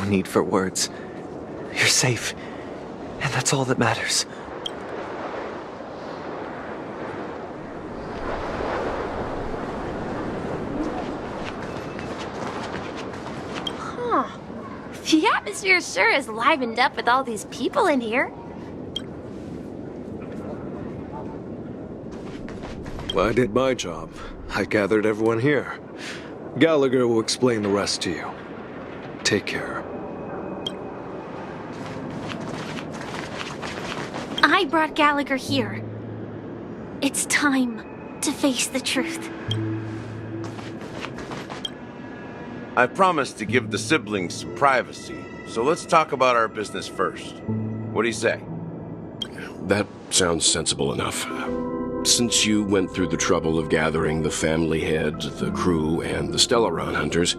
no need for words. You're safe, and that's all that matters. Huh. The atmosphere sure is livened up with all these people in here. Well, I did my job. I gathered everyone here. Gallagher will explain the rest to you. Take care. I brought Gallagher here. It's time to face the truth. I promised to give the siblings some privacy, so let's talk about our business first. What do you say? That sounds sensible enough. Since you went through the trouble of gathering the family head, the crew, and the Stellaron hunters,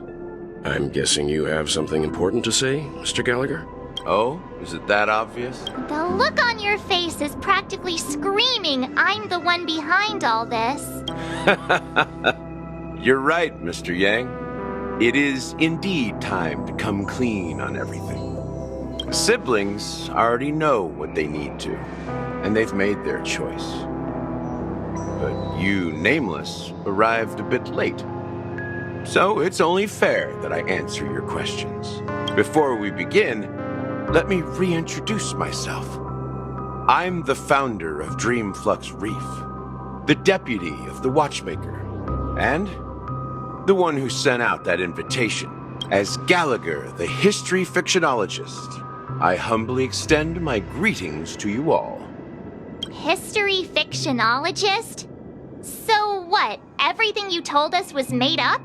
I'm guessing you have something important to say, Mr. Gallagher? Oh, is it that obvious? The look on your face is practically screaming, I'm the one behind all this. You're right, Mr. Yang. It is indeed time to come clean on everything. The siblings already know what they need to, and they've made their choice. But you, Nameless, arrived a bit late. So it's only fair that I answer your questions. Before we begin, let me reintroduce myself. I'm the founder of Dreamflux Reef, the deputy of the Watchmaker, and the one who sent out that invitation. As Gallagher, the history fictionologist, I humbly extend my greetings to you all. History fictionologist? So what, everything you told us was made up?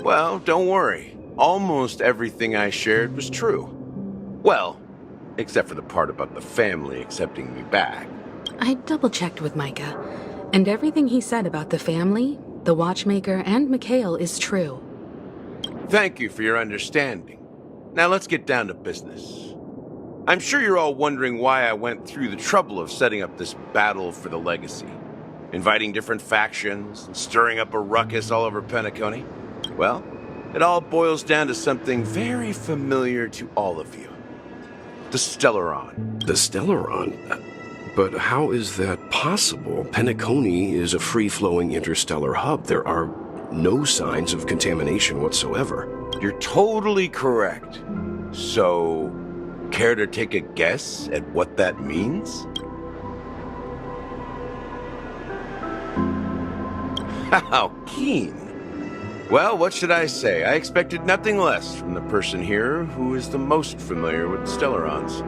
Well, don't worry. Almost everything I shared was true. Well, except for the part about the family accepting me back. I double-checked with Micah, and everything he said about the family, the Watchmaker, and Mikhail is true. Thank you for your understanding. Now let's get down to business. I'm sure you're all wondering why I went through the trouble of setting up this battle for the legacy, inviting different factions, and stirring up a ruckus all over Penacony. Well, it all boils down to something very familiar to all of you. The Stellaron. The Stellaron? But how is that possible? Penacony is a free-flowing interstellar hub. There are no signs of contamination whatsoever. You're totally correct. So, care to take a guess at what that means? How keen. Well, what should I say? I expected nothing less from the person here who is the most familiar with the Stellarons.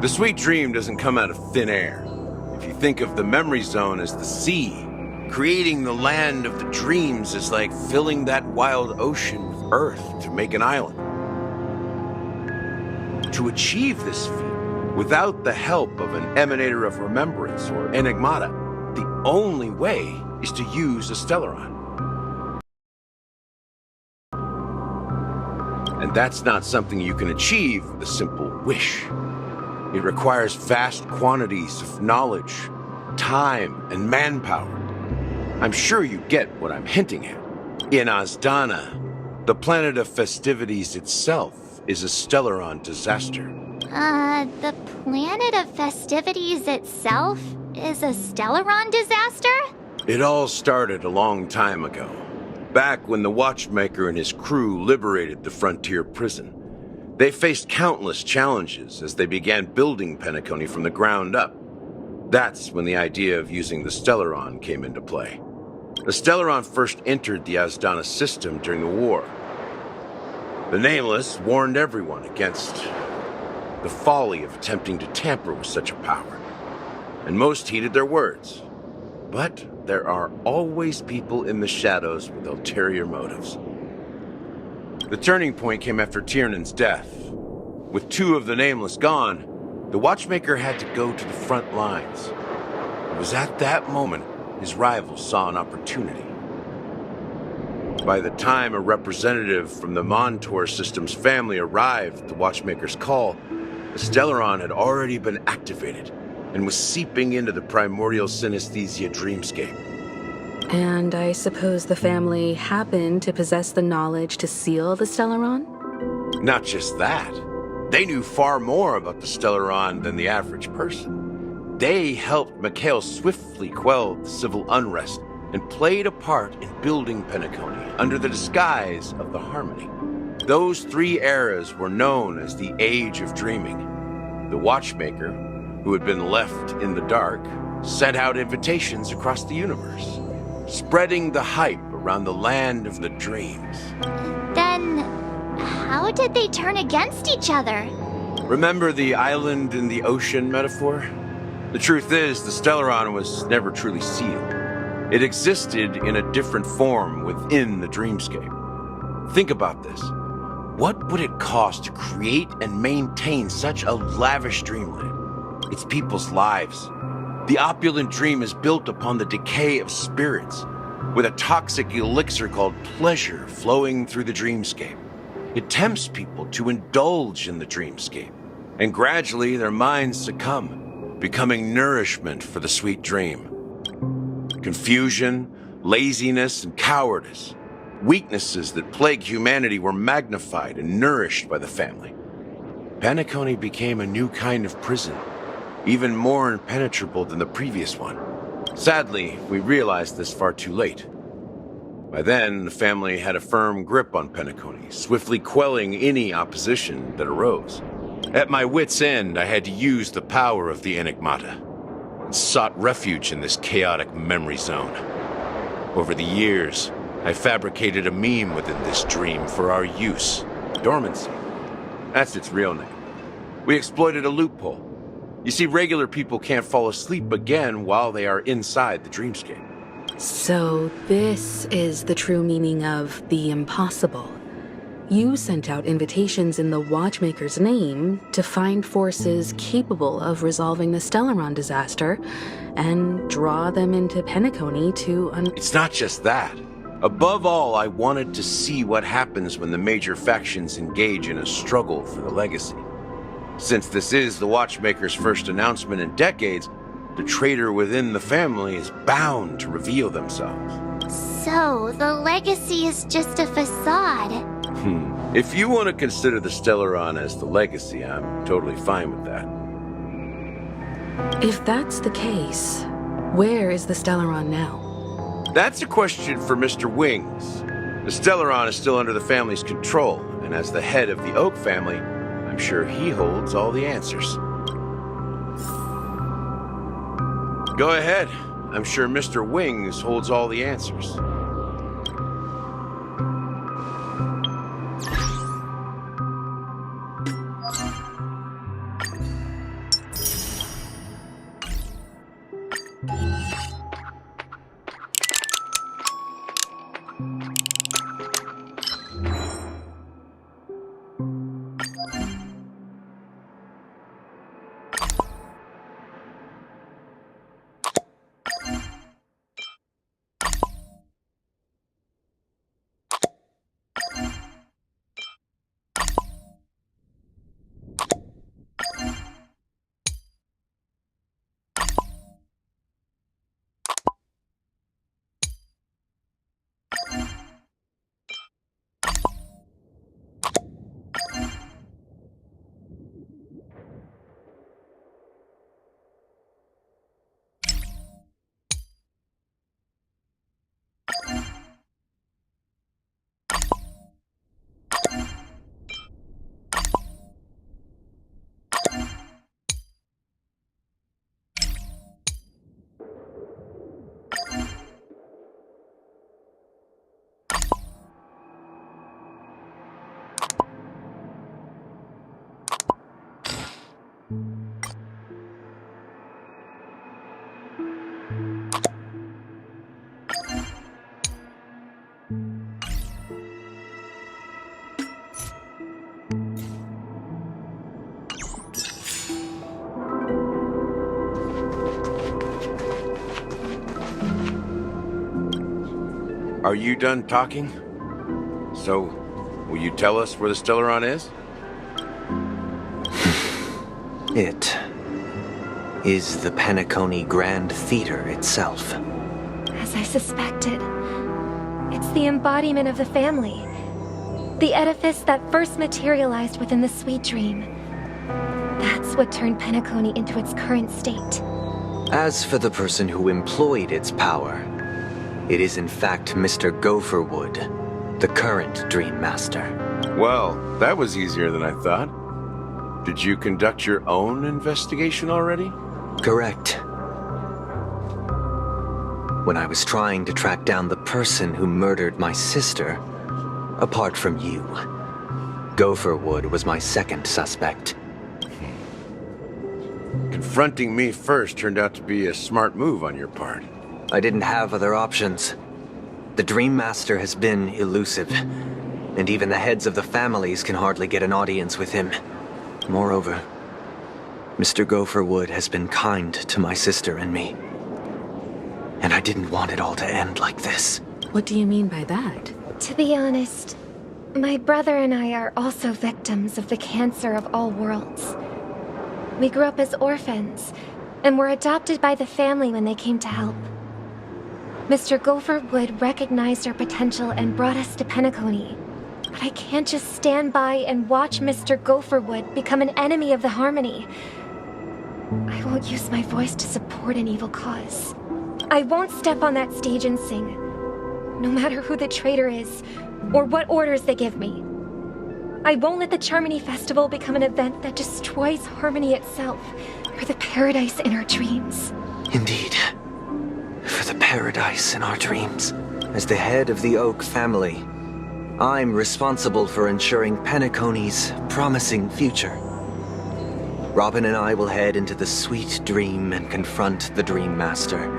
The sweet dream doesn't come out of thin air. If you think of the memory zone as the sea, creating the land of the dreams is like filling that wild ocean with earth to make an island. To achieve this feat, without the help of an emanator of remembrance or enigmata, the only way is to use a Stellaron. And that's not something you can achieve with a simple wish. It requires vast quantities of knowledge, time, and manpower. I'm sure you get what I'm hinting at. In Azdana, the planet of festivities itself is a Stellaron disaster. The planet of festivities itself is a Stellaron disaster? It all started a long time ago, back when the Watchmaker and his crew liberated the frontier prison. They faced countless challenges as they began building Penacony from the ground up. That's when the idea of using the Stellaron came into play. The Stellaron first entered the Azdana system during the war. The Nameless warned everyone against the folly of attempting to tamper with such a power, and most heeded their words. But there are always people in the shadows with ulterior motives. The turning point came after Tiernan's death. With two of the Nameless gone, the Watchmaker had to go to the front lines. It was at that moment his rivals saw an opportunity. By the time a representative from the Montour System's family arrived at the Watchmaker's call, the Stellaron had already been activated and was seeping into the primordial synesthesia dreamscape. And I suppose the family happened to possess the knowledge to seal the Stellaron? Not just that. They knew far more about the Stellaron than the average person. They helped Mikhail swiftly quell the civil unrest and played a part in building Penacony under the disguise of the Harmony. Those 3 eras were known as the Age of Dreaming. The Watchmaker, who had been left in the dark, sent out invitations across the universe, spreading the hype around the land of the dreams. Then, how did they turn against each other? Remember the island in the ocean metaphor? The truth is, the Stellaron was never truly sealed. It existed in a different form within the dreamscape. Think about this. What would it cost to create and maintain such a lavish dreamland? It's people's lives. The opulent dream is built upon the decay of spirits, with a toxic elixir called pleasure flowing through the dreamscape. It tempts people to indulge in the dreamscape, and gradually their minds succumb, becoming nourishment for the sweet dream. Confusion, laziness, and cowardice, weaknesses that plague humanity, were magnified and nourished by the family. Penacony became a new kind of prison, even more impenetrable than the previous one. Sadly, we realized this far too late. By then, the family had a firm grip on Penacony, swiftly quelling any opposition that arose. At my wit's end, I had to use the power of the Enigmata, and sought refuge in this chaotic memory zone. Over the years, I fabricated a meme within this dream for our use. Dormancy. That's its real name. We exploited a loophole. You see, regular people can't fall asleep again while they are inside the dreamscape. So this is the true meaning of the impossible. You sent out invitations in the Watchmaker's name to find forces capable of resolving the Stellaron disaster and draw them into Penacony to It's not just that. Above all, I wanted to see what happens when the major factions engage in a struggle for the legacy. Since this is the Watchmaker's first announcement in decades, the traitor within the family is bound to reveal themselves. So, the legacy is just a facade. If you want to consider the Stellaron as the legacy, I'm totally fine with that. If that's the case, where is the Stellaron now? That's a question for Mr. Wings. The Stellaron is still under the family's control, and as the head of the Oak family, I'm sure he holds all the answers. Go ahead. I'm sure Mr. Wings holds all the answers. Are you done talking? So, will you tell us where the Stellaron is? It is the Penacony Grand Theater itself. As I suspected. It's the embodiment of the family. The edifice that first materialized within the Sweet Dream. That's what turned Penacony into its current state. As for the person who employed its power, it is in fact Mr. Gopherwood, the current Dream Master. Well, that was easier than I thought. Did you conduct your own investigation already? Correct. When I was trying to track down the person who murdered my sister, apart from you, Gopherwood was my second suspect. Confronting me first turned out to be a smart move on your part. I didn't have other options. The Dream Master has been elusive, and even the heads of the families can hardly get an audience with him. Moreover, Mr. Gopherwood has been kind to my sister and me. And I didn't want it all to end like this. What do you mean by that? To be honest, my brother and I are also victims of the cancer of all worlds. We grew up as orphans, and were adopted by the family when they came to help. Mr. Gopherwood recognized our potential and brought us to Penacony. But I can't just stand by and watch Mr. Gopherwood become an enemy of the Harmony. I won't use my voice to support an evil cause. I won't step on that stage and sing, no matter who the traitor is, or what orders they give me. I won't let the Charmony Festival become an event that destroys Harmony itself, or the paradise in our dreams. Indeed. For the paradise in our dreams. As the head of the Oak family, I'm responsible for ensuring Penacony's promising future. Robin and I will head into the Sweet Dream and confront the Dream Master.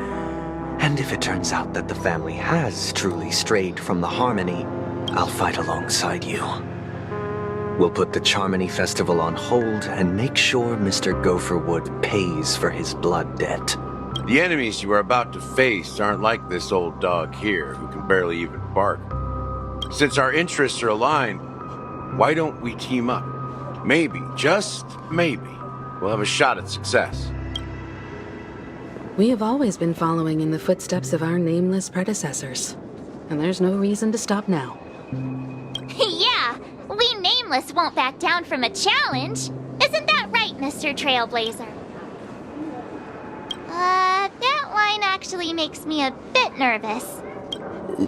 And if it turns out that the family has truly strayed from the Harmony, I'll fight alongside you. We'll put the Charmony Festival on hold and make sure Mr. Gopherwood pays for his blood debt. The enemies you are about to face aren't like this old dog here, who can barely even bark. Since our interests are aligned, why don't we team up? Maybe, just maybe, we'll have a shot at success. We have always been following in the footsteps of our nameless predecessors, and there's no reason to stop now. Yeah, we Nameless won't back down from a challenge. Isn't that right, Mr. Trailblazer? That line actually makes me a bit nervous.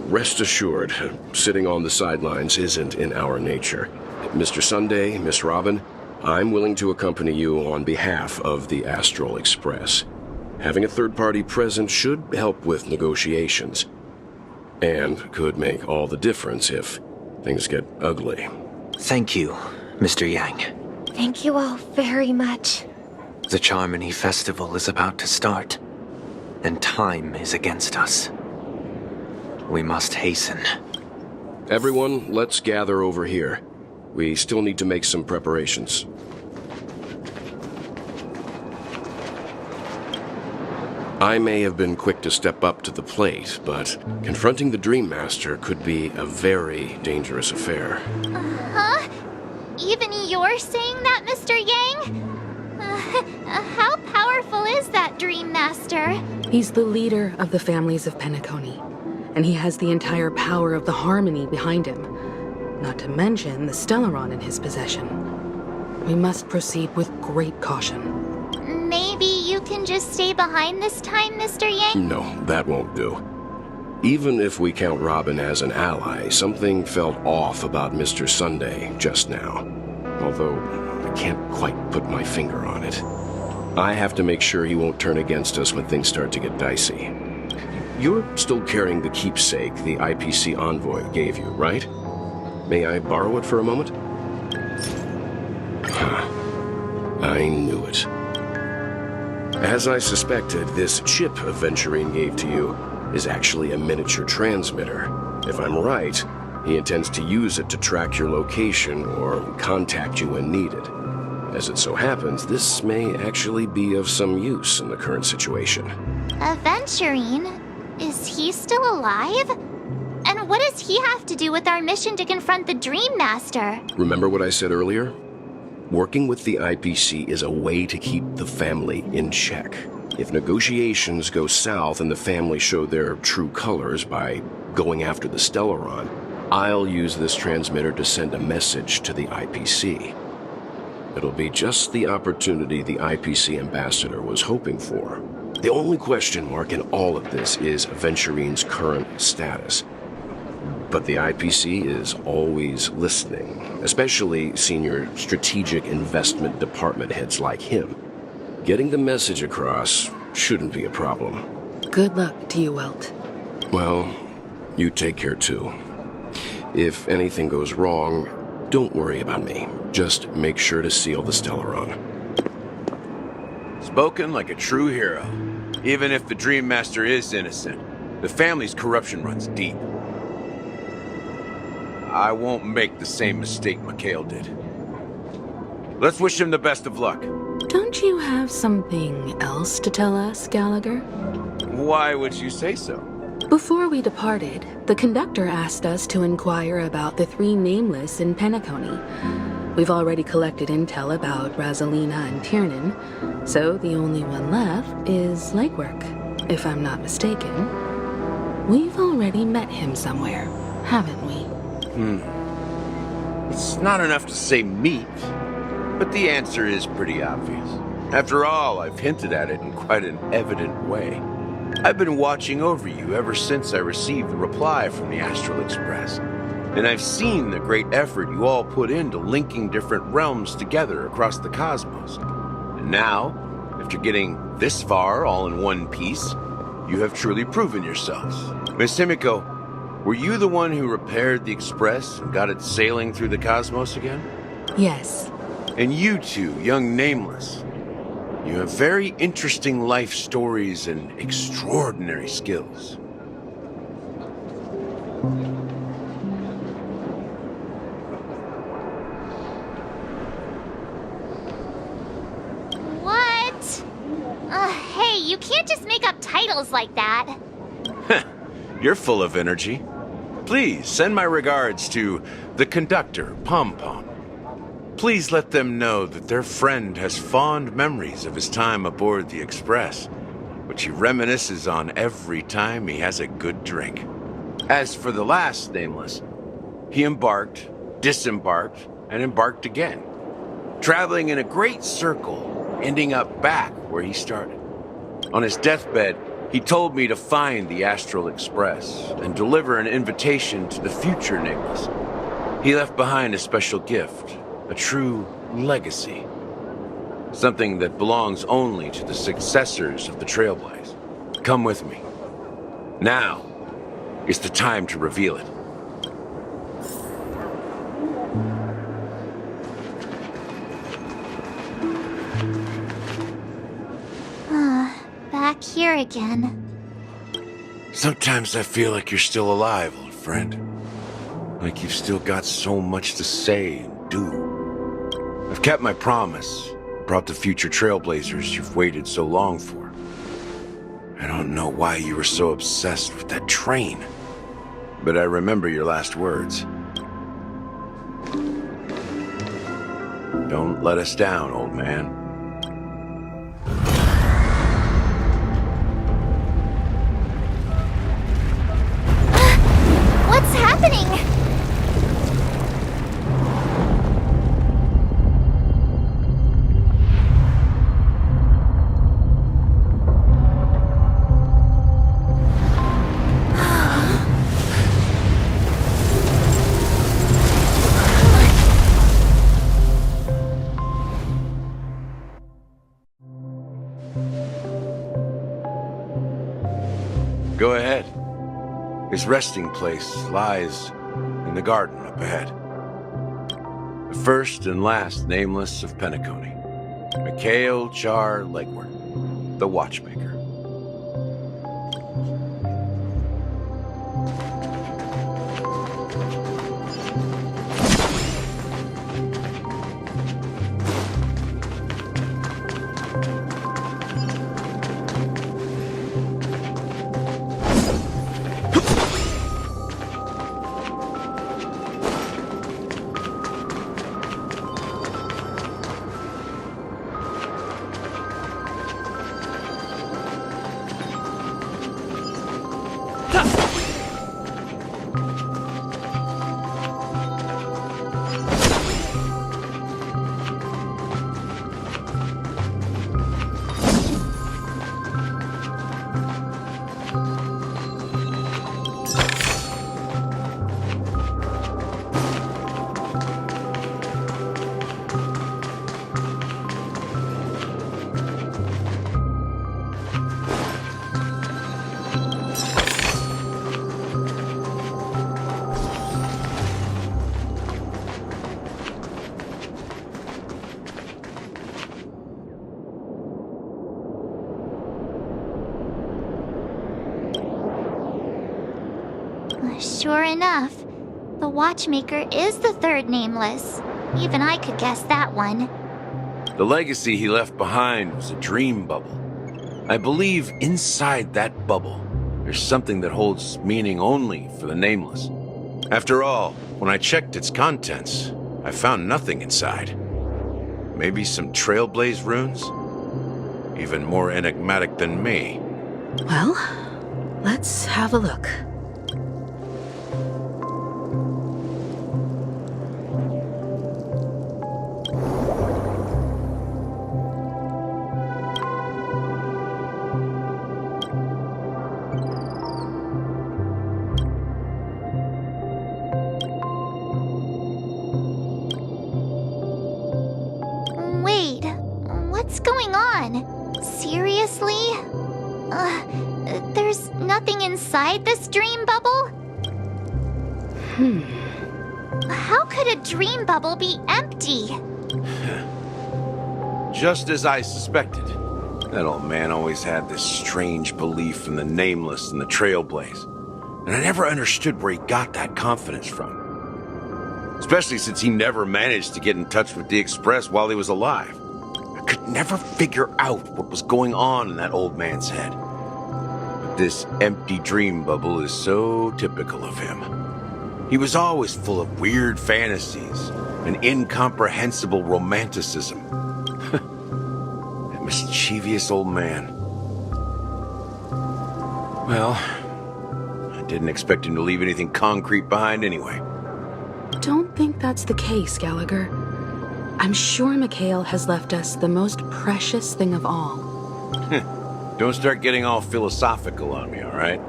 Rest assured, sitting on the sidelines isn't in our nature. Mr. Sunday, Miss Robin, I'm willing to accompany you on behalf of the Astral Express. Having a third party present should help with negotiations, and could make all the difference if things get ugly. Thank you, Mr. Yang. Thank you all very much. The Charmony Festival is about to start, and time is against us. We must hasten. Everyone, let's gather over here. We still need to make some preparations. I may have been quick to step up to the plate, but confronting the Dream Master could be a very dangerous affair. Huh? Even you're saying that, Mr. Yang? How powerful is that Dream Master? He's the leader of the families of Penacony, and he has the entire power of the Harmony behind him, not to mention the Stellaron in his possession. We must proceed with great caution. Maybe you can just stay behind this time, Mr. Yang? No, that won't do. Even if we count Robin as an ally, something felt off about Mr. Sunday just now. Although, I can't quite put my finger on it. I have to make sure he won't turn against us when things start to get dicey. You're still carrying the keepsake the IPC envoy gave you, right? May I borrow it for a moment? I knew it. As I suspected, this chip Aventurine gave to you is actually a miniature transmitter. If I'm right, he intends to use it to track your location or contact you when needed. As it so happens, this may actually be of some use in the current situation. Aventurine? Is he still alive? And what does he have to do with our mission to confront the Dream Master? Remember what I said earlier? Working with the IPC is a way to keep the family in check. If negotiations go south and the family show their true colors by going after the Stellaron, I'll use this transmitter to send a message to the IPC. It'll be just the opportunity the IPC ambassador was hoping for. The only question mark in all of this is Venturine's current status. But the IPC is always listening, especially senior strategic investment department heads like him. Getting the message across shouldn't be a problem. Good luck to you, Welt. Well, you take care too. If anything goes wrong, don't worry about me. Just make sure to seal the Stellaron. Spoken like a true hero. Even if the Dream Master is innocent, the family's corruption runs deep. I won't make the same mistake Mikhail did. Let's wish him the best of luck. Don't you have something else to tell us, Gallagher? Why would you say so? Before we departed, the conductor asked us to inquire about the 3 nameless in Penacony. We've already collected intel about Rosalina and Tiernan, so the only one left is Legwork, if I'm not mistaken. We've already met him somewhere, haven't we? It's not enough to say meet, but the answer is pretty obvious. After all, I've hinted at it in quite an evident way. I've been watching over you ever since I received the reply from the Astral Express. And I've seen the great effort you all put into linking different realms together across the cosmos. And now, after getting this far all in one piece, you have truly proven yourselves. Miss Himiko, were you the one who repaired the Express and got it sailing through the cosmos again? Yes. And you two, young Nameless, you have very interesting life stories and extraordinary skills. What? Hey, you can't just make up titles like that. You're full of energy. Please send my regards to the conductor, Pom Pom. Please let them know that their friend has fond memories of his time aboard the Express, which he reminisces on every time he has a good drink. As for the last Nameless, he embarked, disembarked, and embarked again, traveling in a great circle, ending up back where he started. On his deathbed, he told me to find the Astral Express and deliver an invitation to the future Nameless. He left behind a special gift, a true legacy. Something that belongs only to the successors of the Trailblaze. Come with me. Now is the time to reveal it. Back here again. Sometimes I feel like you're still alive, old friend. Like you've still got so much to say and do. I've kept my promise, brought the future Trailblazers you've waited so long for. I don't know why you were so obsessed with that train, but I remember your last words. Don't let us down, old man. What's happening? Go ahead. His resting place lies in the garden up ahead. The first and last Nameless of Penacony. Mikhail Char Legwork, the Watchmaker. Sure enough, the Watchmaker is the third nameless. Even I could guess that one. The legacy he left behind was a dream bubble. I believe inside that bubble, there's something that holds meaning only for the nameless. After all, when I checked its contents, I found nothing inside. Maybe some Trailblaze runes? Even more enigmatic than me. Well, let's have a look. Wait, what's going on? Seriously? There's nothing inside this dream bubble? How could a dream bubble be empty? Just as I suspected. That old man always had this strange belief in the nameless and the Trailblaze. And I never understood where he got that confidence from. Especially since he never managed to get in touch with the Express while he was alive. I could never figure out what was going on in that old man's head. But this empty dream bubble is so typical of him. He was always full of weird fantasies and incomprehensible romanticism. That mischievous old man. Well, I didn't expect him to leave anything concrete behind anyway. Don't think that's the case, Gallagher. I'm sure Mikhail has left us the most precious thing of all. Don't start getting all philosophical on me, all right?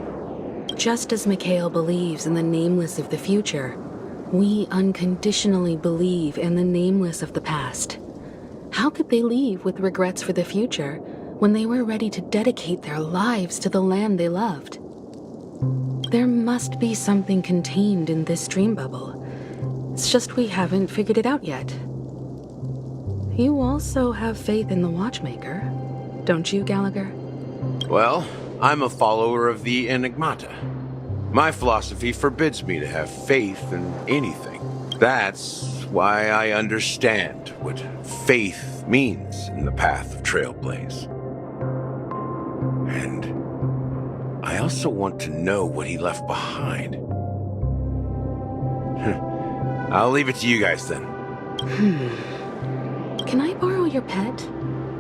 Just as Mikhail believes in the nameless of the future, we unconditionally believe in the nameless of the past. How could they leave with regrets for the future when they were ready to dedicate their lives to the land they loved? There must be something contained in this dream bubble. It's just we haven't figured it out yet. You also have faith in the Watchmaker, don't you, Gallagher? Well, I'm a follower of the Enigmata. My philosophy forbids me to have faith in anything. That's why I understand what faith means in the path of Trailblaze. And I also want to know what he left behind. I'll leave it to you guys then. Can I borrow your pet?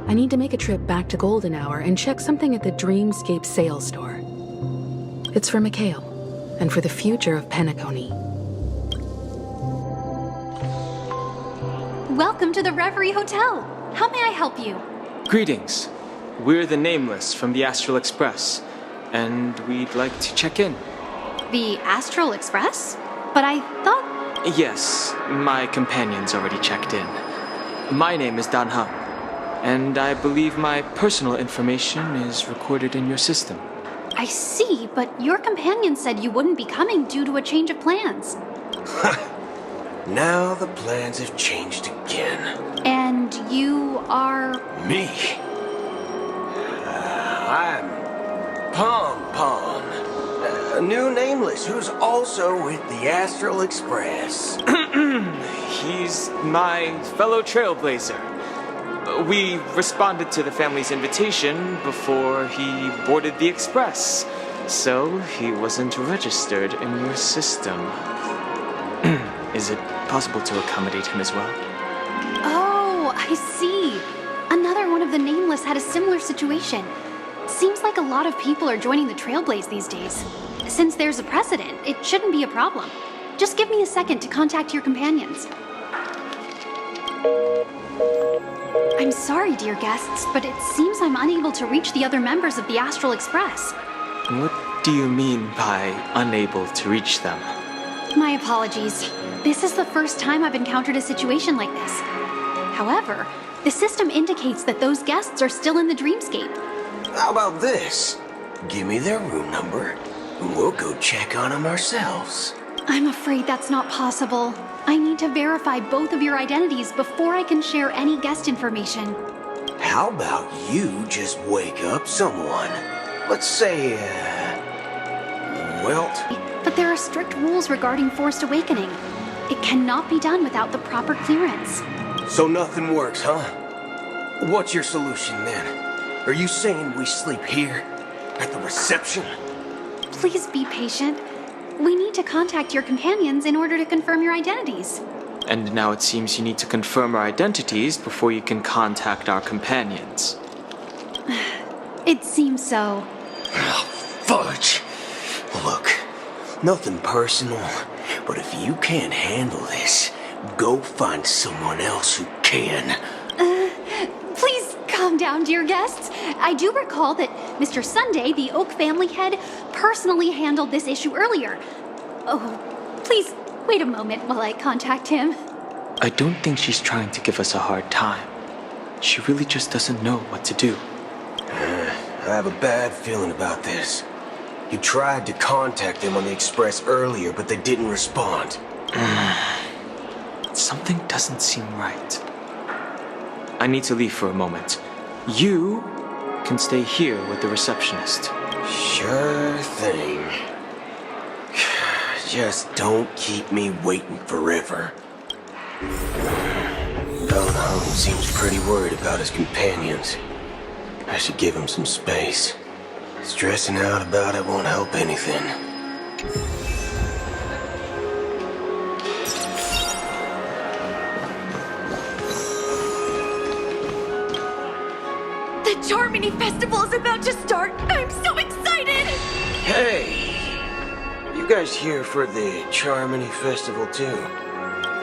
I need to make a trip back to Golden Hour and check something at the Dreamscape sales store. It's for Mikhail, and for the future of Penacony. Welcome to the Reverie Hotel. How may I help you? Greetings. We're the Nameless from the Astral Express, and we'd like to check in. The Astral Express? But I thought... Yes, my companion's already checked in. My name is Dan Hung, and I believe my personal information is recorded in your system. I see, but your companion said you wouldn't be coming due to a change of plans. Now the plans have changed again. And you are... Me? I'm Pom Pom, a new nameless who's also with the Astral Express. He's my fellow trailblazer. We responded to the family's invitation before he boarded the Express, so he wasn't registered in your system. Is it possible to accommodate him as well? Oh, I see. Another one of the Nameless had a similar situation. Seems like a lot of people are joining the Trailblaze these days. Since there's a precedent, it shouldn't be a problem. Just give me a second to contact your companions. I'm sorry, dear guests, but it seems I'm unable to reach the other members of the Astral Express. What do you mean by unable to reach them? My apologies. This is the first time I've encountered a situation like this. However, the system indicates that those guests are still in the dreamscape. How about this? Give me their room number, and we'll go check on them ourselves. I'm afraid that's not possible. I need to verify both of your identities before I can share any guest information. How about you just wake up someone? Let's say, Welt? but there are strict rules regarding forced awakening. It cannot be done without the proper clearance. So nothing works, huh? What's your solution then? Are you saying we sleep here? At the reception? Please be patient. We need to contact your companions in order to confirm your identities. And now it seems you need to confirm our identities before you can contact our companions. It seems so. Oh, fudge. Look, nothing personal, but if you can't handle this, go find someone else who can. Please calm down, dear guests. I do recall that Mr. Sunday, the Oak family head, personally handled this issue earlier. Oh, please wait a moment while I contact him. I don't think she's trying to give us a hard time. She really just doesn't know what to do. I have a bad feeling about this. You tried to contact them on the express earlier, but they didn't respond. Something doesn't seem right. I need to leave for a moment. You can stay here with the receptionist. Sure thing. Just don't keep me waiting forever. Belnholm seems pretty worried about his companions. I should give him some space. Stressing out about it won't help anything. The Charmony Festival is about to start! I'm so excited! Hey! You guys here for the Charmony Festival too?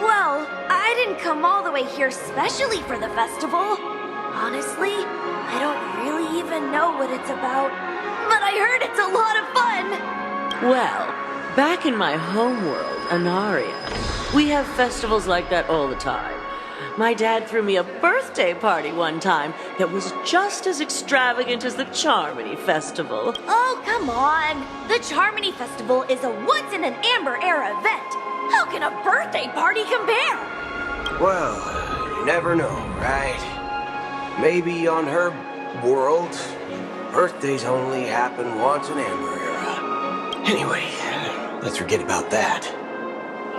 Well, I didn't come all the way here specially for the festival. Honestly, I don't really even know what it's about. But I heard it's a lot of fun! Well, back in my homeworld, Anaria, we have festivals like that all the time. My dad threw me a birthday party one time that was just as extravagant as the Charmony Festival. Oh, come on! The Charmony Festival is a once-in-an-amber era event. How can a birthday party compare? Well, you never know, right? Maybe on her world, birthdays only happen once in Amber Era. Anyway, let's forget about that.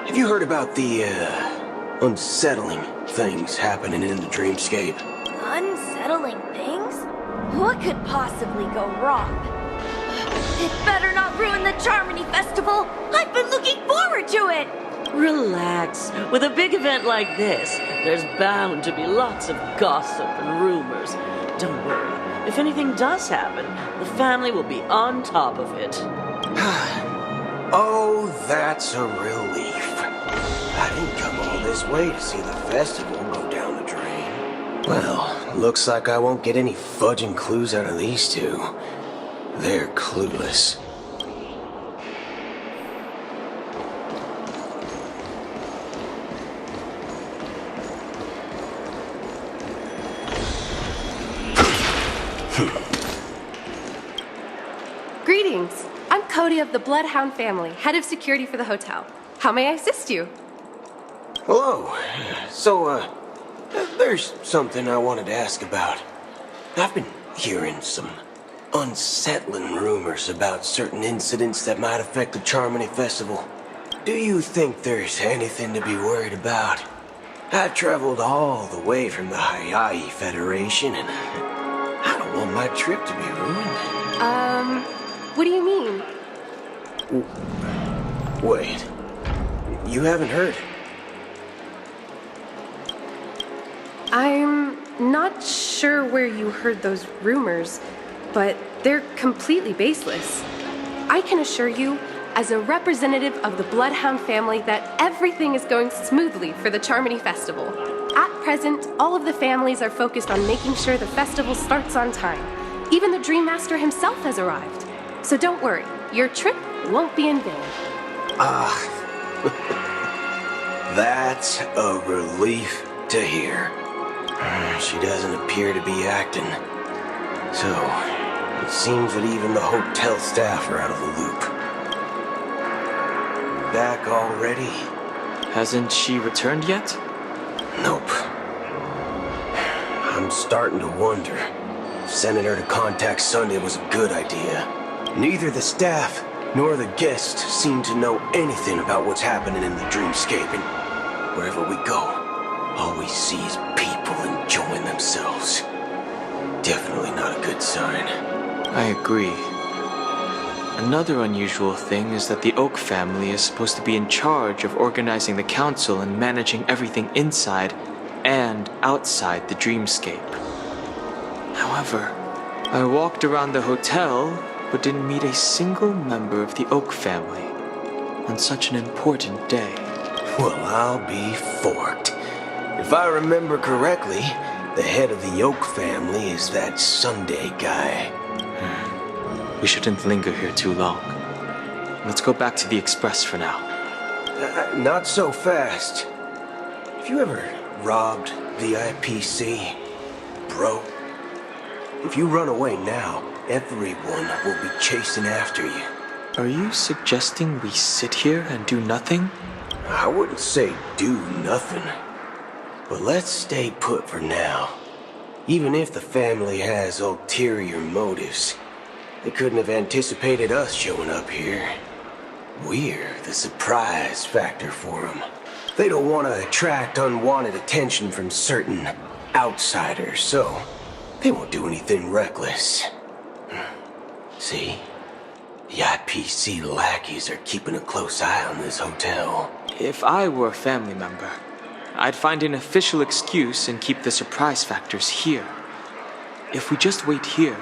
Have you heard about the, unsettling things happening in the dreamscape? Unsettling things? What could possibly go wrong? It better not ruin the Charmony Festival! I've been looking forward to it! Relax. With a big event like this, there's bound to be lots of gossip and rumors. Don't worry. If anything does happen, the family will be on top of it. Oh, that's a relief. I didn't come all this way to see the festival go down the drain. Well, looks like I won't get any fudging clues out of these two. They're clueless. Greetings. I'm Cody of the Bloodhound family, head of security for the hotel. How may I assist you? Hello. So, there's something I wanted to ask about. I've been hearing some unsettling rumors about certain incidents that might affect the Charmony Festival. Do you think there's anything to be worried about? I've traveled all the way from the Hayaii Federation, and I don't want my trip to be ruined. What do you mean? Wait. You haven't heard? I'm not sure where you heard those rumors, but they're completely baseless. I can assure you, as a representative of the Bloodhound family, that everything is going smoothly for the Charmony Festival. At present, all of the families are focused on making sure the festival starts on time. Even the Dream Master himself has arrived. So don't worry, your trip won't be in vain. That's a relief to hear. She doesn't appear to be acting. So, it seems that even the hotel staff are out of the loop. Back already? Hasn't she returned yet? Nope. I'm starting to wonder. Sending her to contact Sunday was a good idea. Neither the staff nor the guests seem to know anything about what's happening in the dreamscape. And wherever we go, all we see is people enjoying themselves. Definitely not a good sign. I agree. Another unusual thing is that the Oak family is supposed to be in charge of organizing the council and managing everything inside and outside the dreamscape. However, I walked around the hotel but didn't meet a single member of the Oak family on such an important day. Well, I'll be forked. If I remember correctly, the head of the Oak family is that Sunday guy. We shouldn't linger here too long. Let's go back to the Express for now. Not so fast. Have you ever robbed VIPC? Bro, if you run away now, everyone will be chasing after you. Are you suggesting we sit here and do nothing? I wouldn't say do nothing. But let's stay put for now. Even if the family has ulterior motives, they couldn't have anticipated us showing up here. We're the surprise factor for them. They don't want to attract unwanted attention from certain outsiders, so they won't do anything reckless. See? The IPC lackeys are keeping a close eye on this hotel. If I were a family member, I'd find an official excuse and keep the surprise factors here. If we just wait here,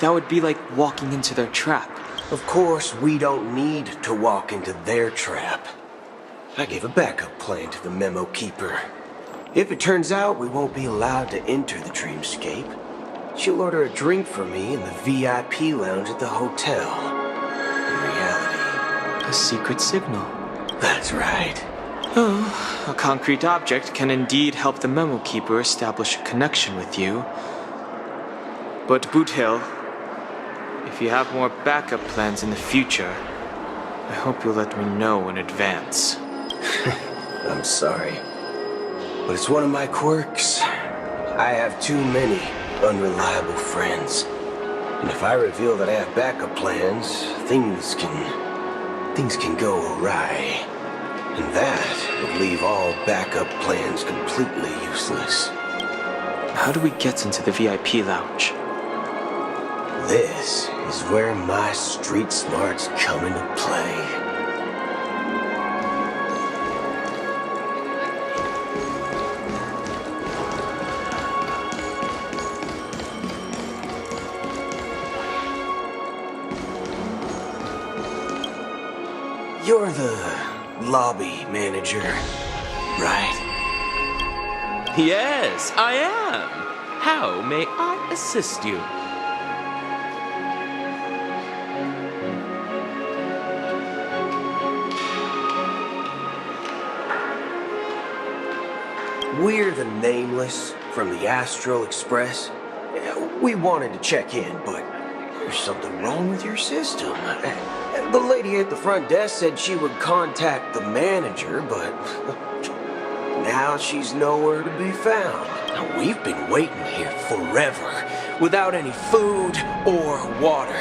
that would be like walking into their trap. Of course, we don't need to walk into their trap. I gave a backup plan to the memo keeper. If it turns out we won't be allowed to enter the dreamscape, she'll order a drink for me in the VIP lounge at the hotel. In reality, a secret signal. That's right. Oh, a concrete object can indeed help the memo keeper establish a connection with you. But Boot Hill, if you have more backup plans in the future, I hope you'll let me know in advance. I'm sorry, but it's one of my quirks. I have too many unreliable friends. And if I reveal that I have backup plans, things can go awry. And that would leave all backup plans completely useless. How do we get into the VIP lounge? This is where my street smarts come into play. You're the lobby manager, right? Yes, I am. How may I assist you? We're the Nameless from the Astral Express. We wanted to check in, but there's something wrong with your system. The lady at the front desk said she would contact the manager, but now she's nowhere to be found. Now, we've been waiting here forever, without any food or water.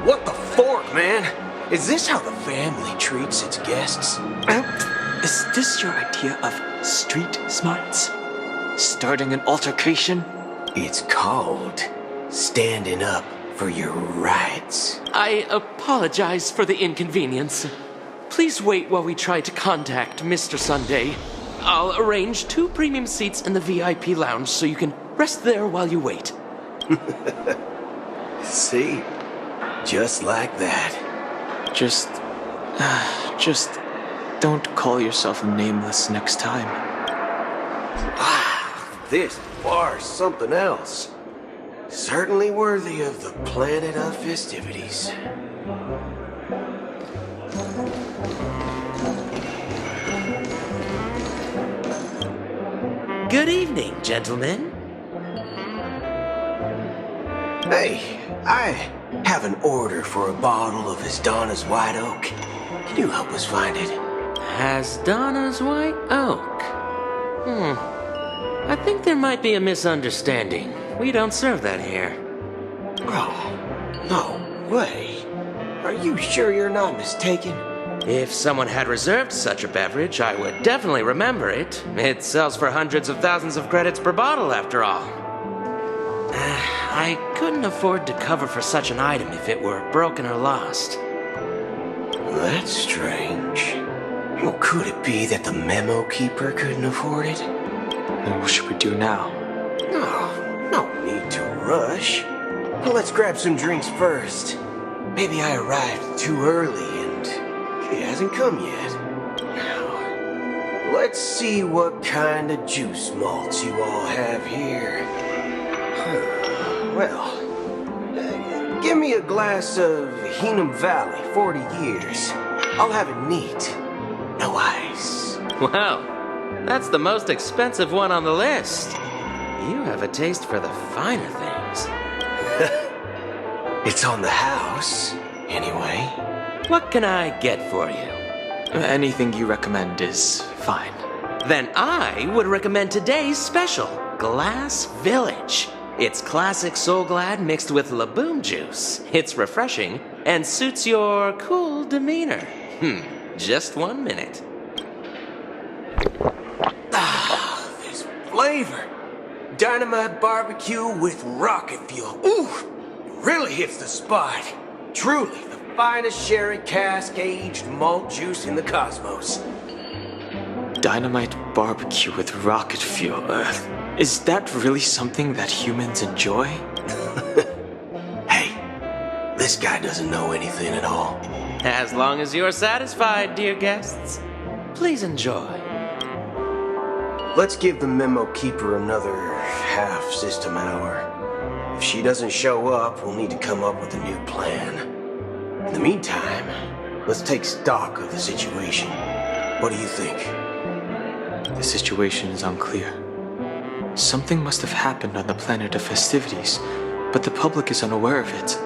What the fork, man? Is this how the family treats its guests? Is this your idea of street smarts? Starting an altercation? It's called standing up for your rights. I apologize for the inconvenience. Please wait while we try to contact Mr. Sunday. I'll arrange 2 premium seats in the VIP lounge so you can rest there while you wait. See? Just like that. Just don't call yourself Nameless next time. Wow, this bar's something else. Certainly worthy of the planet of festivities. Good evening, gentlemen. Hey, I have an order for a bottle of Hasdana's White Oak. Can you help us find it? Hasdana's White Oak? I think there might be a misunderstanding. We don't serve that here. Oh, no way. Are you sure you're not mistaken? If someone had reserved such a beverage, I would definitely remember it. It sells for hundreds of thousands of credits per bottle, after all. I couldn't afford to cover for such an item if it were broken or lost. That's strange. Well, could it be that the memo keeper couldn't afford it? Then what should we do now? Oh, no need to rush. Well, let's grab some drinks first. Maybe I arrived too early and he hasn't come yet. Now, let's see what kind of juice malts you all have here. Well, give me a glass of Heenum Valley, 40 years. I'll have it neat. No ice. Well, that's the most expensive one on the list. You have a taste for the finer things. It's on the house, anyway. What can I get for you? Anything you recommend is fine. Then I would recommend today's special, Glass Village. It's classic Soul Glad mixed with Laboom juice. It's refreshing and suits your cool demeanor. Just 1 minute. Ah, this flavor. Dynamite barbecue with rocket fuel. Ooh, it really hits the spot. Truly the finest sherry cask-aged malt juice in the cosmos. Dynamite barbecue with rocket fuel. Is that really something that humans enjoy? Hey, this guy doesn't know anything at all. As long as you're satisfied, dear guests, please enjoy. Let's give the memo keeper another half system hour. If she doesn't show up, we'll need to come up with a new plan. In the meantime, let's take stock of the situation. What do you think? The situation is unclear. Something must have happened on the planet of festivities, but the public is unaware of it.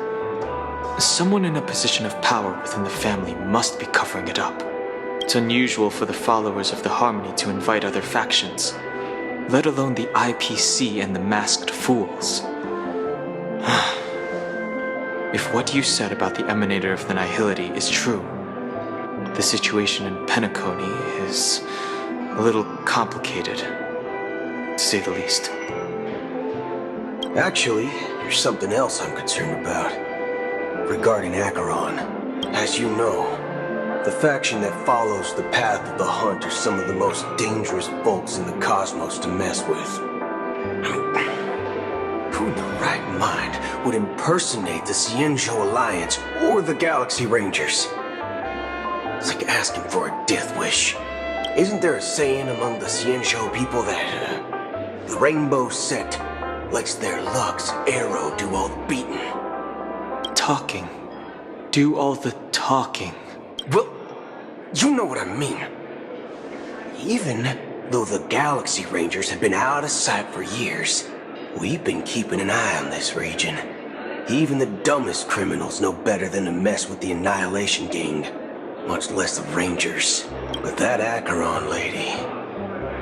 Someone in a position of power within the family must be covering it up. It's unusual for the followers of the Harmony to invite other factions, let alone the IPC and the Masked Fools. If what you said about the Emanator of the Nihility is true, the situation in Penacony is a little complicated, to say the least. Actually, there's something else I'm concerned about. Regarding Acheron. As you know, the faction that follows the path of the Hunt are some of the most dangerous folks in the cosmos to mess with. Who in their right mind would impersonate the Cienjo Alliance or the Galaxy Rangers? It's like asking for a death wish. Isn't there a saying among the Cienjo people that the Rainbow Set lets their luck's arrow do all the beating? Talking. Do all the talking. Well, you know what I mean. Even though the Galaxy Rangers have been out of sight for years, we've been keeping an eye on this region. Even the dumbest criminals know better than to mess with the Annihilation Gang, much less the Rangers. But that Acheron lady,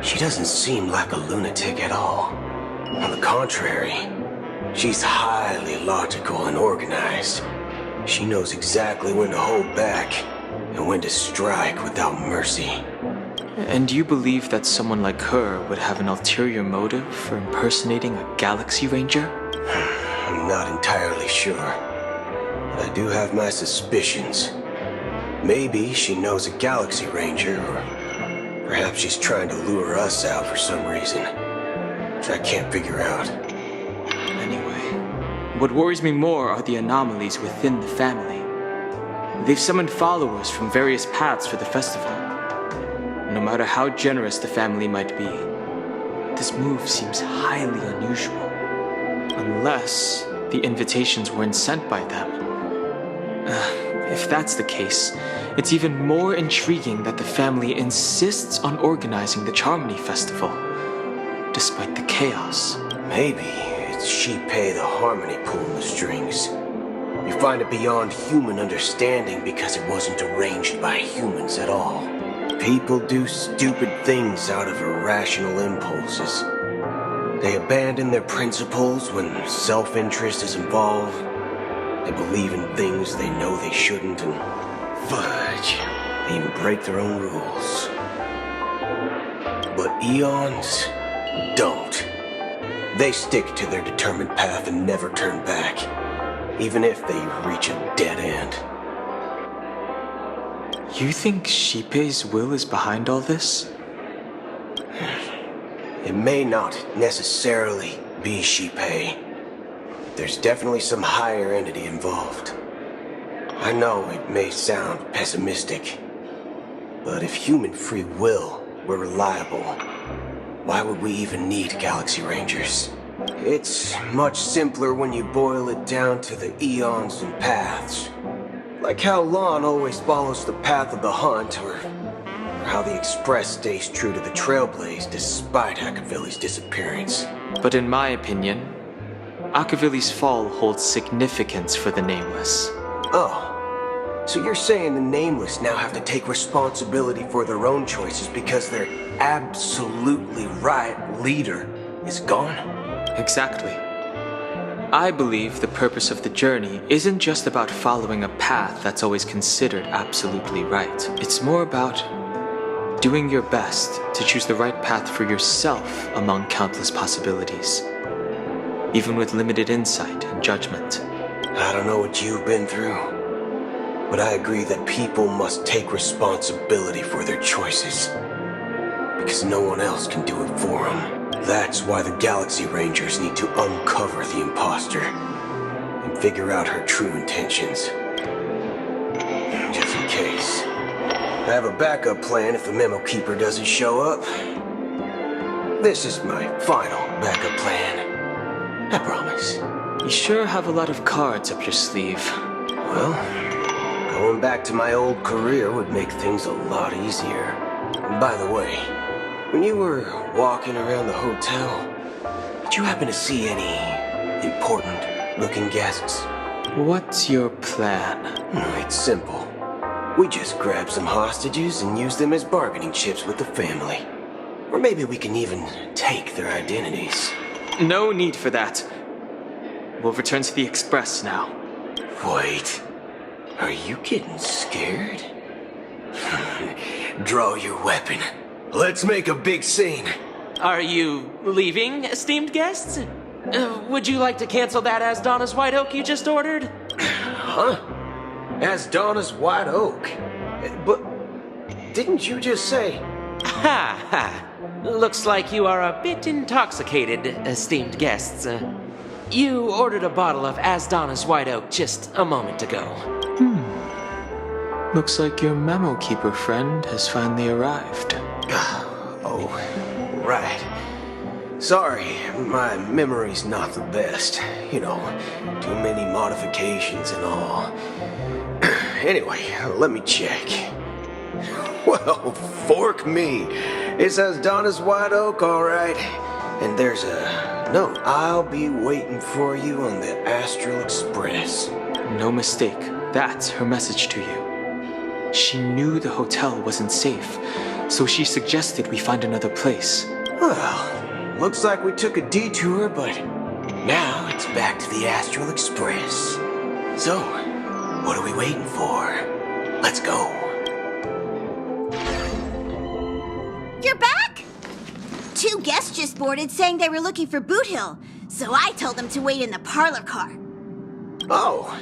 she doesn't seem like a lunatic at all. On the contrary, she's highly logical and organized. She knows exactly when to hold back and when to strike without mercy. And you believe that someone like her would have an ulterior motive for impersonating a Galaxy Ranger? I'm not entirely sure, but I do have my suspicions. Maybe she knows a Galaxy Ranger, or perhaps she's trying to lure us out for some reason, which I can't figure out. Anyway, what worries me more are the anomalies within the family. They've summoned followers from various paths for the festival. No matter how generous the family might be, this move seems highly unusual. Unless the invitations weren't sent by them. If that's the case, it's even more intriguing that the family insists on organizing the Charmony Festival, despite the chaos. Maybe it's Shipei the Harmony pulling the strings. You find it beyond human understanding because it wasn't arranged by humans at all. People do stupid things out of irrational impulses. They abandon their principles when self-interest is involved. They believe in things they know they shouldn't, and fudge, they even break their own rules. But Eons don't. They stick to their determined path and never turn back, even if they reach a dead end. You think Shippei's will is behind all this? It may not necessarily be Shippei. There's definitely some higher entity involved. I know it may sound pessimistic, but if human free will were reliable, why would we even need Galaxy Rangers? It's much simpler when you boil it down to the eons and paths. Like how Lon always follows the path of the hunt, or how the Express stays true to the Trailblaze despite Akavilli's disappearance. But in my opinion, Akavilli's fall holds significance for the Nameless. Oh, so you're saying the Nameless now have to take responsibility for their own choices because their absolutely right leader is gone? Exactly. I believe the purpose of the journey isn't just about following a path that's always considered absolutely right. It's more about doing your best to choose the right path for yourself among countless possibilities, even with limited insight and judgment. I don't know what you've been through, but I agree that people must take responsibility for their choices, because no one else can do it for them. That's why the Galaxy Rangers need to uncover the imposter and figure out her true intentions. Just in case. I have a backup plan if the Memo Keeper doesn't show up. This is my final backup plan. I promise. You sure have a lot of cards up your sleeve. Well, going back to my old career would make things a lot easier. And by the way, when you were walking around the hotel, did you happen to see any important-looking guests? What's your plan? It's simple. We just grab some hostages and use them as bargaining chips with the family. Or maybe we can even take their identities. No need for that. We'll return to the Express now. Wait. Are you getting scared? Draw your weapon. Let's make a big scene. Are you leaving, esteemed guests? Would you like to cancel that Asdana's White Oak you just ordered? Huh? Asdana's White Oak? But didn't you just say... Ha ha. Looks like you are a bit intoxicated, esteemed guests. You ordered a bottle of Asdana's White Oak just a moment ago. Looks like your Memo Keeper friend has finally arrived. Oh, right. Sorry, my memory's not the best. You know, too many modifications and all. Anyway, let me check. Well, fork me. It says Donna's White Oak, all right. And there's a note. I'll be waiting for you on the Astral Express. No mistake. That's her message to you. She knew the hotel wasn't safe, so she suggested we find another place. Well, looks like we took a detour, but now it's back to the Astral Express. So, what are we waiting for? Let's go. You're back? 2 guests just boarded saying they were looking for Boot Hill, so I told them to wait in the parlor car. Oh,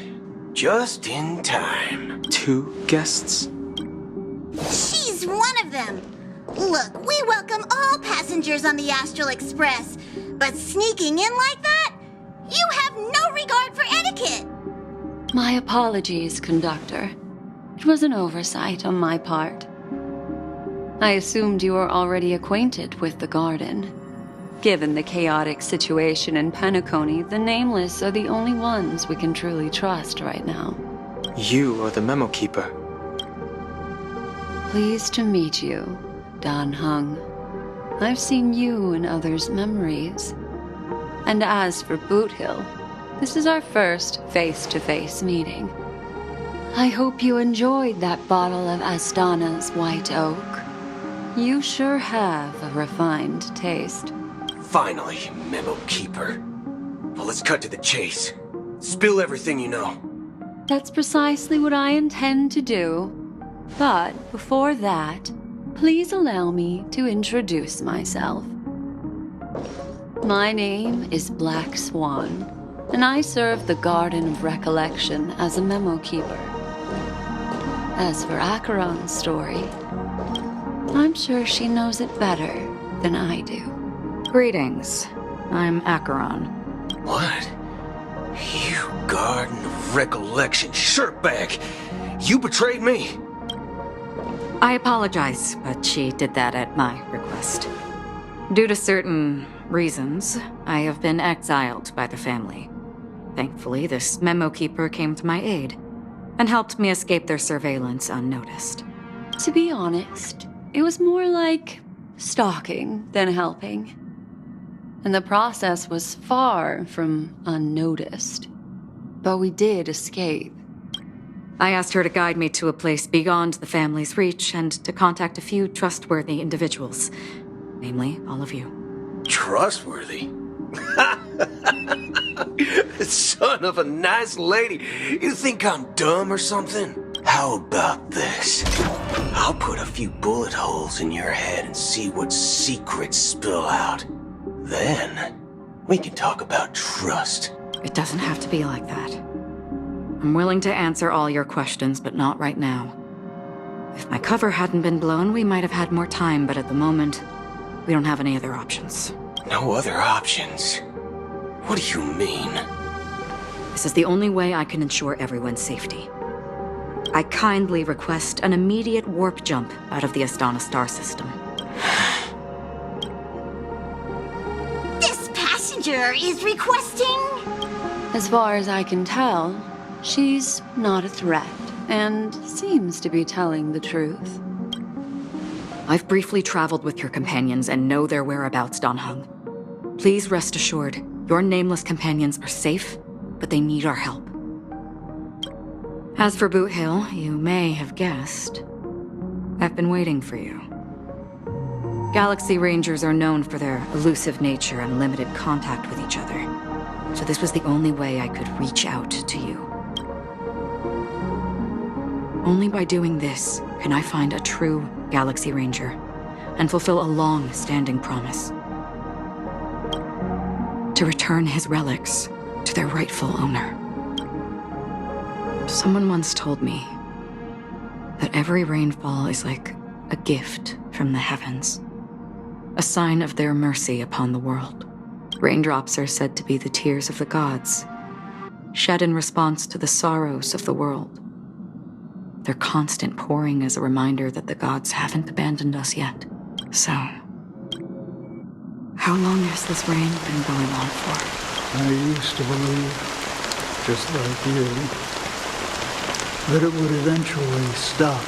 just in time. 2 guests? She's one of them. Look, we welcome all passengers on the Astral Express, but sneaking in like that? You have no regard for etiquette. My apologies, conductor. It was an oversight on my part. I assumed you were already acquainted with the garden. Given the chaotic situation in Penacony, the Nameless are the only ones we can truly trust right now. You are the Memo Keeper. Pleased to meet you, Dan Hung. I've seen you in others' memories. And as for Boot Hill, this is our first face-to-face meeting. I hope you enjoyed that bottle of Astana's White Oak. You sure have a refined taste. Finally, Memo Keeper. Well, let's cut to the chase. Spill everything you know. That's precisely what I intend to do. But before that, please allow me to introduce myself. My name is Black Swan, and I serve the Garden of Recollection as a memo keeper. As for Acheron's story, I'm sure she knows it better than I do. Greetings. I'm Acheron. What? You Garden of Recollection shirtbag! You betrayed me! I apologize, but she did that at my request. Due to certain reasons, I have been exiled by the family. Thankfully, this memo keeper came to my aid and helped me escape their surveillance unnoticed. To be honest, it was more like stalking than helping. And the process was far from unnoticed. But we did escape. I asked her to guide me to a place beyond the family's reach and to contact a few trustworthy individuals. Namely, all of you. Trustworthy? Son of a nice lady. You think I'm dumb or something? How about this? I'll put a few bullet holes in your head and see what secrets spill out. Then, we can talk about trust. It doesn't have to be like that. I'm willing to answer all your questions, but not right now. If my cover hadn't been blown, we might have had more time, but at the moment, we don't have any other options. No other options? What do you mean? This is the only way I can ensure everyone's safety. I kindly request an immediate warp jump out of the Astana star system. This passenger is requesting... As far as I can tell, she's not a threat, and seems to be telling the truth. I've briefly traveled with your companions and know their whereabouts, Dan Heng. Please rest assured, your nameless companions are safe, but they need our help. As for Boot Hill, you may have guessed, I've been waiting for you. Galaxy Rangers are known for their elusive nature and limited contact with each other, so this was the only way I could reach out to you. Only by doing this can I find a true Galaxy Ranger and fulfill a long-standing promise. To return his relics to their rightful owner. Someone once told me that every rainfall is like a gift from the heavens, a sign of their mercy upon the world. Raindrops are said to be the tears of the gods, shed in response to the sorrows of the world. Their constant pouring is a reminder that the gods haven't abandoned us yet. So, how long has this rain been going on for? I used to believe, just like you, that it would eventually stop.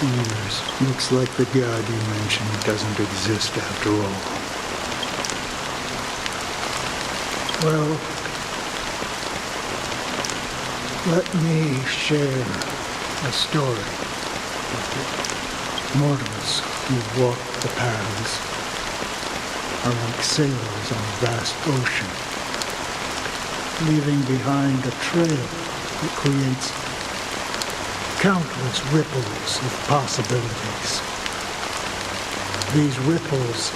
Years. Looks like the god you mentioned doesn't exist after all. Well, let me share a story with you. Mortals who walk the paths are like sailors on a vast ocean, leaving behind a trail that creates countless ripples of possibilities. These ripples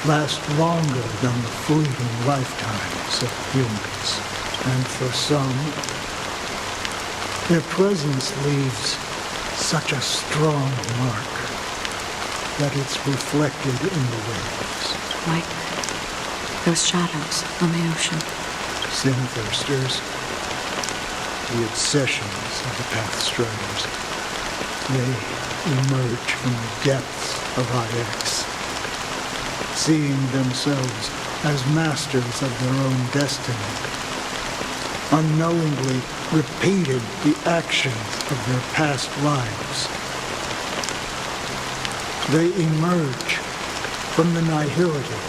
last longer than the fleeting lifetimes of humans, and for some, their presence leaves such a strong mark that it's reflected in the waves. Like those shadows on the ocean. Sin-thirsters, the obsessions of the Pathstriders. They emerge from the depths of IX, seeing themselves as masters of their own destiny, unknowingly repeated the actions of their past lives. They emerge from the nihility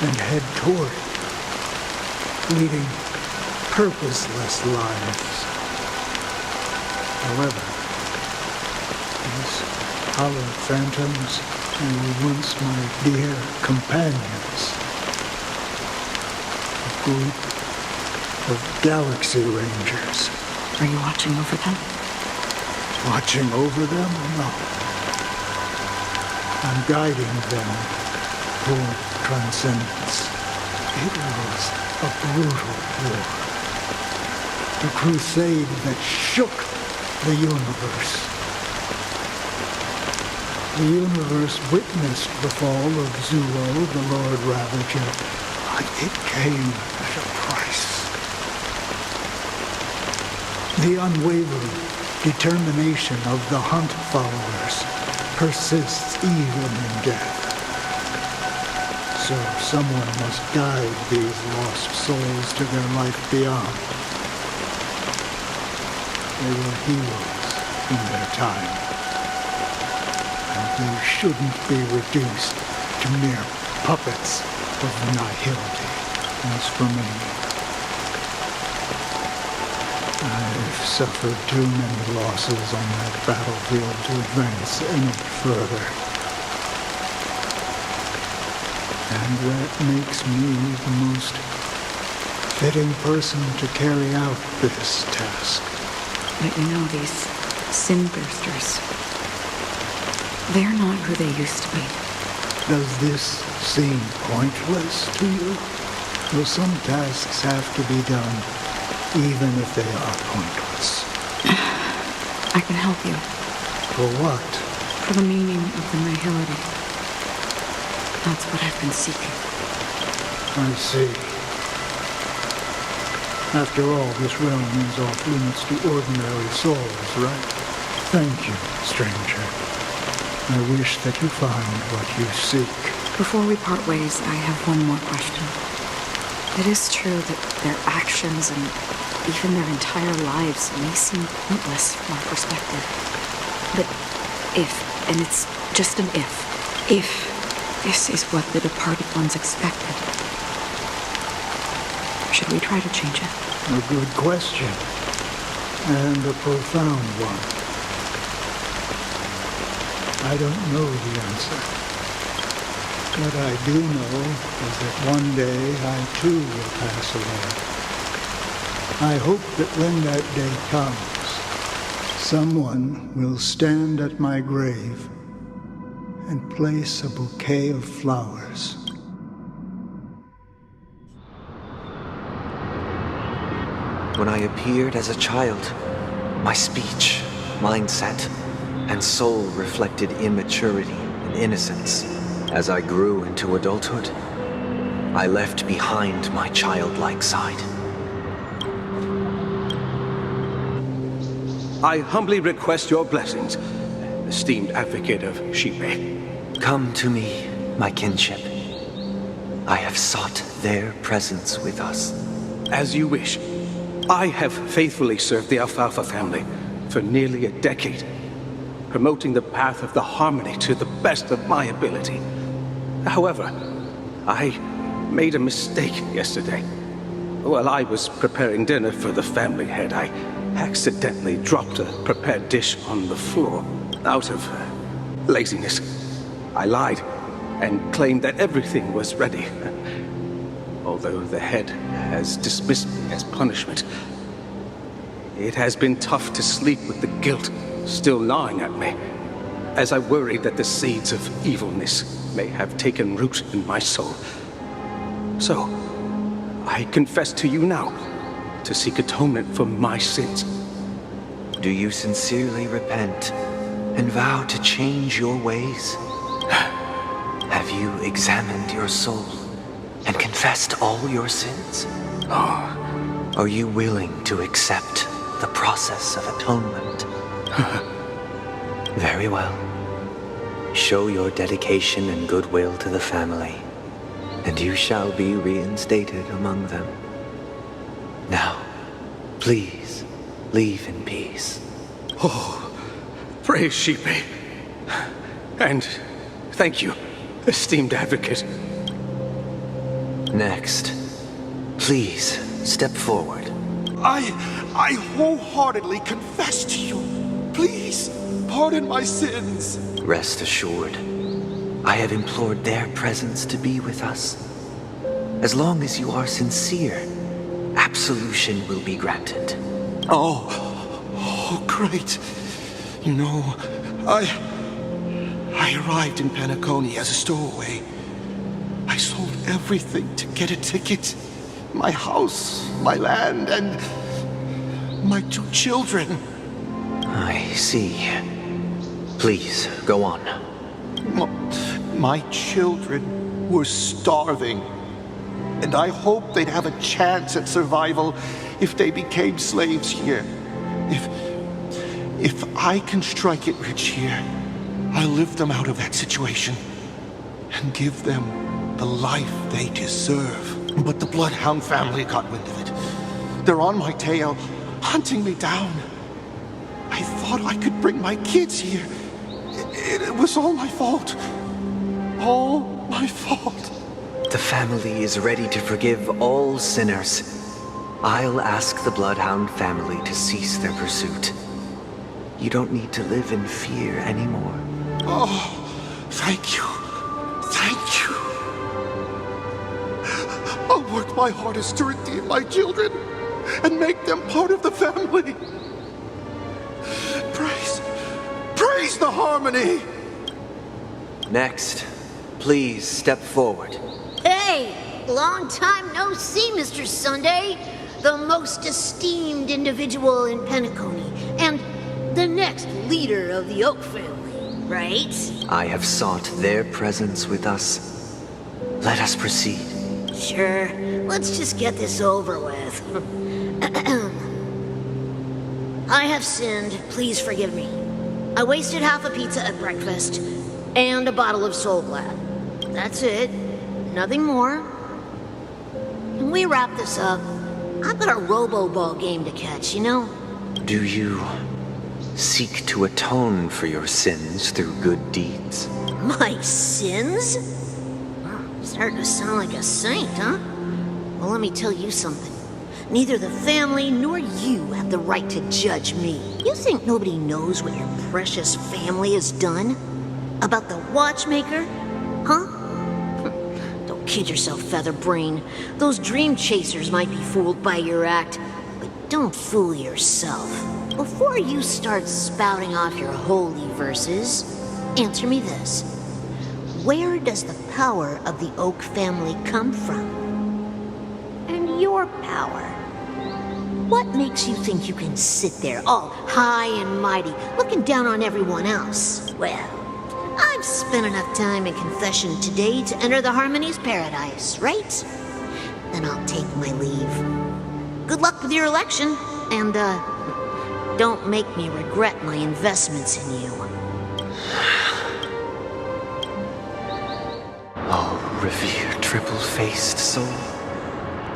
and head toward it, leading purposeless lives. However, these hollow phantoms who were once my dear companions, a group of Galaxy Rangers. Are you watching over them? Watching over them? No. I'm guiding them toward transcendence. It was a brutal war. A crusade that shook the universe. The universe witnessed the fall of Zuo, the Lord Ravager, but it came at a price. The unwavering determination of the Hunt followers persists even in death. So someone must guide these lost souls to their life beyond. They were heroes in their time. And they shouldn't be reduced to mere puppets of nihility. As for me, I've suffered too many losses on that battlefield to advance any further. And that makes me the most fitting person to carry out this task. But you know, these Sinbursters, they're not who they used to be. Does this seem pointless to you? Will some tasks have to be done, even if they are pointless? I can help you. For what? For the meaning of the nihility. That's what I've been seeking. I see. After all, this realm is off limits to ordinary souls, right? Thank you, stranger. I wish that you find what you seek. Before we part ways, I have one more question. It is true that their actions and even their entire lives may seem pointless from our perspective. But if, and it's just an if this is what the departed ones expected, should we try to change it? A good question. And a profound one. I don't know the answer. What I do know is that one day I too will pass away. I hope that when that day comes, someone will stand at my grave and place a bouquet of flowers. When I appeared as a child, my speech, mindset, and soul reflected immaturity and innocence. As I grew into adulthood, I left behind my childlike side. I humbly request your blessings, esteemed advocate of Shipe. Come to me, my kinship. I have sought their presence with us. As you wish. I have faithfully served the Alfalfa family for nearly a decade, promoting the path of the harmony to the best of my ability. However, I made a mistake yesterday. While I was preparing dinner for the family head, I accidentally dropped a prepared dish on the floor out of laziness. I lied and claimed that everything was ready. Although the head has dismissed me as punishment, it has been tough to sleep with the guilt still gnawing at me, as I worry that the seeds of evilness may have taken root in my soul. So, I confess to you now to seek atonement for my sins. Do you sincerely repent and vow to change your ways? Have you examined your soul and confessed all your sins? Are you willing to accept the process of atonement? Very well. Show your dedication and goodwill to the family, and you shall be reinstated among them. Now, please, leave in peace. Oh, praise Shipe. And thank you, esteemed advocate. Next, please step forward. I wholeheartedly confess to you. Please, pardon my sins. Rest assured, I have implored their presence to be with us. As long as you are sincere, absolution will be granted. Oh, great. You know, I arrived in Penacony as a stowaway. I sold everything to get a ticket. My house, my land, and my 2 children. I see. Please, go on. My children were starving, and I hoped they'd have a chance at survival if they became slaves here. If I can strike it rich here, I'll lift them out of that situation and give them the life they deserve. But the Bloodhound family got wind of it. They're on my tail, hunting me down. I thought I could bring my kids here. It was all my fault. All my fault. The family is ready to forgive all sinners. I'll ask the Bloodhound family to cease their pursuit. You don't need to live in fear anymore. Oh, thank you. Thank you. I'll work my hardest to redeem my children and make them part of the family. Praise the harmony! Next, please step forward. Hey! Long time no see, Mr. Sunday. The most esteemed individual in Penacony, and the next leader of the Oak family, right? I have sought their presence with us. Let us proceed. Sure. Let's just get this over with. I have sinned. Please forgive me. I wasted half a pizza at breakfast and a bottle of Soul Glad. That's it. Nothing more. When we wrap this up, I've got a Robo-Ball game to catch, you know? Do you seek to atone for your sins through good deeds? My sins? Starting to sound like a saint, huh? Well, let me tell you something. Neither the family nor you have the right to judge me. You think nobody knows what your precious family has done? About the watchmaker? Huh? Don't kid yourself, Featherbrain. Those dream chasers might be fooled by your act, but don't fool yourself. Before you start spouting off your holy verses, answer me this. Where does the power of the Oak family come from? And your power? What makes you think you can sit there all high and mighty, looking down on everyone else? Well, I've spent enough time in confession today to enter the Harmony's paradise, right? Then I'll take my leave. Good luck with your election, and, don't make me regret my investments in you. Oh, revered triple-faced soul,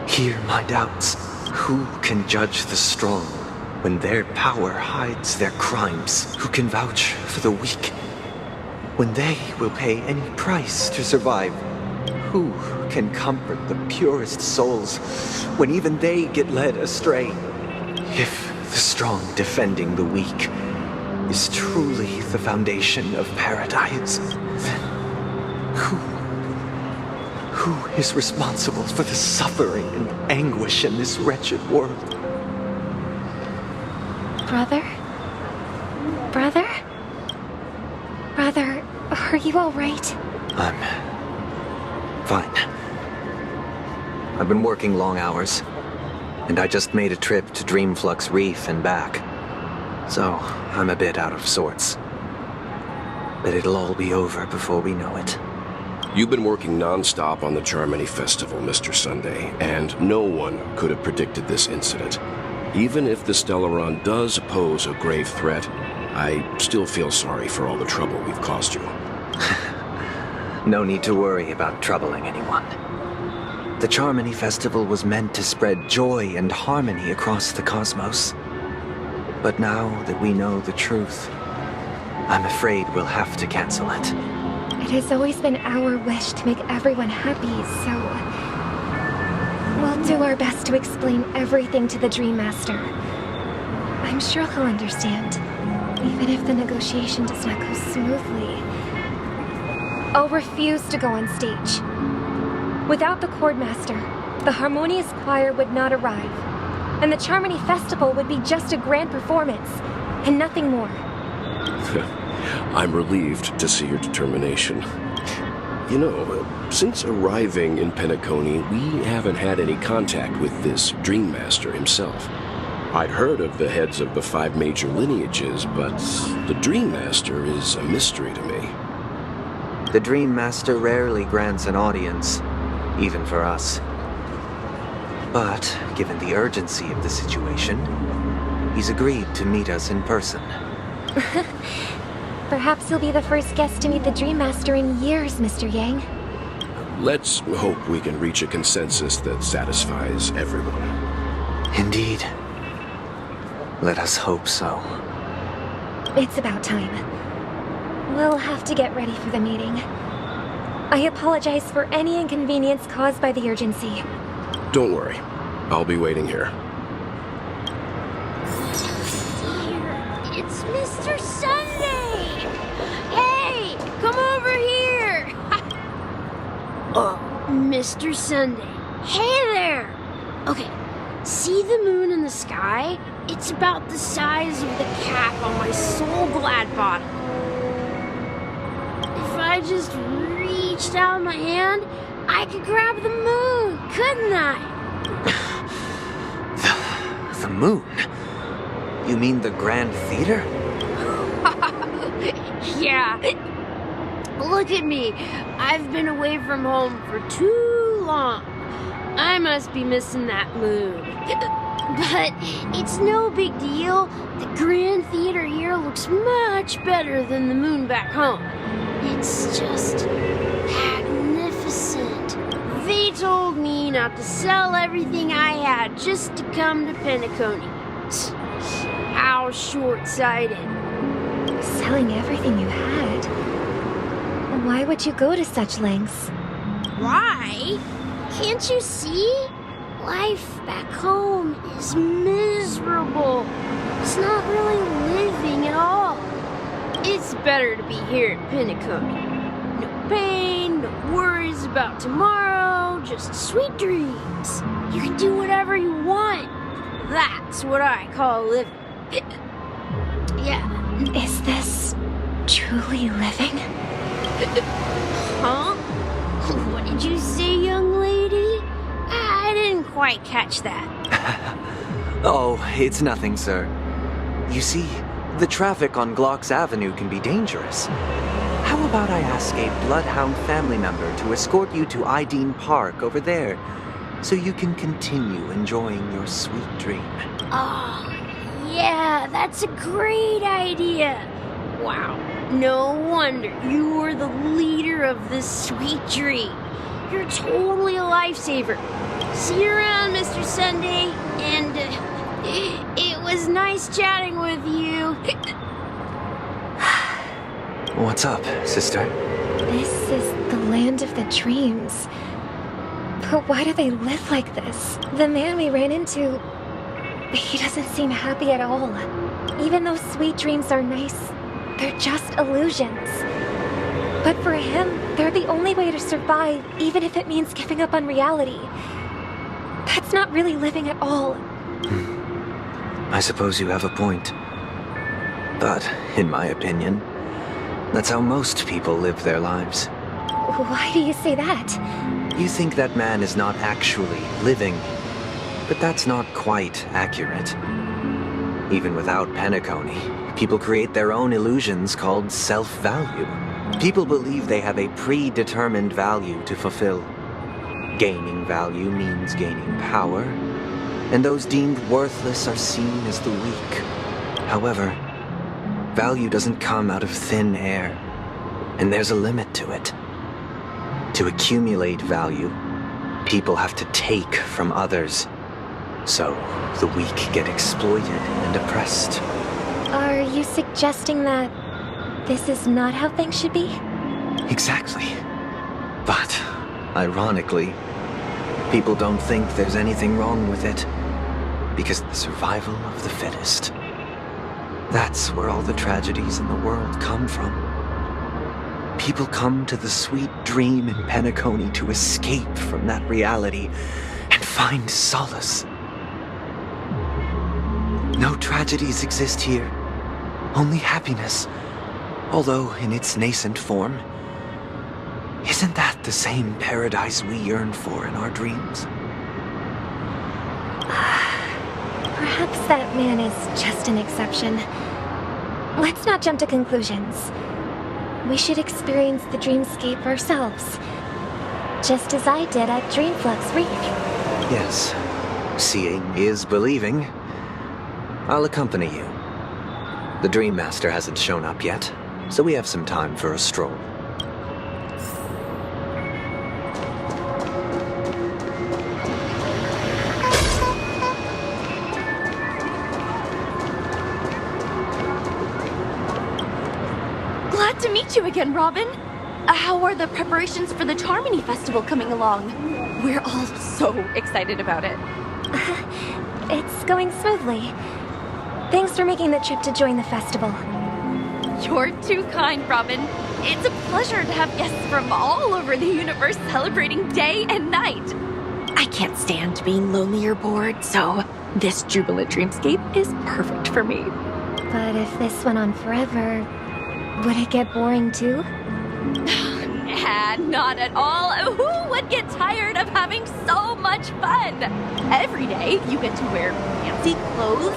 hear my doubts. Who can judge the strong when their power hides their crimes? Who can vouch for the weak when they will pay any price to survive? Who can comfort the purest souls when even they get led astray? If the strong defending the weak is truly the foundation of paradise, then who is responsible for the suffering and anguish in this wretched world? Brother? Brother? Brother, are you all right? I'm fine. I've been working long hours, and I just made a trip to Dreamflux Reef and back. So, I'm a bit out of sorts. But it'll all be over before we know it. You've been working non-stop on the Charmony Festival, Mr. Sunday, and no one could have predicted this incident. Even if the Stellaron does pose a grave threat, I still feel sorry for all the trouble we've caused you. No need to worry about troubling anyone. The Charmony Festival was meant to spread joy and harmony across the cosmos. But now that we know the truth, I'm afraid we'll have to cancel it. It has always been our wish to make everyone happy, so we'll do our best to explain everything to the Dream Master. I'm sure he'll understand, even if the negotiation does not go smoothly. I'll refuse to go on stage. Without the Chord Master, the Harmonious Choir would not arrive, and the Charmony Festival would be just a grand performance, and nothing more. I'm relieved to see your determination. You know, since arriving in Penacony, we haven't had any contact with this Dream Master himself. I'd heard of the heads of the 5 major lineages, but the Dream Master is a mystery to me. The Dream Master rarely grants an audience, even for us. But, given the urgency of the situation, he's agreed to meet us in person. Perhaps you'll be the first guest to meet the Dream Master in years, Mr. Yang. Let's hope we can reach a consensus that satisfies everyone. Indeed. Let us hope so. It's about time. We'll have to get ready for the meeting. I apologize for any inconvenience caused by the urgency. Don't worry. I'll be waiting here. It's Mr. Sunday! Hey, come over here! Mr. Sunday. Hey there! Okay, see the moon in the sky? It's about the size of the cap on my Soul Glad bottle. If I just reached out my hand, I could grab the moon, couldn't I? The moon? You mean the Grand Theater? Yeah. Look at me. I've been away from home for too long. I must be missing that moon. But it's no big deal. The Grand Theater here looks much better than the moon back home. It's just magnificent. They told me not to sell everything I had just to come to Penacony. How short-sighted. Selling everything you had? Why would you go to such lengths? Why? Can't you see? Life back home is miserable. It's not really living at all. It's better to be here at Penacony. No pain, no worries about tomorrow, just sweet dreams. You can do whatever you want. That's what I call living. Yeah. Is this truly living? Huh? What did you say, young lady? I didn't quite catch that. Oh, it's nothing, sir. You see, the traffic on Glock's Avenue can be dangerous. How about I ask a Bloodhound family member to escort you to Ideen Park over there, so you can continue enjoying your sweet dream? Oh, yeah, that's a great idea. Wow, no wonder you were the leader of this sweet dream. You're totally a lifesaver. See you around, Mr. Sunday, and it was nice chatting with you. What's up, sister? This is the land of the dreams. But why do they live like this? The man we ran into, he doesn't seem happy at all. Even though sweet dreams are nice, they're just illusions. But for him, they're the only way to survive, even if it means giving up on reality. That's not really living at all. I suppose you have a point. But, in my opinion, that's how most people live their lives. Why do you say that? You think that man is not actually living, but that's not quite accurate. Even without Penacony, people create their own illusions called self-value. People believe they have a predetermined value to fulfill. Gaining value means gaining power, and those deemed worthless are seen as the weak. However, value doesn't come out of thin air, and there's a limit to it. To accumulate value, people have to take from others. So, the weak get exploited and oppressed. Are you suggesting that this is not how things should be? Exactly. But, ironically, people don't think there's anything wrong with it. Because the survival of the fittest. That's where all the tragedies in the world come from. People come to the sweet dream in Penacony to escape from that reality, and find solace. No tragedies exist here, only happiness, although in its nascent form. Isn't that the same paradise we yearn for in our dreams? Perhaps that man is just an exception. Let's not jump to conclusions. We should experience the dreamscape ourselves, just as I did at Dreamflux Reef. Yes, seeing is believing. I'll accompany you. The Dream Master hasn't shown up yet, so we have some time for a stroll. Glad to meet you again, Robin. How are the preparations for the Charmony Festival coming along? We're all so excited about it. It's going smoothly. Thanks for making the trip to join the festival. You're too kind, Robin. It's a pleasure to have guests from all over the universe celebrating day and night. I can't stand being lonely or bored, so this jubilant dreamscape is perfect for me. But if this went on forever, would it get boring too? Nah, not at all. Who would get tired of having so much fun? Every day, you get to wear fancy clothes,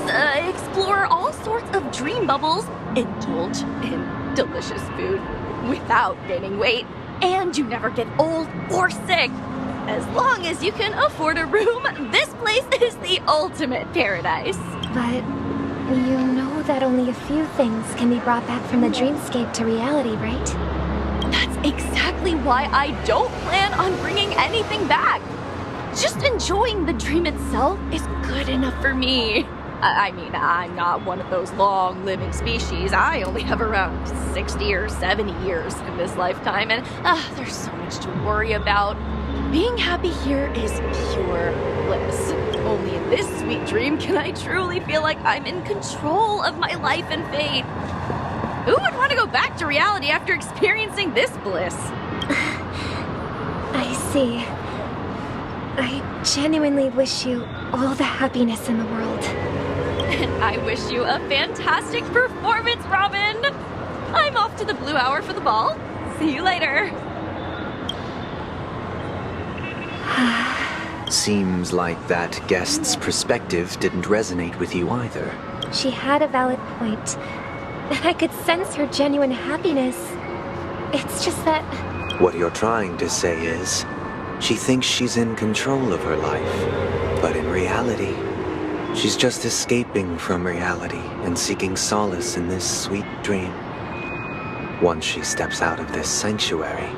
explore all sorts of dream bubbles, indulge in delicious food without gaining weight, and you never get old or sick. As long as you can afford a room, this place is the ultimate paradise. But you know that only a few things can be brought back from the dreamscape to reality, right? That's exactly why I don't plan on bringing anything back. Just enjoying the dream itself is good enough for me. I mean, I'm not one of those long-living species. I only have around 60 or 70 years in this lifetime, and there's so much to worry about. Being happy here is pure bliss. Only in this sweet dream can I truly feel like I'm in control of my life and fate. Who would want to go back to reality after experiencing this bliss? I see. I genuinely wish you all the happiness in the world. And I wish you a fantastic performance, Robin! I'm off to the Blue Hour for the ball. See you later. Seems like that guest's perspective didn't resonate with you either. She had a valid point. And I could sense her genuine happiness. It's just that... What you're trying to say is, she thinks she's in control of her life. But in reality, she's just escaping from reality and seeking solace in this sweet dream. Once she steps out of this sanctuary,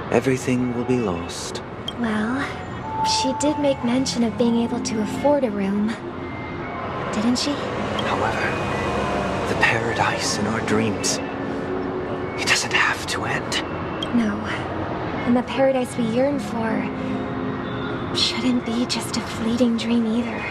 everything will be lost. Well, she did make mention of being able to afford a room. Didn't she? However, the paradise in our dreams, it doesn't have to end. No. And the paradise we yearn for shouldn't be just a fleeting dream either.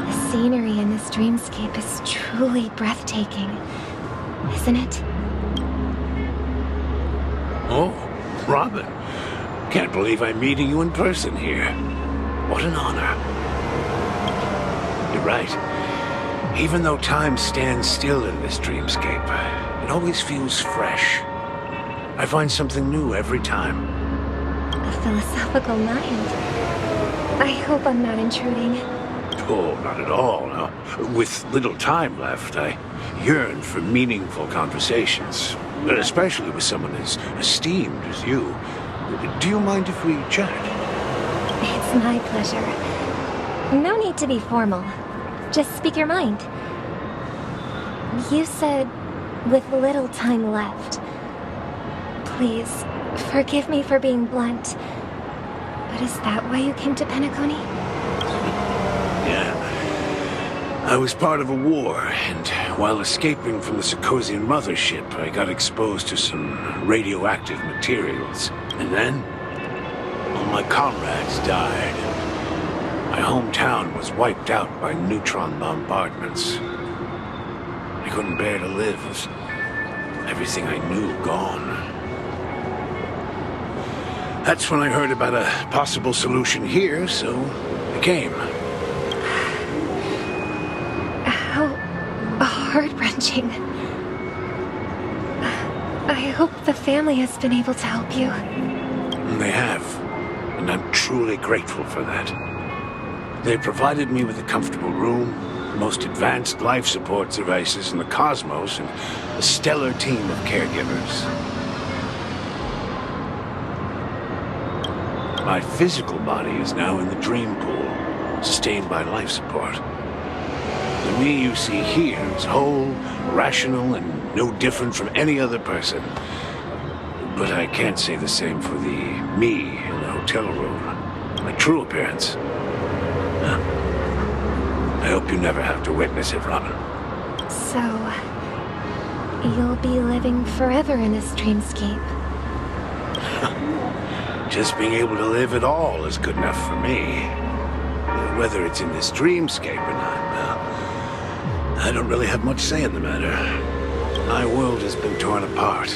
The scenery in this dreamscape is truly breathtaking, isn't it? Oh, Robin. Can't believe I'm meeting you in person here. What an honor. You're right. Even though time stands still in this dreamscape, it always feels fresh. I find something new every time. A philosophical mind. I hope I'm not intruding. Oh, not at all. No. With little time left, I yearn for meaningful conversations, especially with someone as esteemed as you. Do you mind if we chat? It's my pleasure. No need to be formal. Just speak your mind. You said, with little time left. Please, forgive me for being blunt. But is that why you came to Penacony? Yeah. I was part of a war, and while escaping from the Sarkosian mothership, I got exposed to some radioactive materials. And then, all my comrades died. My hometown was wiped out by neutron bombardments. I couldn't bear to live with everything I knew gone. That's when I heard about a possible solution here, so I came. How heart-wrenching. I hope the family has been able to help you. They have, and I'm truly grateful for that. They provided me with a comfortable room, the most advanced life support devices in the cosmos, and a stellar team of caregivers. My physical body is now in the dream pool, sustained by life support. The me you see here is whole, rational, and no different from any other person. But I can't say the same for the me in the hotel room. My true appearance. I hope you never have to witness it, Robin. So, you'll be living forever in this dreamscape. Just being able to live at all is good enough for me. Whether it's in this dreamscape or not, well, I don't really have much say in the matter. My world has been torn apart,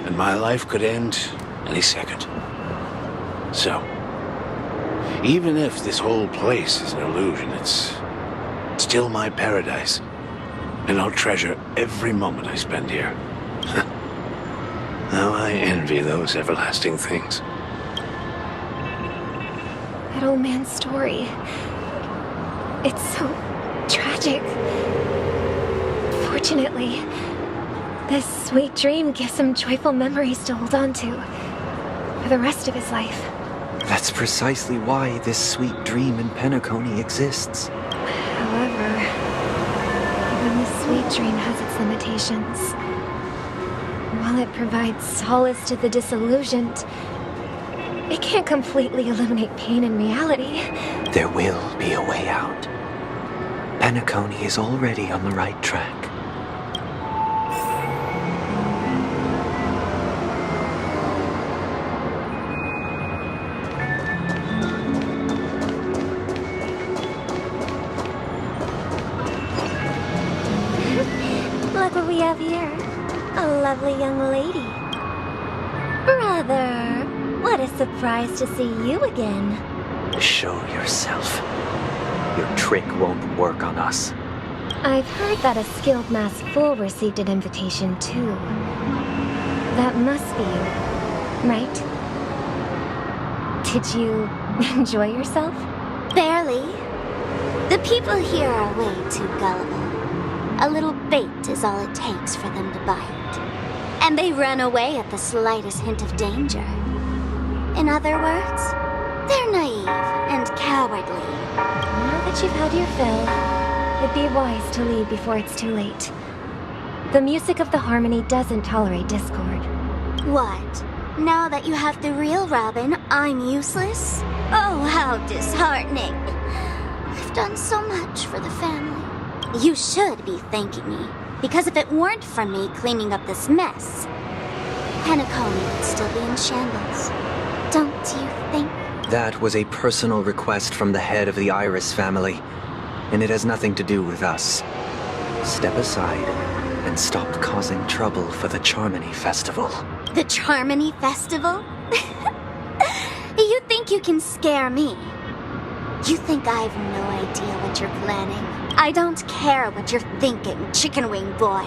and my life could end any second. So, even if this whole place is an illusion, it's still my paradise, and I'll treasure every moment I spend here. How I envy those everlasting things. That old man's story. It's so tragic. Fortunately, this sweet dream gives him joyful memories to hold on to for the rest of his life. That's precisely why this sweet dream in Penacony exists. However, even the sweet dream has its limitations. While it provides solace to the disillusioned, it can't completely eliminate pain in reality. There will be a way out. Penacony is already on the right track. Look what we have here. A lovely young lady. Brother, what a surprise to see you again. Show yourself. Your trick won't work on us. I've heard that a skilled masked fool received an invitation too. That must be you, right? Did you enjoy yourself? Barely. The people here are way too gullible. A little bait is all it takes for them to bite. And they run away at the slightest hint of danger. In other words, they're naive and cowardly. Now that you've had your fill, it'd be wise to leave before it's too late. The music of the harmony doesn't tolerate discord. What? Now that you have the real Robin, I'm useless? Oh, how disheartening. I've done so much for the family. You should be thanking me, because if it weren't for me cleaning up this mess, Penacony would still be in shambles. Don't you think? That was a personal request from the head of the Iris family, and it has nothing to do with us. Step aside and stop causing trouble for the Charmony Festival. The Charmony Festival? You think you can scare me? You think I have no idea what you're planning? I don't care what you're thinking, chicken wing boy.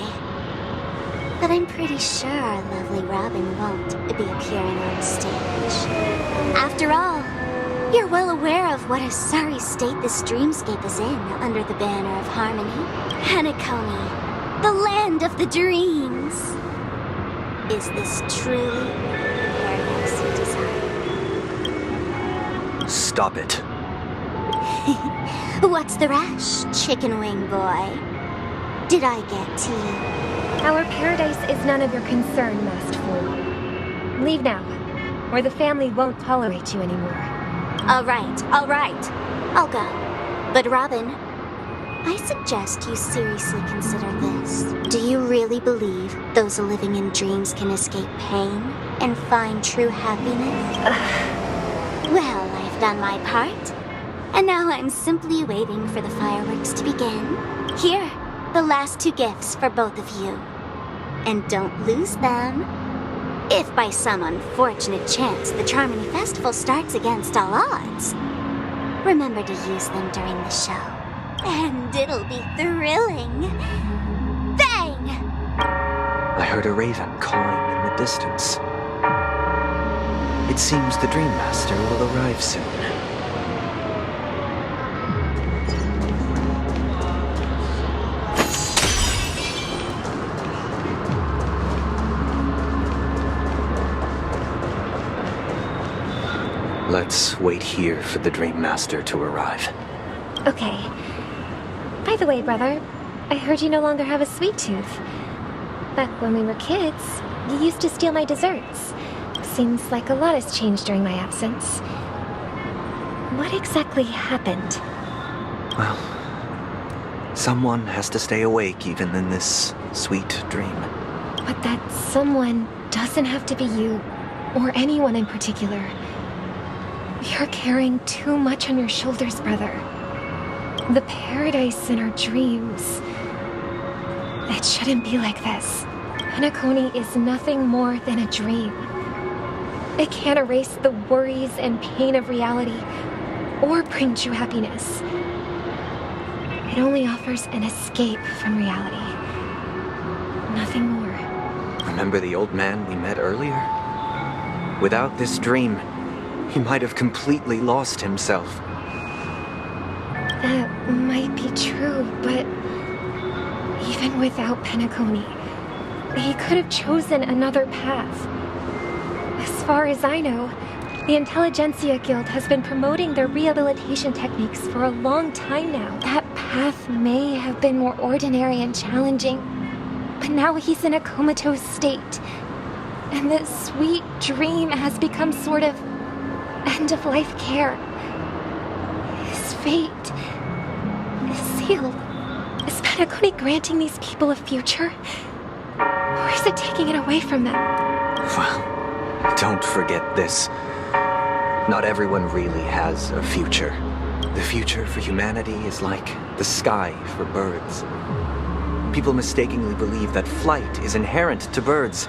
But I'm pretty sure our lovely Robin won't be appearing on stage. After all, you're well aware of what a sorry state this dreamscape is in under the banner of harmony. Penacony, the land of the dreams. Is this truly the paradise you desire? Stop it. What's the rush, chicken wing boy? Did I get to you? Our paradise is none of your concern, masked fool. Leave now, or the family won't tolerate you anymore. All right, I'll go. But Robin, I suggest you seriously consider this. Do you really believe those living in dreams can escape pain and find true happiness? Well, I've done my part. And now I'm simply waiting for the fireworks to begin. Here, the last 2 gifts for both of you. And don't lose them. If by some unfortunate chance the Charmony Festival starts against all odds, remember to use them during the show. And it'll be thrilling. Bang! I heard a raven cawing in the distance. It seems the Dream Master will arrive soon. Let's wait here for the Dream Master to arrive. Okay. By the way, brother, I heard you no longer have a sweet tooth. Back when we were kids, you used to steal my desserts. Seems like a lot has changed during my absence. What exactly happened? Well, someone has to stay awake even in this sweet dream. But that someone doesn't have to be you, or anyone in particular. You're carrying too much on your shoulders, brother. The paradise in our dreams. It shouldn't be like this. Penacony is nothing more than a dream. It can't erase the worries and pain of reality, or bring true happiness. It only offers an escape from reality. Nothing more. Remember the old man we met earlier? Without this dream, he might have completely lost himself. That might be true, but even without Penacony, he could have chosen another path. As far as I know, the Intelligentsia Guild has been promoting their rehabilitation techniques for a long time now. That path may have been more ordinary and challenging, but now he's in a comatose state, and this sweet dream has become sort of end-of-life care. His fate is sealed. Is Penacony granting these people a future? Or is it taking it away from them? Well, don't forget this. Not everyone really has a future. The future for humanity is like the sky for birds. People mistakenly believe that flight is inherent to birds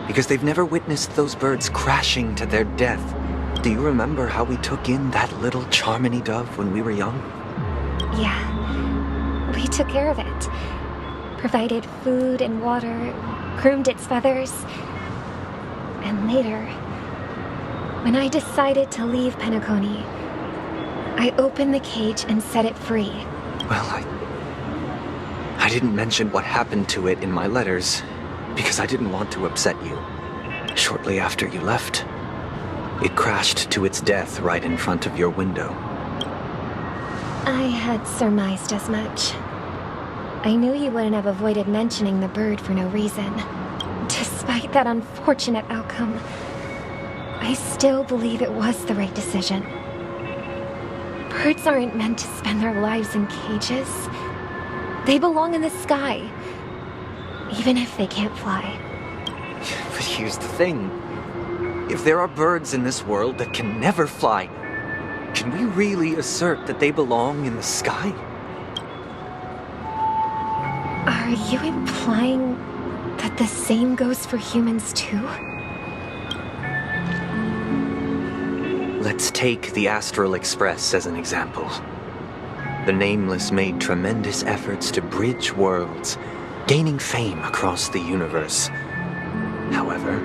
because they've never witnessed those birds crashing to their death. Do you remember how we took in that little Charmony dove when we were young? Yeah. We took care of it. Provided food and water, groomed its feathers. And later, when I decided to leave Penacony, I opened the cage and set it free. Well, I didn't mention what happened to it in my letters because I didn't want to upset you. Shortly after you left, it crashed to its death right in front of your window. I had surmised as much. I knew you wouldn't have avoided mentioning the bird for no reason. Despite that unfortunate outcome, I still believe it was the right decision. Birds aren't meant to spend their lives in cages. They belong in the sky, even if they can't fly. But here's the thing. If there are birds in this world that can never fly, can we really assert that they belong in the sky? Are you implying that the same goes for humans too? Let's take the Astral Express as an example. The Nameless made tremendous efforts to bridge worlds, gaining fame across the universe. However,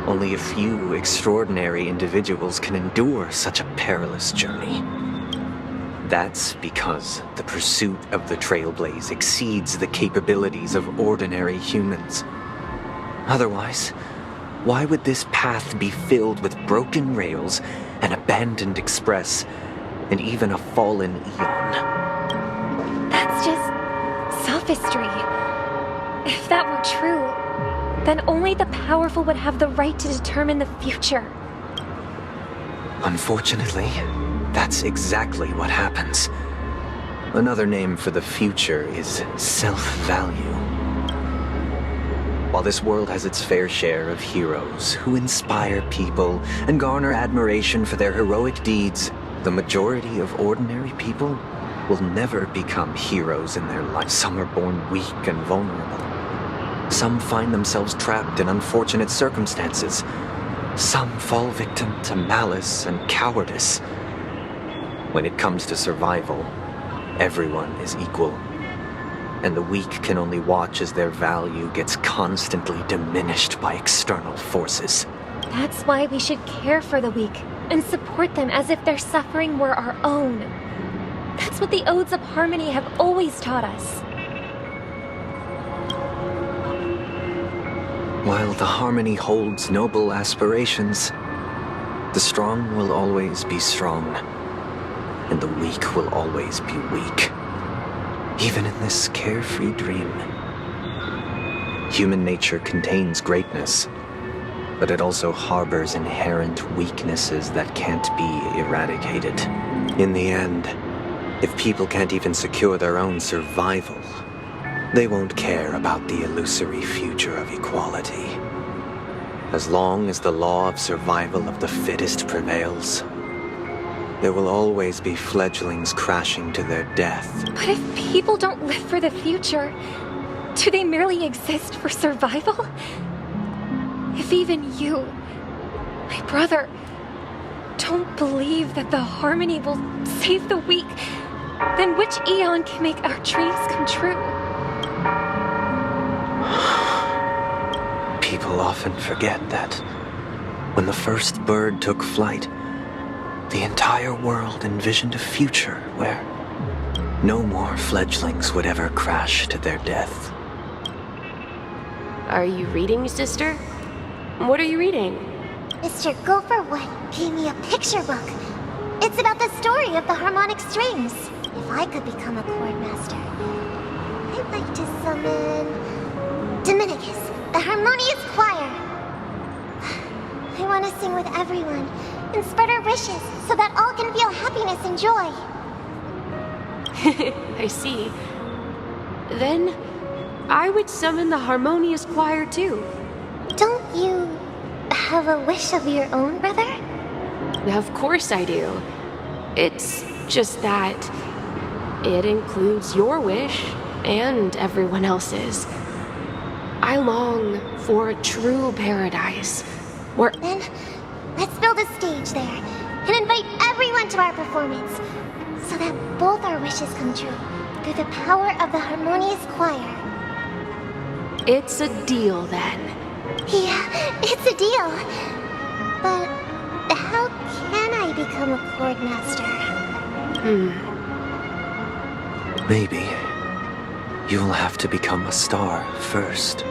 only a few extraordinary individuals can endure such a perilous journey. That's because the pursuit of the Trailblaze exceeds the capabilities of ordinary humans. Otherwise, why would this path be filled with broken rails, an abandoned express, and even a fallen eon? That's just sophistry. If that were true, then only the powerful would have the right to determine the future. Unfortunately, that's exactly what happens. Another name for the future is self-value. While this world has its fair share of heroes who inspire people and garner admiration for their heroic deeds, the majority of ordinary people will never become heroes in their life. Some are born weak and vulnerable. Some find themselves trapped in unfortunate circumstances. Some fall victim to malice and cowardice. When it comes to survival, everyone is equal. And the weak can only watch as their value gets constantly diminished by external forces. That's why we should care for the weak and support them as if their suffering were our own. That's what the Odes of Harmony have always taught us. While the Harmony holds noble aspirations, the strong will always be strong, and the weak will always be weak. Even in this carefree dream. Human nature contains greatness, but it also harbors inherent weaknesses that can't be eradicated. In the end, if people can't even secure their own survival, they won't care about the illusory future of equality. As long as the law of survival of the fittest prevails, there will always be fledglings crashing to their death. But if people don't live for the future, do they merely exist for survival? If even you, my brother, don't believe that the Harmony will save the weak, then which eon can make our dreams come true? People often forget that when the first bird took flight, the entire world envisioned a future where no more fledglings would ever crash to their death. Are you reading, sister? What are you reading? Mr. Gopherwood gave me a picture book. It's about the story of the harmonic strings. If I could become a chord master, I'd like to summon Dominicus, the harmonious choir. I want to sing with everyone and spread our wishes so that all can feel happiness and joy. I see. Then I would summon the harmonious choir too. Don't you have a wish of your own, brother? Of course I do. It's just that it includes your wish and everyone else's. I long for a true paradise where... Then let's build a stage there and invite everyone to our performance so that both our wishes come true through the power of the harmonious choir. It's a deal then. Yeah, it's a deal. But how can I become a chord master? Maybe you'll have to become a star first.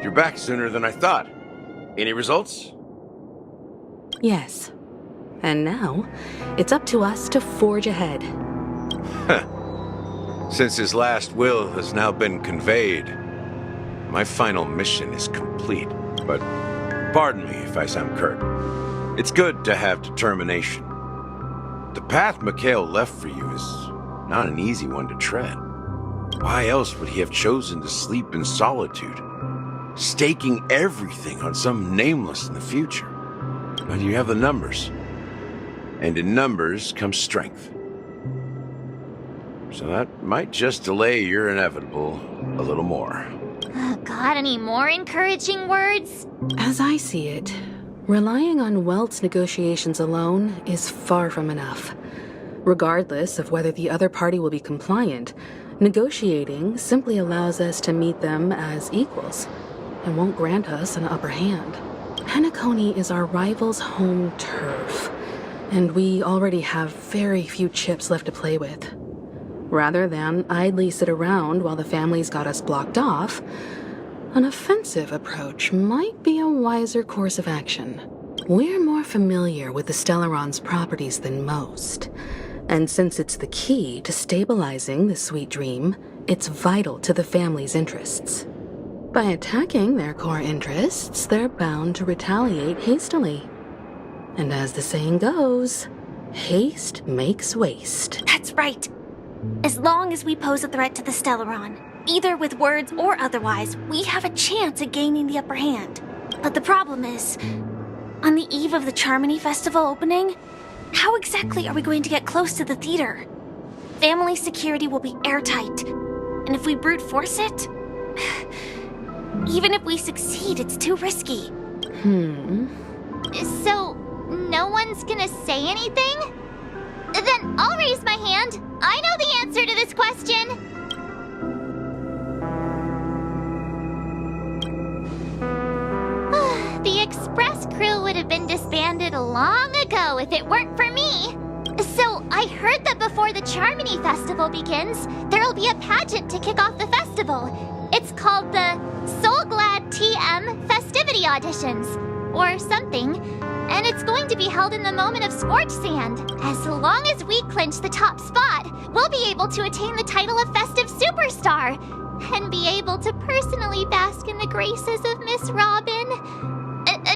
You're back sooner than I thought. Any results? Yes. And now, it's up to us to forge ahead. Since his last will has now been conveyed, my final mission is complete. But pardon me if I sound curt. It's good to have determination. The path Mikhail left for you is not an easy one to tread. Why else would he have chosen to sleep in solitude, staking everything on some nameless in the future? But you have the numbers, and in numbers comes strength. So that might just delay your inevitable a little more. Got any more encouraging words? As I see it, relying on Welt's negotiations alone is far from enough. Regardless of whether the other party will be compliant, negotiating simply allows us to meet them as equals and won't grant us an upper hand. Penacony is our rival's home turf, and we already have very few chips left to play with. Rather than idly sit around while the family's got us blocked off, an offensive approach might be a wiser course of action. We're more familiar with the Stellaron's properties than most, and since it's the key to stabilizing the sweet dream, it's vital to the family's interests. By attacking their core interests, they're bound to retaliate hastily. And as the saying goes, haste makes waste. That's right. As long as we pose a threat to the Stellaron, either with words or otherwise, we have a chance at gaining the upper hand. But the problem is, on the eve of the Charmony Festival opening, how exactly are we going to get close to the theater? Family security will be airtight, and if we brute force it, even if we succeed, it's too risky. So, no one's gonna say anything? Then I'll raise my hand. I know the answer to this question. The Express crew would have been disbanded long ago if it weren't for me. So, I heard that before the Charmony Festival begins, there'll be a pageant to kick off the festival. It's called the Soul Glad TM Festivity Auditions, or something. And it's going to be held in the moment of scorched sand. As long as we clinch the top spot, we'll be able to attain the title of Festive Superstar, and be able to personally bask in the graces of Miss Robin.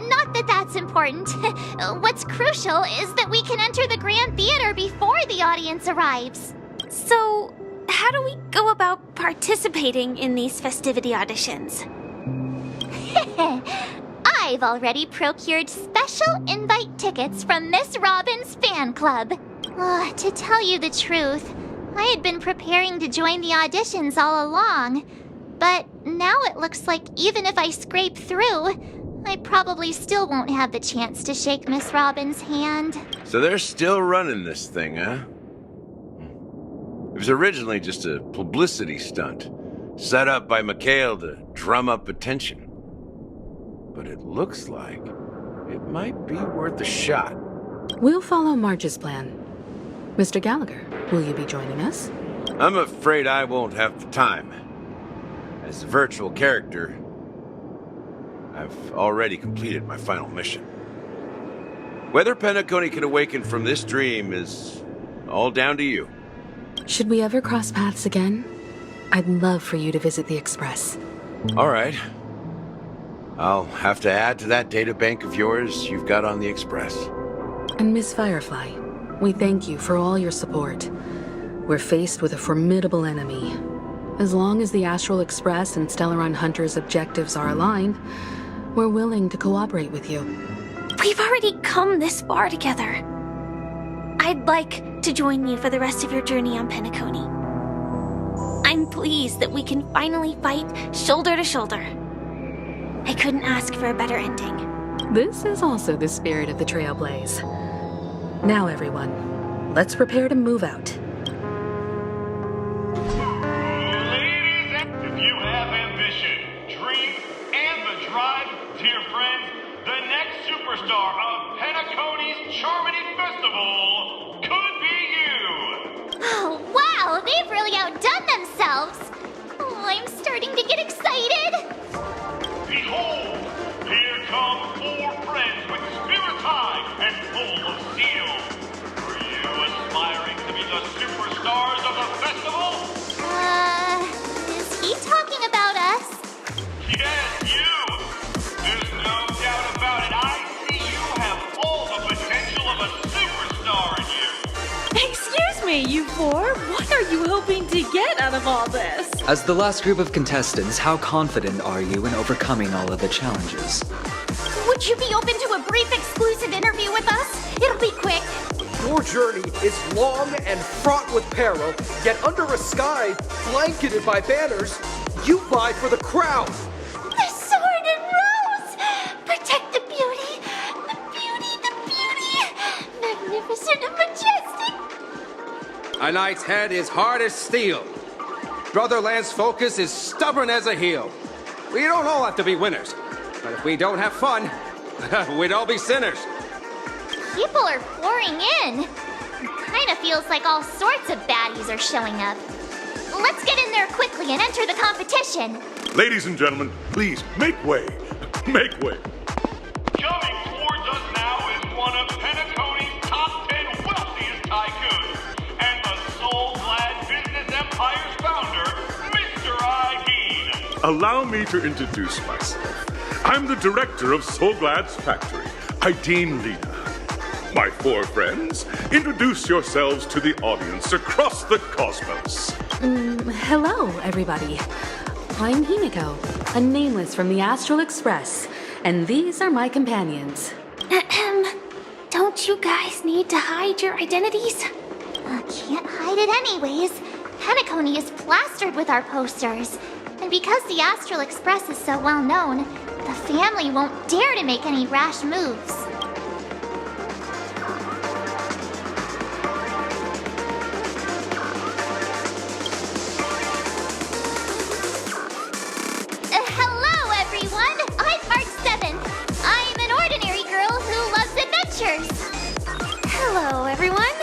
Not that that's important. What's crucial is that we can enter the Grand Theater before the audience arrives. So, how do we go about participating in these festivity auditions? I've already procured special invite tickets from Miss Robin's fan club. To tell you the truth, I had been preparing to join the auditions all along. But now it looks like even if I scrape through, I probably still won't have the chance to shake Miss Robin's hand. So they're still running this thing, huh? It was originally just a publicity stunt, set up by Mikhail to drum up attention. But it looks like it might be worth a shot. We'll follow Marge's plan. Mr. Gallagher, will you be joining us? I'm afraid I won't have the time. As a virtual character, I've already completed my final mission. Whether Penacony can awaken from this dream is all down to you. Should we ever cross paths again? I'd love for you to visit the Express. All right. I'll have to add to that data bank of yours you've got on the Express. And Miss Firefly, we thank you for all your support. We're faced with a formidable enemy. As long as the Astral Express and Stellaron Hunters' objectives are aligned, we're willing to cooperate with you. We've already come this far together. I'd like to join you for the rest of your journey on Penacony. I'm pleased that we can finally fight shoulder to shoulder. I couldn't ask for a better ending. This is also the spirit of the Trailblaze. Now, everyone, let's prepare to move out. If you have ambition, dreams, and the drive, dear friends, the next superstar of Penacony's Charmony Festival could be you! Oh, wow, they've really outdone themselves. Oh, I'm starting to get excited. Behold, here come 4 friends with spirits high and full of steel. Are you aspiring to be the superstars of the festival? Is he talking about us? Yes, you! There's no doubt about it. I see you have all the potential of a superstar in you. Excuse me, you 4. What are you hoping to get out of all this? As the last group of contestants, how confident are you in overcoming all of the challenges? Would you be open to a brief exclusive interview with us? It'll be quick. Your journey is long and fraught with peril, yet under a sky blanketed by banners, you vie for the crown. The sword and rose! Protect the beauty! The beauty, the beauty! Magnificent and majestic! A knight's head is hard as steel. Brother Lance's focus is stubborn as a heel. We don't all have to be winners, but if we don't have fun, we'd all be sinners. People are pouring in. Kind of feels like all sorts of baddies are showing up. Let's get in there quickly and enter the competition. Ladies and gentlemen, please, make way. Make way. Coming towards us now is one of Penacony's top 10 wealthiest tycoons, and the soul-glad business empire's founder, Mr. Ideen. Allow me to introduce myself. I'm the director of Soul Glad's factory, Ideen Lena. My four friends, introduce yourselves to the audience across the cosmos. Hello, everybody. I'm Himiko, a nameless from the Astral Express, and these are my companions. Don't you guys need to hide your identities? Can't hide it anyways. Penacony is plastered with our posters. And because the Astral Express is so well known, the family won't dare to make any rash moves. Hello, everyone! I'm March 7th. I'm an ordinary girl who loves adventures. Hello, everyone.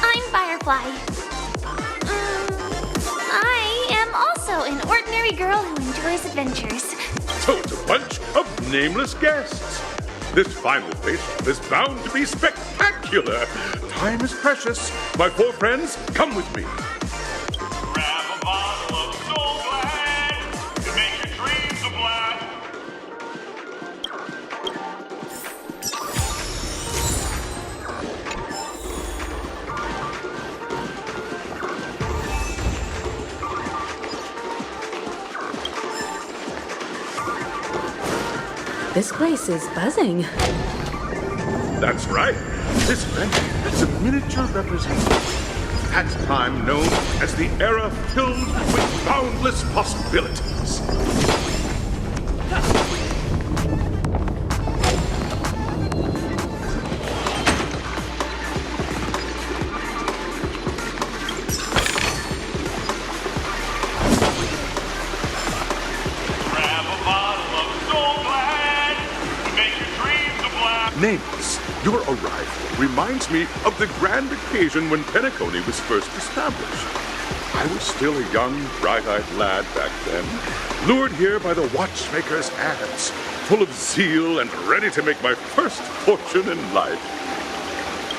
I'm Firefly. I am also an ordinary girl who enjoys adventures. So it's a bunch of nameless guests. This final face-off is bound to be spectacular. Time is precious. My four friends, come with me. Grab a bottle of Soul Glad to make your dreams a blast. This place is buzzing. That's right. This venue is a miniature representation of that time known as the era filled with boundless possibilities. Grab a bottle of Soul Glad to make your dreams a blast. Nameless, your arrival reminds me of the grand occasion when Penacony was first established. I was still a young, bright-eyed lad back then, lured here by the watchmaker's ads, full of zeal and ready to make my first fortune in life.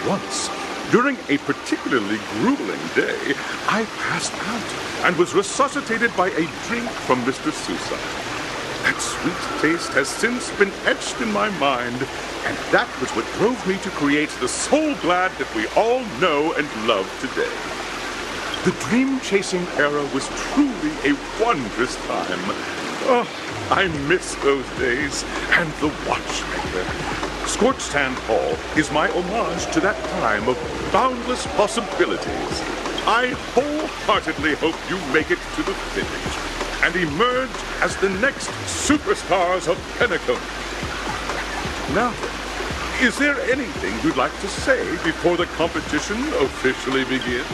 Once, during a particularly grueling day, I passed out and was resuscitated by a drink from Mr. Susa. That sweet taste has since been etched in my mind, and that was what drove me to create the Soul Glad that we all know and love today. The dream-chasing era was truly a wondrous time. Oh, I miss those days, and the watchmaker. Scorched Sand Hall is my homage to that time of boundless possibilities. I wholeheartedly hope you make it to the finish and emerge as the next superstars of Penacony. Now then, is there anything you'd like to say before the competition officially begins?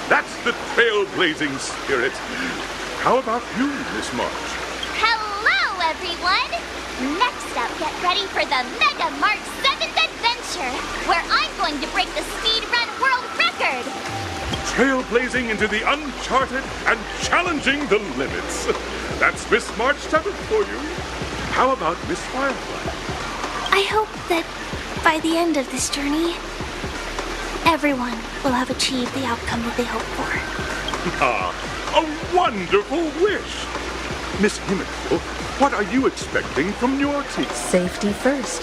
That's the trailblazing spirit. How about you, Miss March? Hello, everyone! Next up, get ready for the Mega March 7th adventure, where I'm going to break the speedrun world record! Trailblazing into the uncharted and challenging the limits. That's Miss March 7th for you. How about Miss Firefly? I hope that by the end of this journey, everyone will have achieved the outcome that they hope for. Ah, a wonderful wish! Miss Himiko, what are you expecting from your team? Safety first.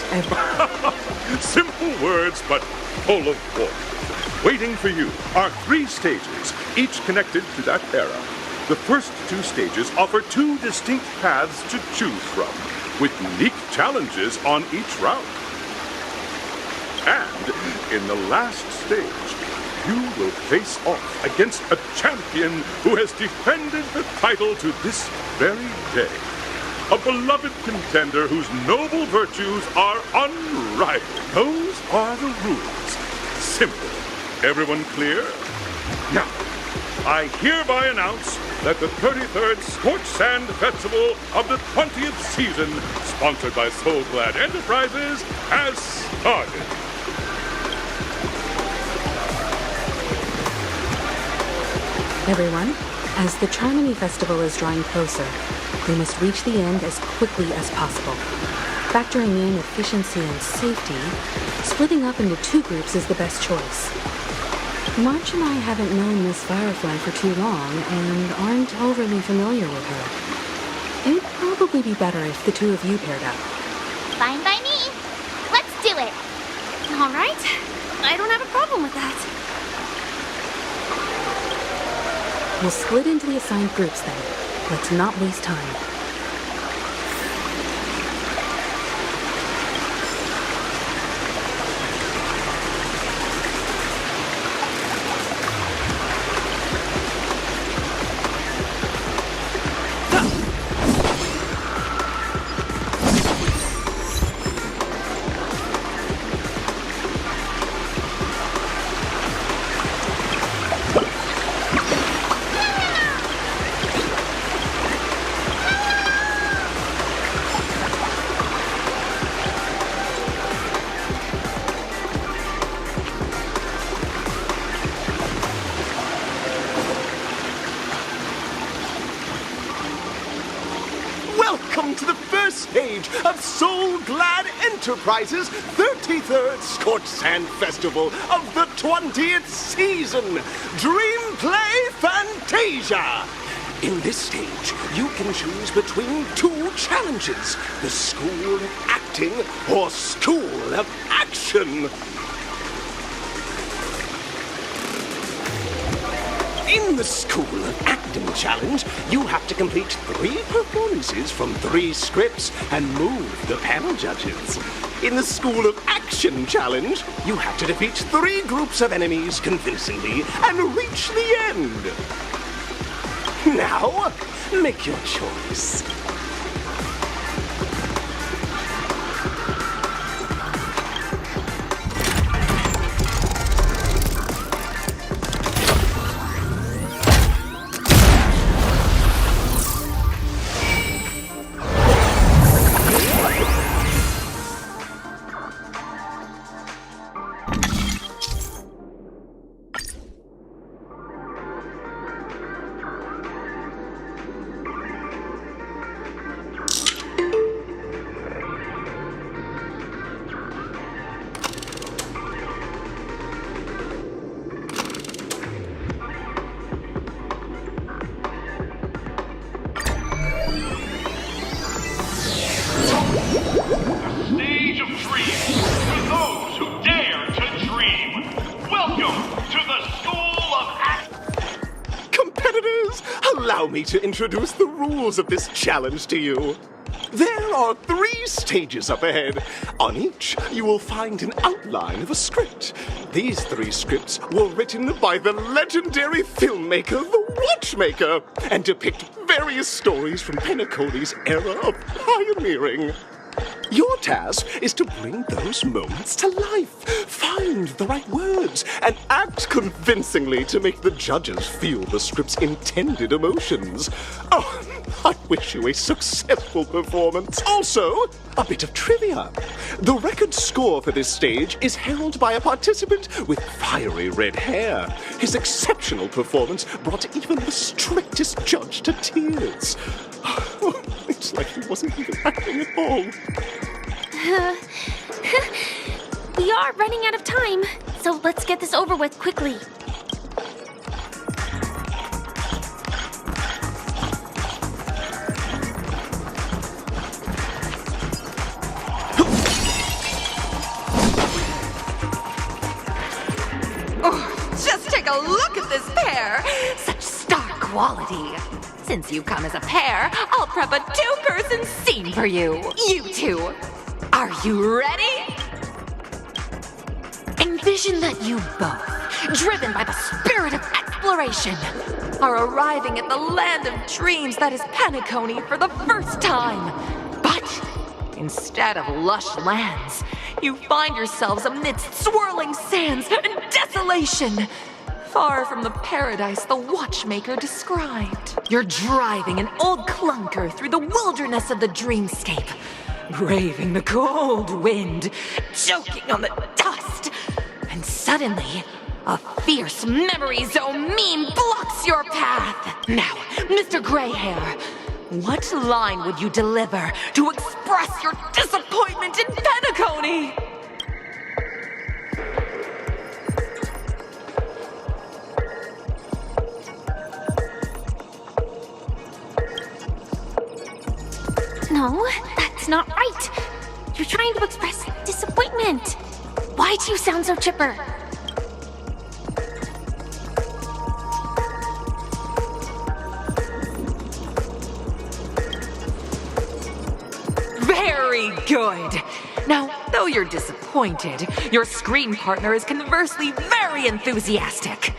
Simple words, but full of warmth. Waiting for you are 3 stages, each connected to that era. The first 2 stages offer 2 distinct paths to choose from, with unique challenges on each route. And in the last stage, you will face off against a champion who has defended the title to this very day. A beloved contender whose noble virtues are unrivaled. Those are the rules. Simple. Everyone clear? Now, I hereby announce that the 33rd Scorched Sand Festival of the 20th season, sponsored by Soul Glad Enterprises, has started. Everyone, as the Charmony Festival is drawing closer, We must reach the end as quickly as possible. Factoring in efficiency and safety, splitting up into 2 groups is the best choice. March and I haven't known Miss Firefly for too long and aren't overly familiar with her. It'd probably be better if the 2 of you paired up. Fine by me. Let's do it. All right. I don't have a problem with that. We'll split into the assigned groups then. Let's not waste time. Welcome to the first stage of Soul Glad Enterprises' 33rd Scorched Sand Festival of the 20th season, Dream Play Fantasia. In this stage, you can choose between 2 challenges, the School of Acting or School of Action. In the School of Acting Challenge, you have to complete 3 performances from 3 scripts and move the panel judges. In the School of Action Challenge, you have to defeat 3 groups of enemies convincingly and reach the end. Now, make your choice. Stage of dreams for those who dare to dream. Welcome to the School of Action. Competitors, allow me to introduce the rules of this challenge to you. There are 3 stages up ahead. On each, you will find an outline of a script. These 3 scripts were written by the legendary filmmaker, The Watchmaker, and depict various stories from Penacony's era of pioneering. Your task is to bring those moments to life, find the right words, and act convincingly to make the judges feel the script's intended emotions. Oh, I wish you a successful performance. Also, a bit of trivia. The record score for this stage is held by a participant with fiery red hair. His exceptional performance brought even the strictest judge to tears. Oh, it's like he wasn't even acting at all. We are running out of time, so let's get this over with quickly. Oh, just take a look at this pair! Such star quality! Since you come as a pair, I'll prep a 2-person scene for you. You 2. Are you ready? Envision that you both, driven by the spirit of exploration, are arriving at the land of dreams that is Penacony for the first time. But instead of lush lands, you find yourselves amidst swirling sands and desolation. Far from the paradise the Watchmaker described. You're driving an old clunker through the wilderness of the dreamscape, braving the cold wind, choking on the dust, and suddenly, a fierce memory zone meme blocks your path. Now, Mr. Greyhair, what line would you deliver to express your disappointment in Penacony? No, that's not right. You're trying to express disappointment. Why do you sound so chipper? Very good. Now, though you're disappointed, your screen partner is conversely very enthusiastic.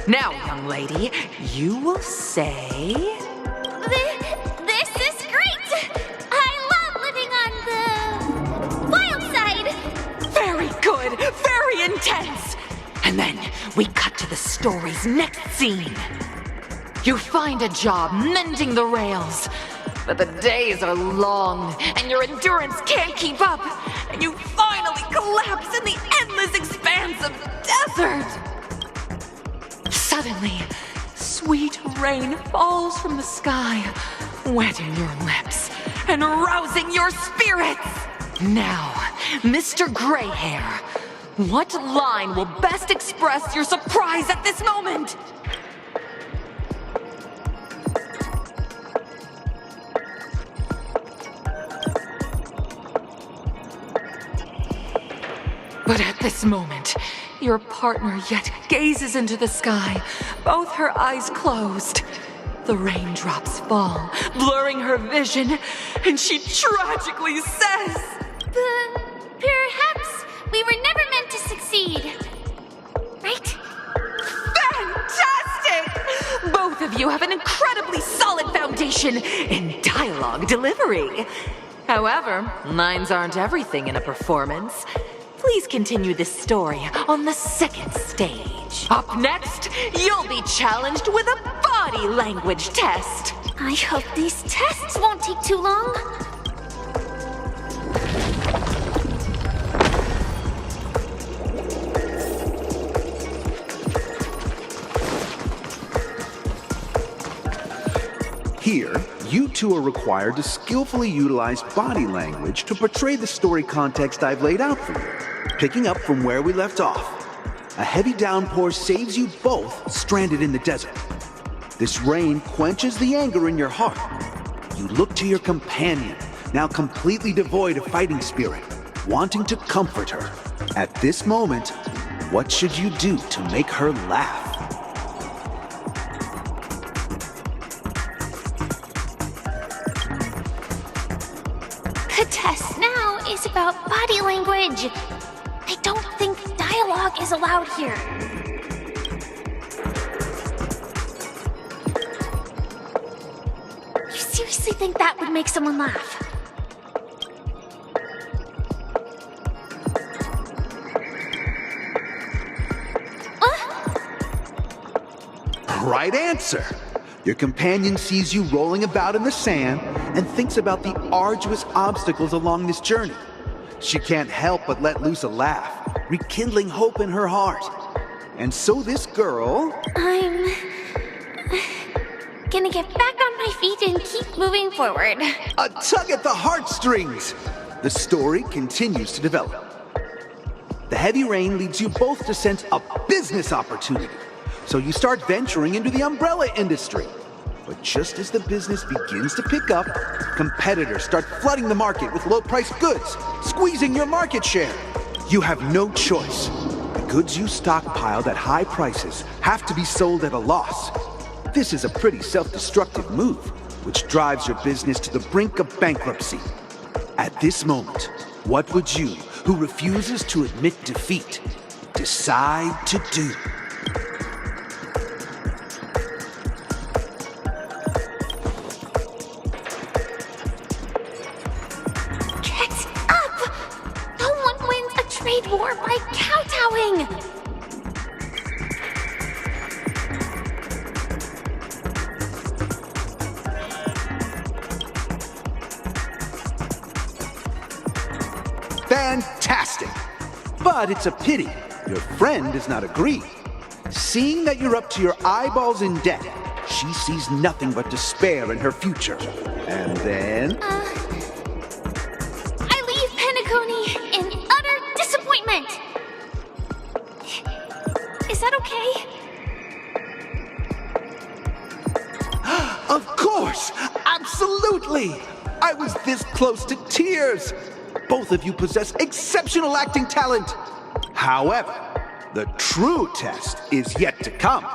Now, young lady, you will say... This is great! I love living on the wild side! Very good, very intense! And then we cut to the story's next scene. You find a job mending the rails, but the days are long and your endurance can't keep up, and you finally collapse in the endless expanse of desert. Suddenly, sweet rain falls from the sky, wetting your lips and rousing your spirits. Now, Mr. Greyhair, what line will best express your surprise at this moment? But at this moment, your partner yet gazes into the sky, both her eyes closed. The raindrops fall, blurring her vision, and she tragically says, Perhaps we were never meant to succeed. Right? Fantastic! Both of you have an incredibly solid foundation in dialogue delivery. However, lines aren't everything in a performance. Please continue this story on the second stage. Up next, you'll be challenged with a body language test. I hope these tests won't take too long. Here, you two are required to skillfully utilize body language to portray the story context I've laid out for you. Picking up from where we left off, a heavy downpour saves you both stranded in the desert. This rain quenches the anger in your heart. You look to your companion, now completely devoid of fighting spirit, wanting to comfort her. At this moment, what should you do to make her laugh? The test now is about body language. I don't think dialogue is allowed here. You seriously think that would make someone laugh? Right answer! Your companion sees you rolling about in the sand and thinks about the arduous obstacles along this journey. She can't help but let loose a laugh, rekindling hope in her heart. And so this girl... I'm gonna get back on my feet and keep moving forward. A tug at the heartstrings! The story continues to develop. The heavy rain leads you both to sense a business opportunity. So you start venturing into the umbrella industry. But just as the business begins to pick up, competitors start flooding the market with low-priced goods, squeezing your market share. You have no choice. The goods you stockpiled at high prices have to be sold at a loss. This is a pretty self-destructive move, which drives your business to the brink of bankruptcy. At this moment, what would you, who refuses to admit defeat, decide to do? Trade war by kowtowing! Fantastic! But it's a pity your friend does not agree. Seeing that you're up to your eyeballs in debt, she sees nothing but despair in her future. And then? I leave Penacony in utter disappointment. Is that okay? Of course! Absolutely! I was this close to tears! Both of you possess exceptional acting talent! However, the true test is yet to come.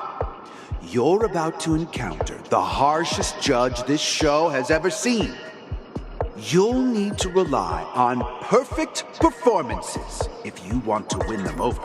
You're about to encounter the harshest judge this show has ever seen. You'll need to rely on perfect performances if you want to win them over.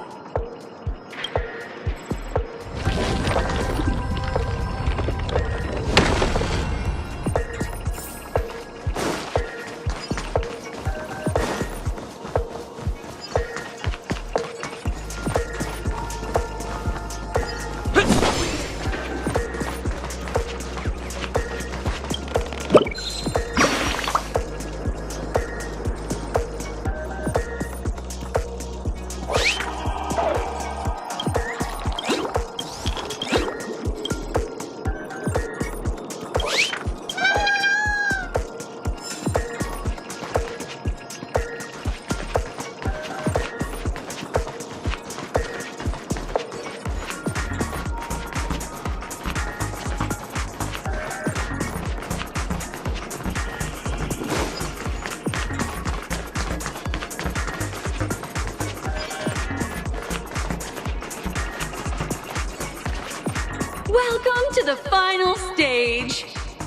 Welcome to the final stage.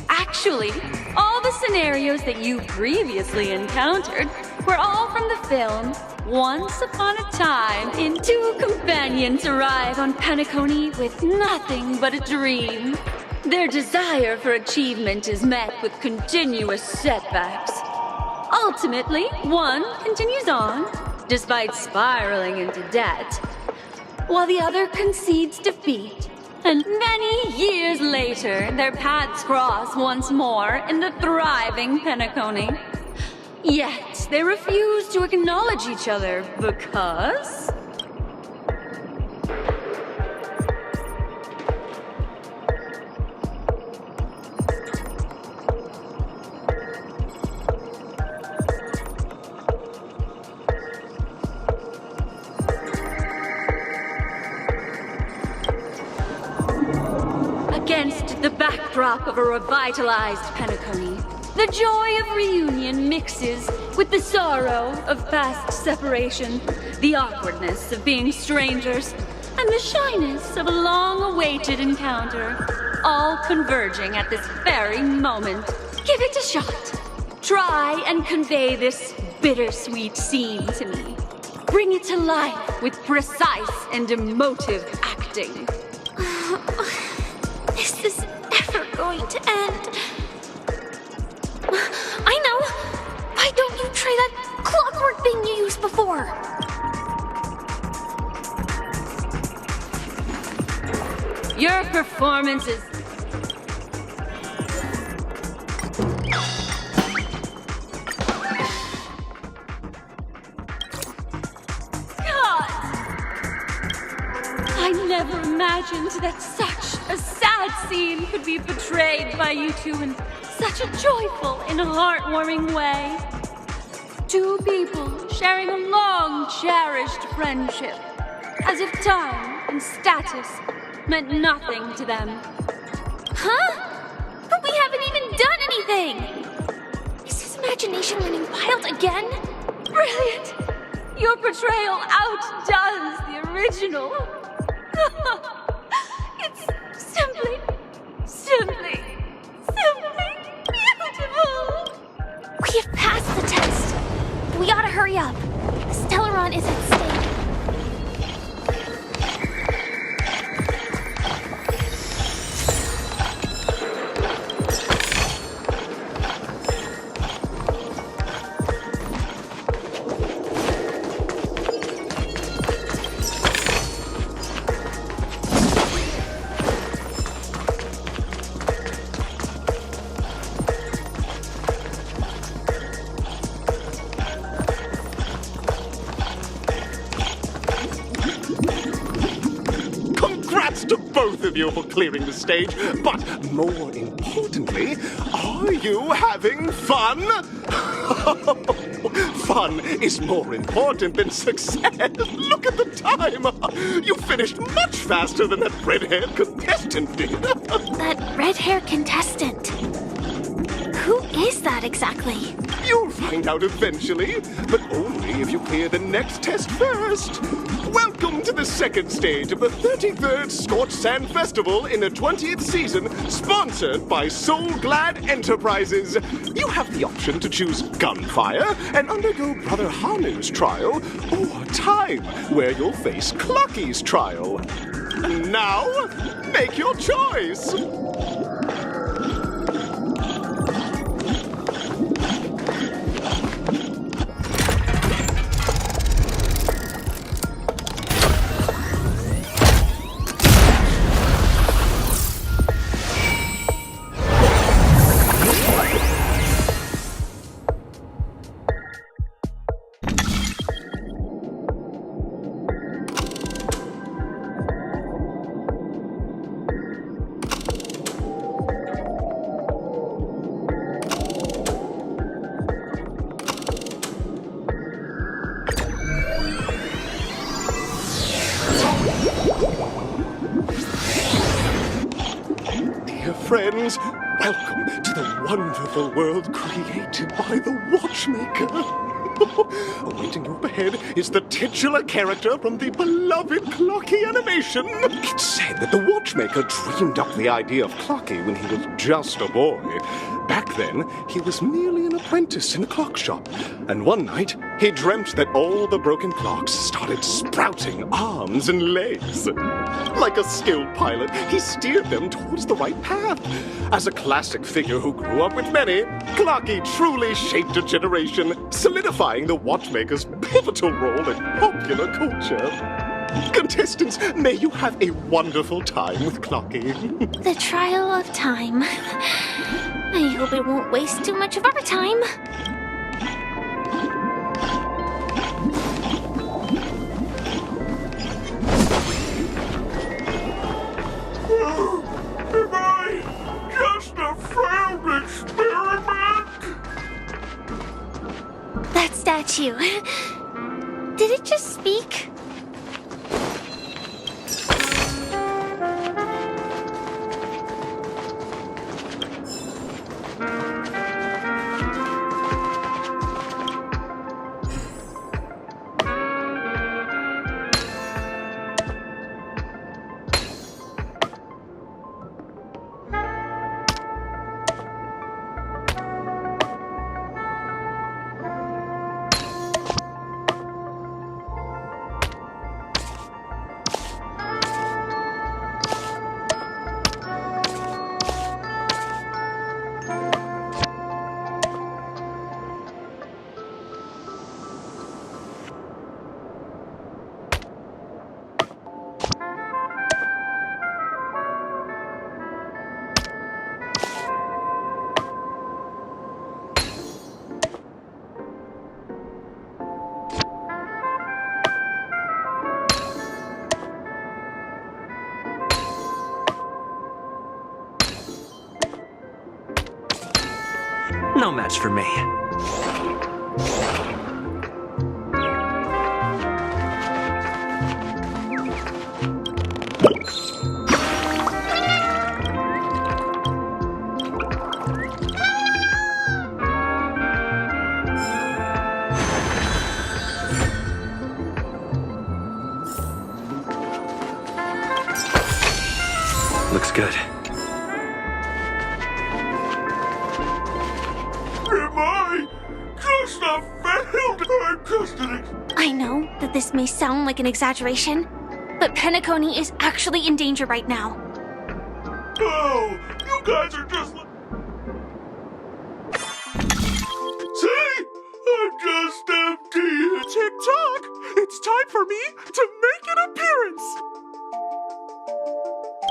Actually, all the scenarios that you previously encountered were all from the film Once Upon a Time. Two companions arrive on Penacony with nothing but a dream. Their desire for achievement is met with continuous setbacks. Ultimately, one continues on, despite spiraling into debt, while the other concedes defeat. And many years later, their paths cross once more in the thriving Penacony. Yet, they refuse to acknowledge each other because... Against the backdrop of a revitalized Penacony, the joy of reunion mixes with the sorrow of past separation, the awkwardness of being strangers, and the shyness of a long-awaited encounter, all converging at this very moment. Give it a shot. Try and convey this bittersweet scene to me. Bring it to life with precise and emotive acting. Is this ever going to end? I know! Why don't you try that clockwork thing you used before? Your performance is... I never imagined that such a sad scene could be portrayed by you two in such a joyful and heartwarming way. Two people sharing a long, cherished friendship, as if time and status meant nothing to them. Huh? But we haven't even done anything! Is his imagination running wild again? Brilliant! Your portrayal outdoes the original. It's simply beautiful! We have passed the test. We ought to hurry up. Stellaron is at stake. of you for clearing the stage, but more importantly, are you having fun? Fun is more important than success. Look at the time. You finished much faster than that red-haired contestant did. That red-haired contestant. Who is that exactly? You'll find out eventually, but only if you clear the next test first. Welcome to the second stage of the 33rd Scorched Sand Festival in the 20th season, sponsored by Soul Glad Enterprises. You have the option to choose gunfire and undergo Brother Hanu's trial, or time, where you'll face Clucky's trial. Now, make your choice. Friends, welcome to the wonderful world created by the Watchmaker. Awaiting you up ahead is the titular character from the beloved Clocky animation. It's said that the Watchmaker dreamed up the idea of Clocky when he was just a boy. Back then, he was merely an apprentice in a clock shop. And one night, he dreamt that all the broken clocks started sprouting arms and legs. Like a skilled pilot, he steered them towards the right path. As a classic figure who grew up with many, Clocky truly shaped a generation, solidifying the Watchmaker's pivotal role in popular culture. Contestants, may you have a wonderful time with Clocky. The trial of time. I hope it won't waste too much of our time. Am I just a failed experiment? That statue. Did it just speak? No match for me. Looks good. I know that this may sound like an exaggeration, but Penacony is actually in danger right now. Oh, you guys are just... See? I'm just empty. Tick-tock! It's time for me to make an appearance!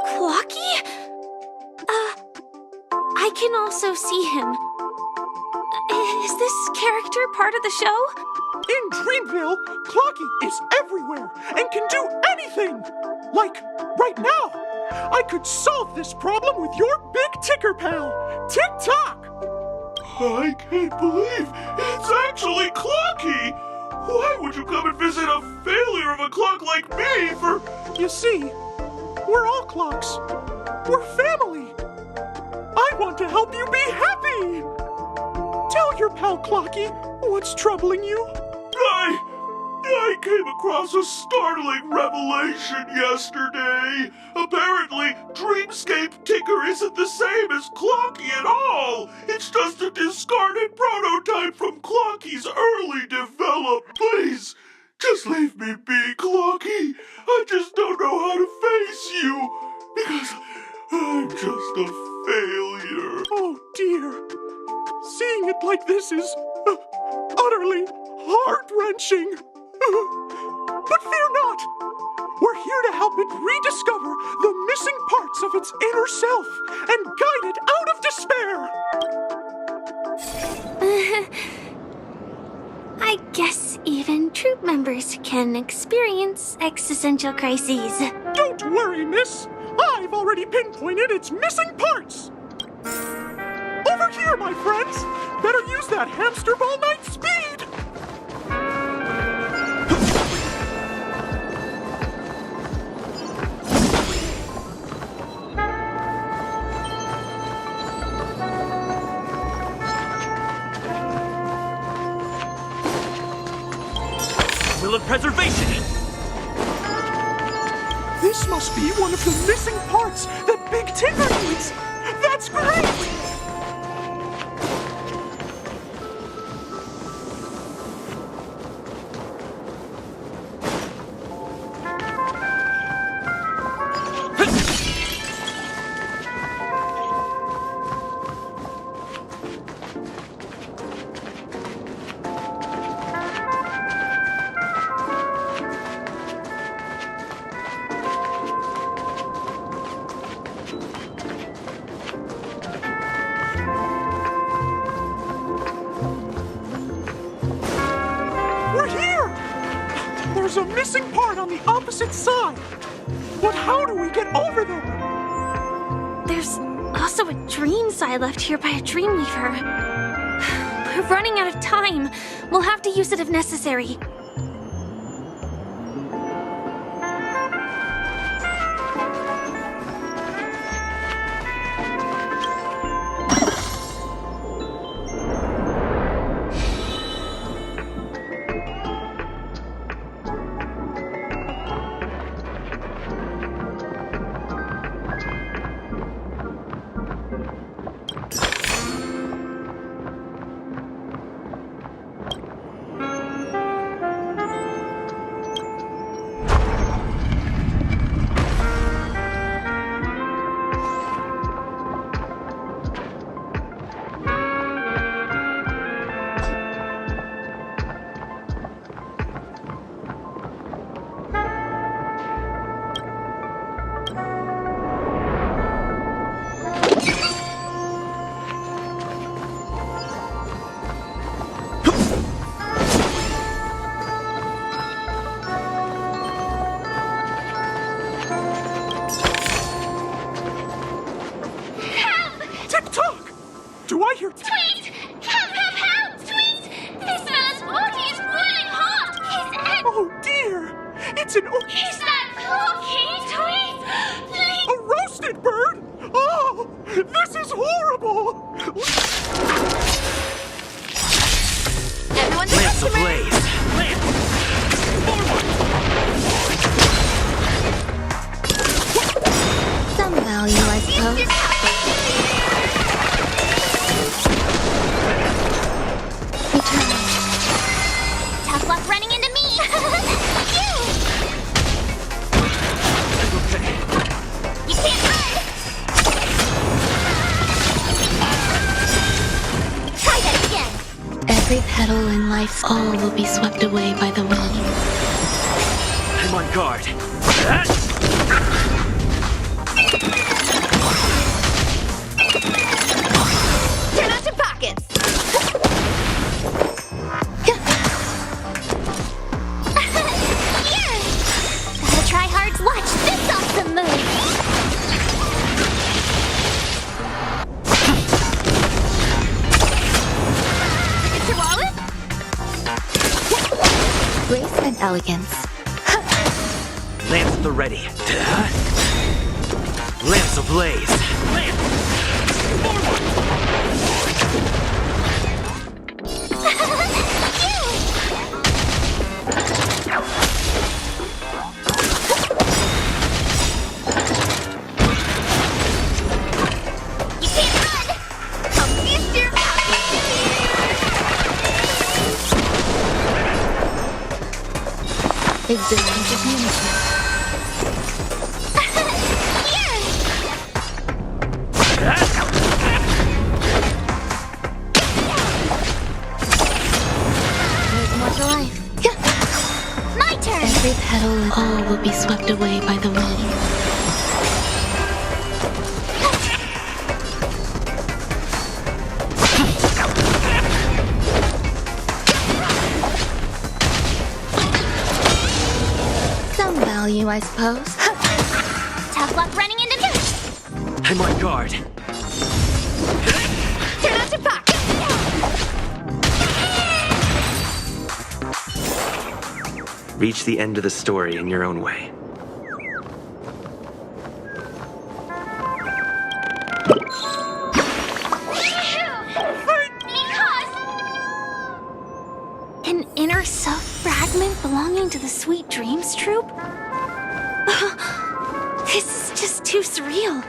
Clocky? I can also see him. Is this character part of the show? In Dreamville, Clocky is everywhere and can do anything! Like, right now, I could solve this problem with your big ticker pal, Tick-Tock! I can't believe it's actually Clocky! Why would you come and visit a failure of a clock like me for... You see, we're all clocks. We're family. I want to help you be happy! Tell your pal Clocky what's troubling you. I came across a startling revelation yesterday. Apparently, Dreamscape Ticker isn't the same as Clocky at all. It's just a discarded prototype from Clocky's early development. Please, just leave me be, Clocky. I just don't know how to face you, because I'm just a failure. Oh dear. Seeing it like this is utterly heart-wrenching. But fear not! We're here to help it rediscover the missing parts of its inner self and guide it out of despair! I guess even troop members can experience existential crises. Don't worry, miss! I've already pinpointed its missing parts! Over here, my friends! Better use that hamster ball night speed! Will of preservation! This must be one of the missing parts that Big Ticker needs! That's great! There's a missing part on the opposite side. But how do we get over there? There's also a dream side left here by a Dreamweaver. We're running out of time. We'll have to use it if necessary. Do I hear... Tweet! Help! Tweet! This man's body is boiling hot! Oh dear! It's an... Is that Clocky, Tweet? Please! A roasted bird? Oh! This is horrible! Everyone's a Lance customer! ablaze! Lance! Forward! Some value, I suppose. Tough luck running into me! You can't run! Try that again! Every petal in life's all will be swept away by the wind. I'm on guard. Turn out your pockets! Here! Gotta try hard to watch this awesome move! grace and elegance. Lance at the ready. Lance ablaze. Lance! Forward! You can't run! I'll fist your mouth! Existence of unity. There's more to life. My turn! Every petal of all will be swept away by the wind. Some value, I suppose. Tough luck running into me! I'm on guard. Turn out your pocket! Reach the end of the story in your own way. An inner self fragment belonging to the Sweet Dreams troupe? This is just too surreal.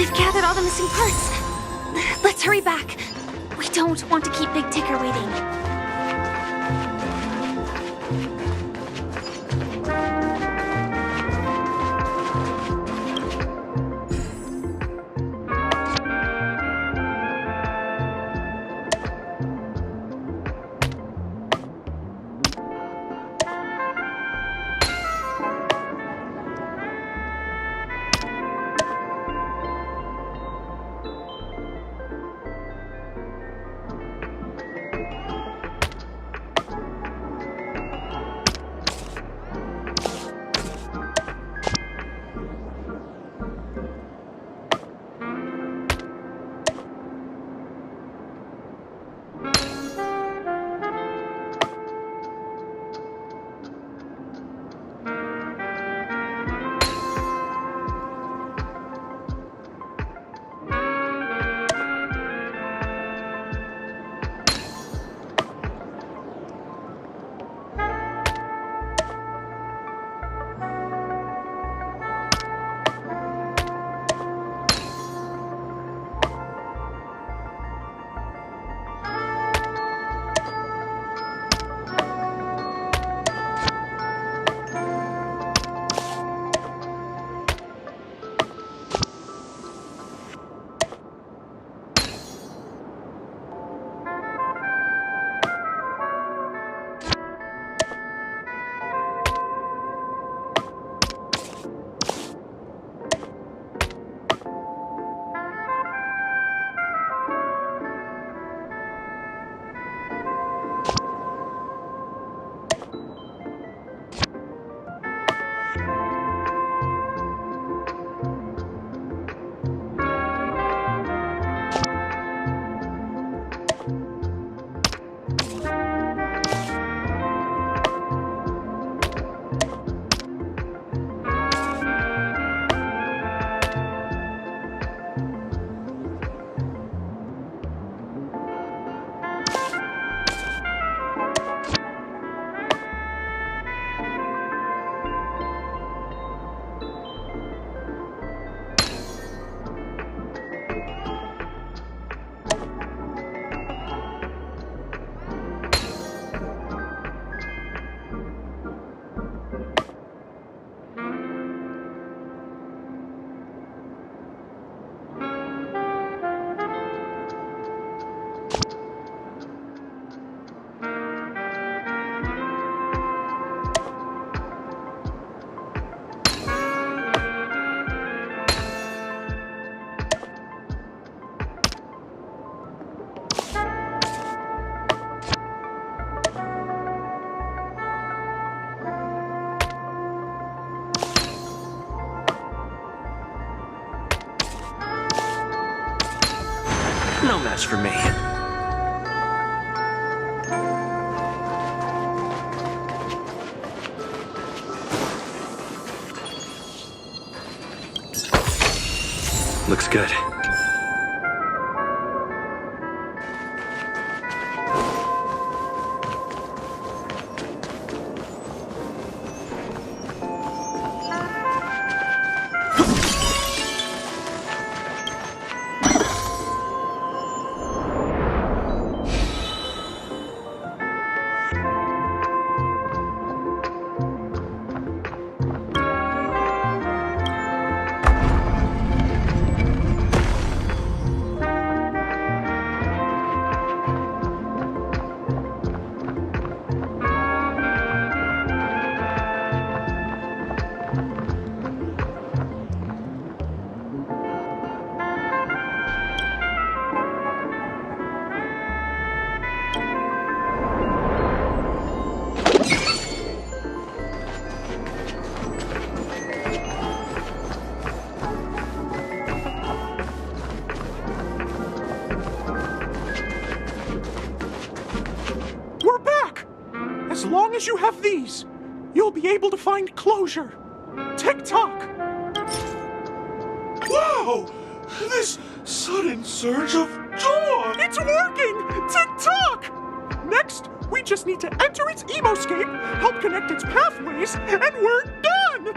We've gathered all the missing parts. Let's hurry back. We don't want to keep Big Ticker waiting. No match for me. Looks good. As long as you have these, you'll be able to find closure. Tick-tock! Wow! This sudden surge of joy! It's working! Tick-tock! Next, we just need to enter its emoscape, help connect its pathways, and we're done!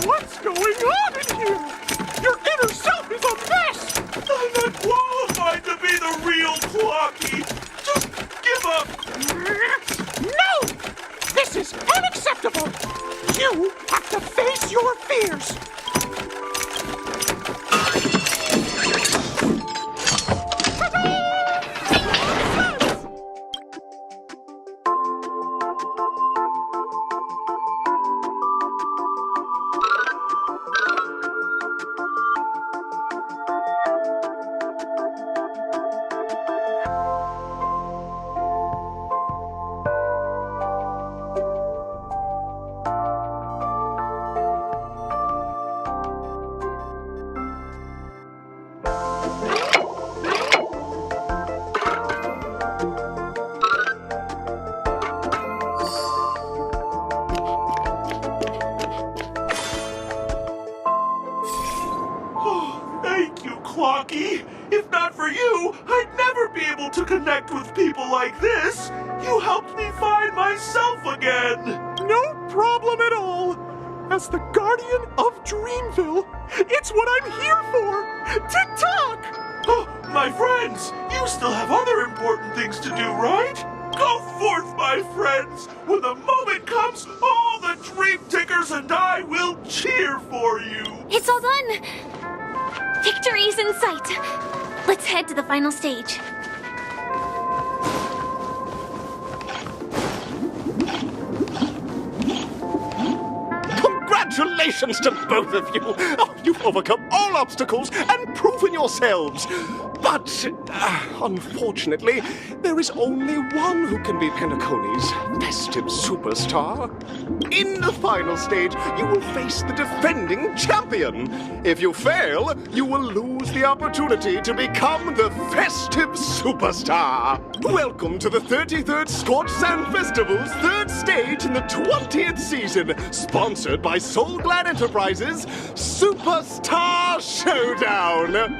What's going on in here? Your inner self is a mess! I'm not qualified to be the real Clocky. Just give up. No! This is unacceptable! You have to face your fears! Clocky. If not for you, I'd never be able to connect with people like this. You helped me find myself again. No problem at all. As the guardian of Dreamville, it's what I'm here for, to talk. Oh, my friends, you still have other important things to do, right? Go forth, my friends. When the moment comes, all the Dream Tickers and I will cheer for you. It's all done. Victory's in sight. Let's head to the final stage. Congratulations to both of you! Oh, you've overcome all obstacles and proven yourselves! But, unfortunately, there is only one who can be Penacony's festive superstar. In the final stage, you will face the defending champion. If you fail, you will lose the opportunity to become the festive superstar. Welcome to the 33rd Scorch Sand Festival's third stage in the 20th season, sponsored by Soul Glad Enterprises Superstar Showdown.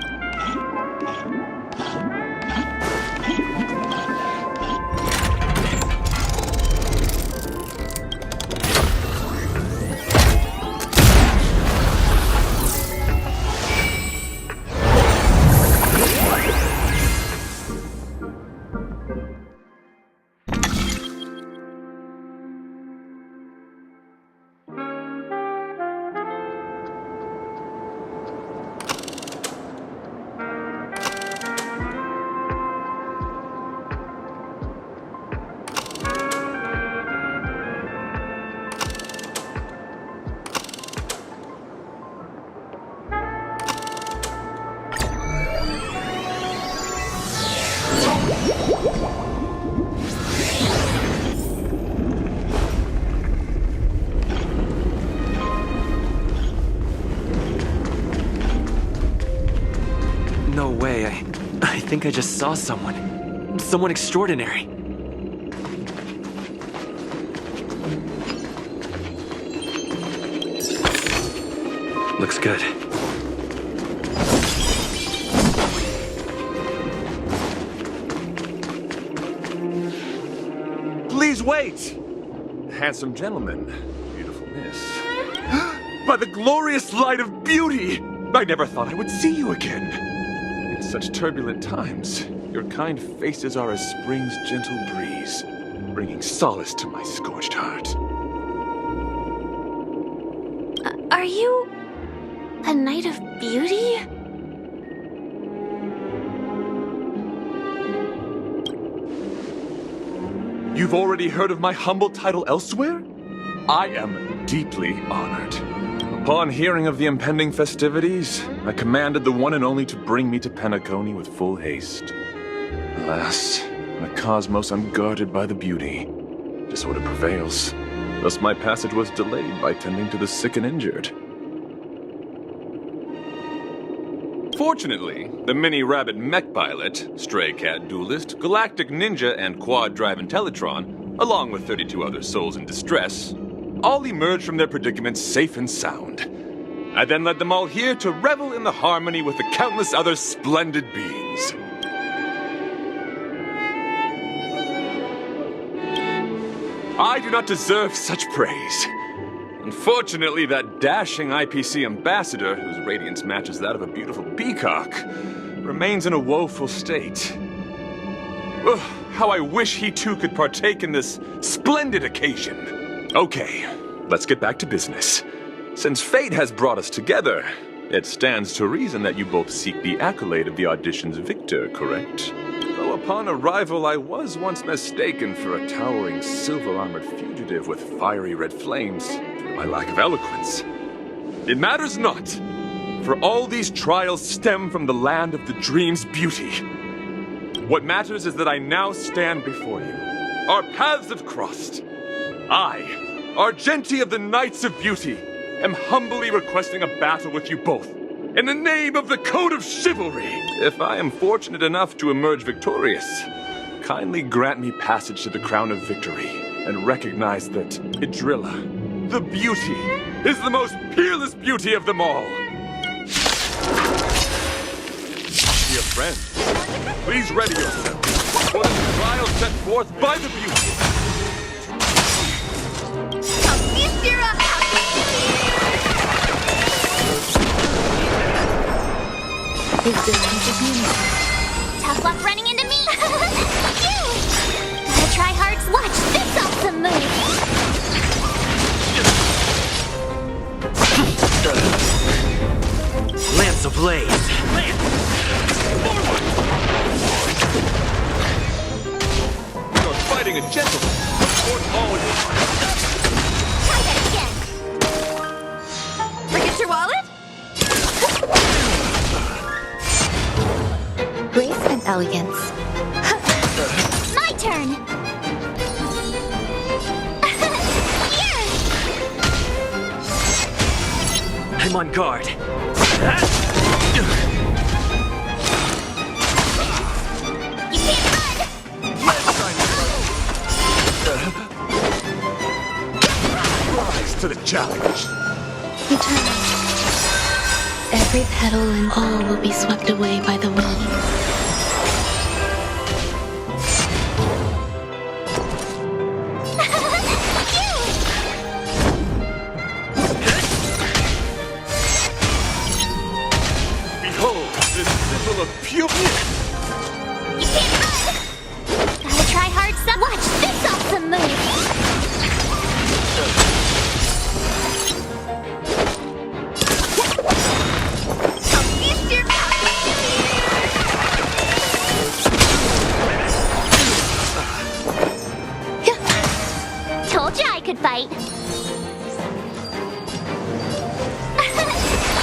No way, I think I just saw someone. Someone extraordinary. Looks good. Please wait! Handsome gentleman, beautiful miss. By the glorious light of beauty! I never thought I would see you again. In such turbulent times, your kind faces are as spring's gentle breeze, bringing solace to my scorched heart. Are you a knight of beauty? You've already heard of my humble title elsewhere? I am deeply honored. Upon hearing of the impending festivities, I commanded the one and only to bring me to Penacony with full haste. Alas, in a cosmos unguarded by the beauty, disorder prevails. Thus my passage was delayed by tending to the sick and injured. Fortunately, the mini-rabbit mech pilot, stray cat duelist, galactic ninja, and quad-drive Intellitron, along with 32 other souls in distress, all emerged from their predicaments safe and sound. I then led them all here to revel in the harmony with the countless other splendid beings. I do not deserve such praise. Unfortunately, that dashing IPC ambassador, whose radiance matches that of a beautiful peacock, remains in a woeful state. Ugh, how I wish he too could partake in this splendid occasion. Okay, let's get back to business. Since fate has brought us together, it stands to reason that you both seek the accolade of the audition's victor, correct? Though upon arrival I was once mistaken for a towering silver-armored fugitive with fiery red flames due to my lack of eloquence. It matters not, for all these trials stem from the land of the dream's beauty. What matters is that I now stand before you. Our paths have crossed. I, Argenti of the Knights of Beauty, am humbly requesting a battle with you both, in the name of the Code of Chivalry. If I am fortunate enough to emerge victorious, kindly grant me passage to the Crown of Victory, and recognize that Idrilla, the beauty, is the most peerless beauty of them all. Dear friend, please ready yourself for the trial set forth by the beauty. Tough luck running into me! You! Gotta try hard. Watch this awesome move! Lance ablaze! You're fighting a gentleman! Support all you! Try that again! Forget your wallet? Grace and elegance. My turn! Here! I'm on guard. You can't run! Rise to the challenge! Eternal. Every petal and all will be swept away by the wind. Behold, this symbol of pure... You can't run! Gotta try hard. Watch this awesome move! Told you I could fight.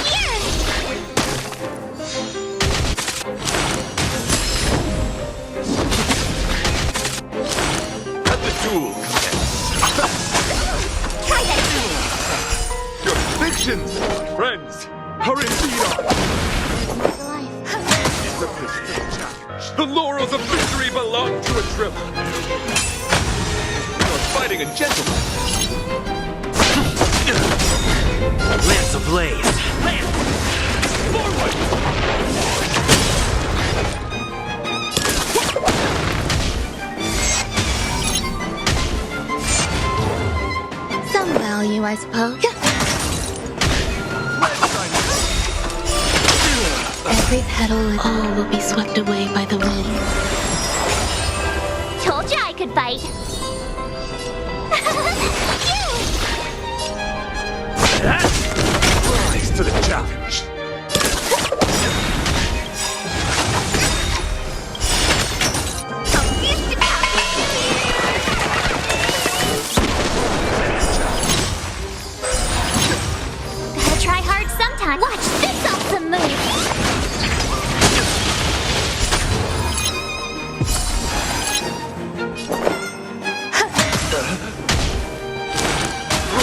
Here! Let the duel commence. Try that Your predictions, my friends, are indeed on. It's a pistol challenge. The laurels of victory belong to a driller. You're fighting a gentleman. Lance ablaze! Lance! Forward! Some value, I suppose. Every petal and all will be swept away by the wind. Told you I could fight. Rise to the challenge. Gotta try hard sometime. Watch this awesome move.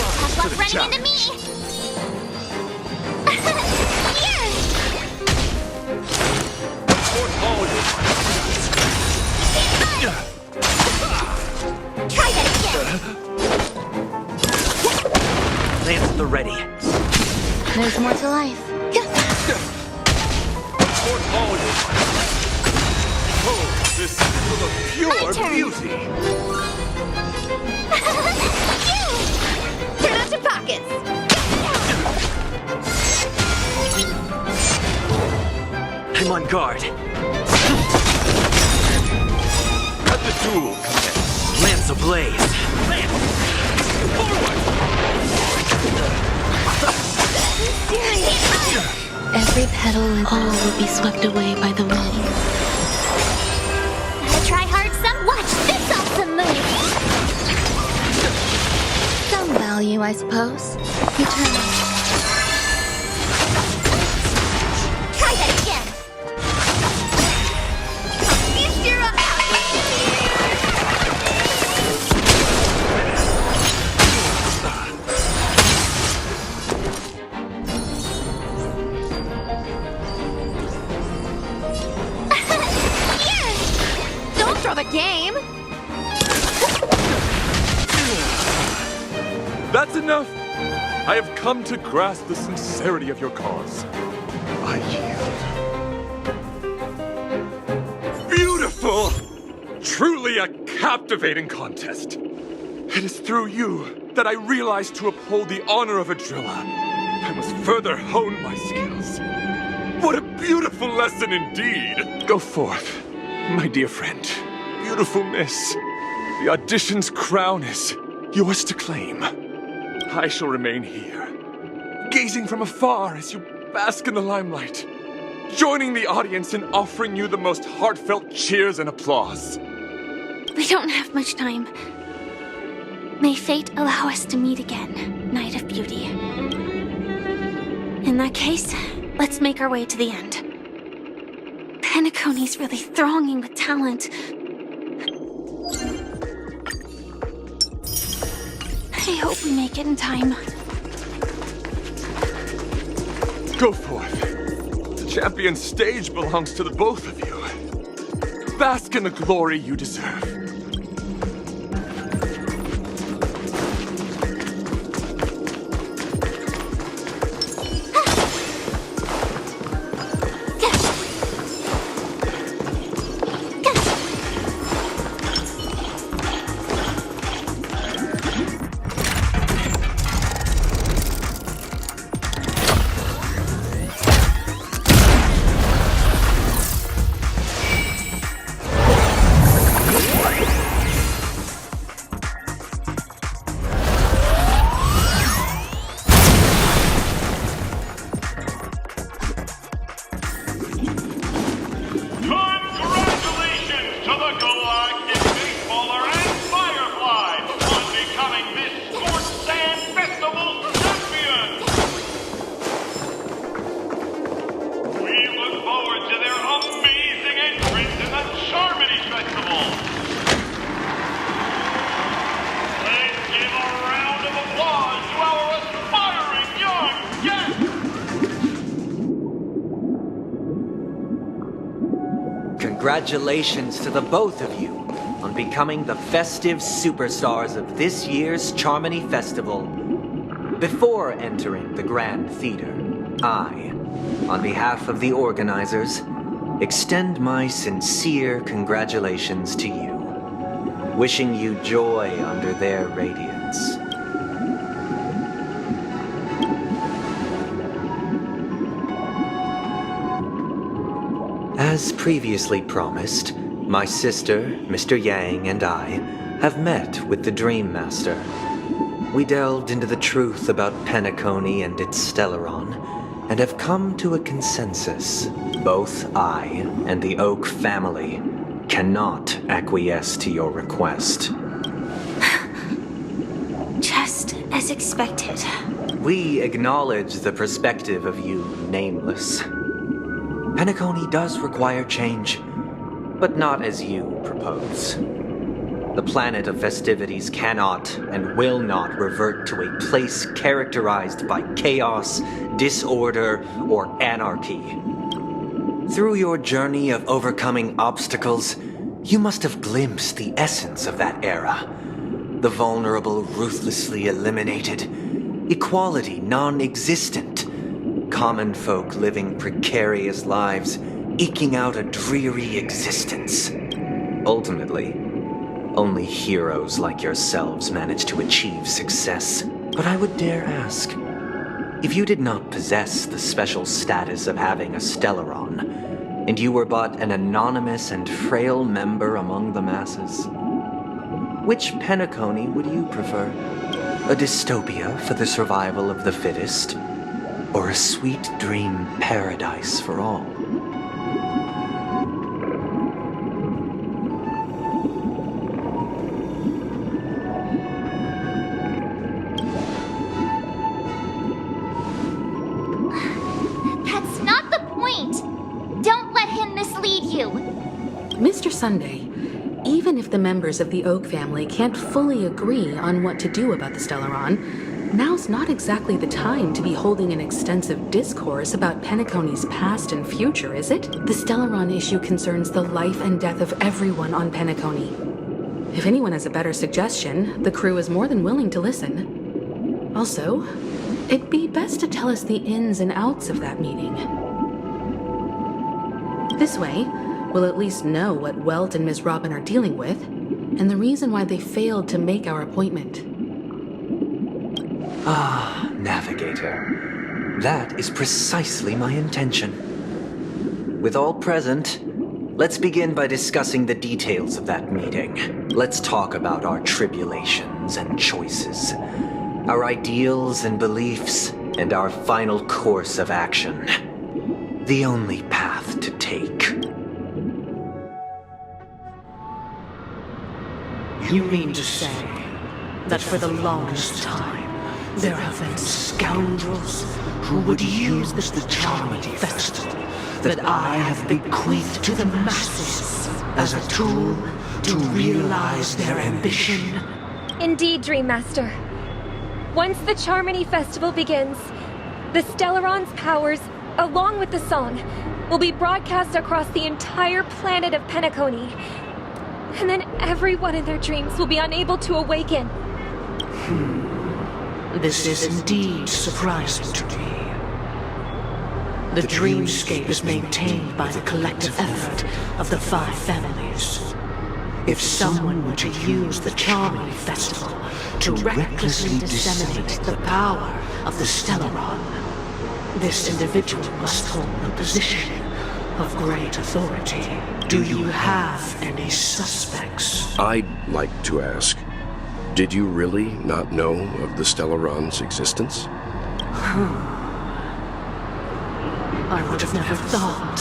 Tough luck running into me. Here. Support all you. Try that again. Lance at the ready. There's more to life. Support all you. Oh, this symbol of pure turn. beauty. Turn out your pockets. guard. Let the duel commence. Lance ablaze. Forward! Every petal and all will be swept away by the wind. Gotta try hard some. Watch this awesome move. Some value, I suppose. Eternal. Try that again. Feast your Don't throw the game! That's enough! I have come to grasp the sincerity of your cause. I yield. Beautiful! Truly a captivating contest. It is through you that I realized to uphold the honor of a driller, I must further hone my skills. What a beautiful lesson indeed! Go forth, my dear friend. Beautiful miss. The audition's crown is yours to claim. I shall remain here, gazing from afar as you bask in the limelight, joining the audience in offering you the most heartfelt cheers and applause. We don't have much time. May fate allow us to meet again, Knight of Beauty. In that case, let's make our way to the end. Penacony's really thronging with talent. I hope we make it in time. Go forth. The champion's stage belongs to the both of you. Bask in the glory you deserve. Congratulations to the both of you on becoming the festive superstars of this year's Charmony Festival. Before entering the Grand Theater, I, on behalf of the organizers, extend my sincere congratulations to you, wishing you joy under their radiance. As previously promised, my sister, Mr. Yang, and I have met with the Dream Master. We delved into the truth about Penacony and its Stellaron, and have come to a consensus. Both I and the Oak family cannot acquiesce to your request. Just as expected. We acknowledge the perspective of you, Nameless. Penacony does require change, but not as you propose. The planet of festivities cannot and will not revert to a place characterized by chaos, disorder, or anarchy. Through your journey of overcoming obstacles, you must have glimpsed the essence of that era. The vulnerable ruthlessly eliminated, equality non-existent, common folk living precarious lives, eking out a dreary existence. Ultimately, only heroes like yourselves manage to achieve success. But I would dare ask, if you did not possess the special status of having a Stellaron, and you were but an anonymous and frail member among the masses. Which Penacony would you prefer? A dystopia for the survival of the fittest, or a sweet dream paradise for all? That's not the point! Don't let him mislead you! Mr. Sunday, even if the members of the Oak family can't fully agree on what to do about the Stellaron, now's not exactly the time to be holding an extensive discourse about Penacony's past and future, is it? The Stellaron issue concerns the life and death of everyone on Penacony. If anyone has a better suggestion, the crew is more than willing to listen. Also, it'd be best to tell us the ins and outs of that meeting. This way, we'll at least know what Welt and Ms. Robin are dealing with, and the reason why they failed to make our appointment. Ah, Navigator. That is precisely my intention. With all present, let's begin by discussing the details of that meeting. Let's talk about our tribulations and choices, our ideals and beliefs, and our final course of action. The only path to take. You mean to say that for the longest time, there have been scoundrels who would use this charming festival that I have bequeathed to the masses as a tool to realize their ambition? Indeed, Dream Master. Once the Charmony Festival begins, the Stellaron's powers, along with the song, will be broadcast across the entire planet of Penacony. And then everyone in their dreams will be unable to awaken. This is indeed surprising to me. The dreamscape is maintained by the collective effort of the 5 families. If someone were to use the Charmony Festival to recklessly disseminate the power of the Stellaron, this individual must hold a position of great authority. Do you have any suspects? I'd like to ask, did you really not know of the Stellaron's existence? I would have never thought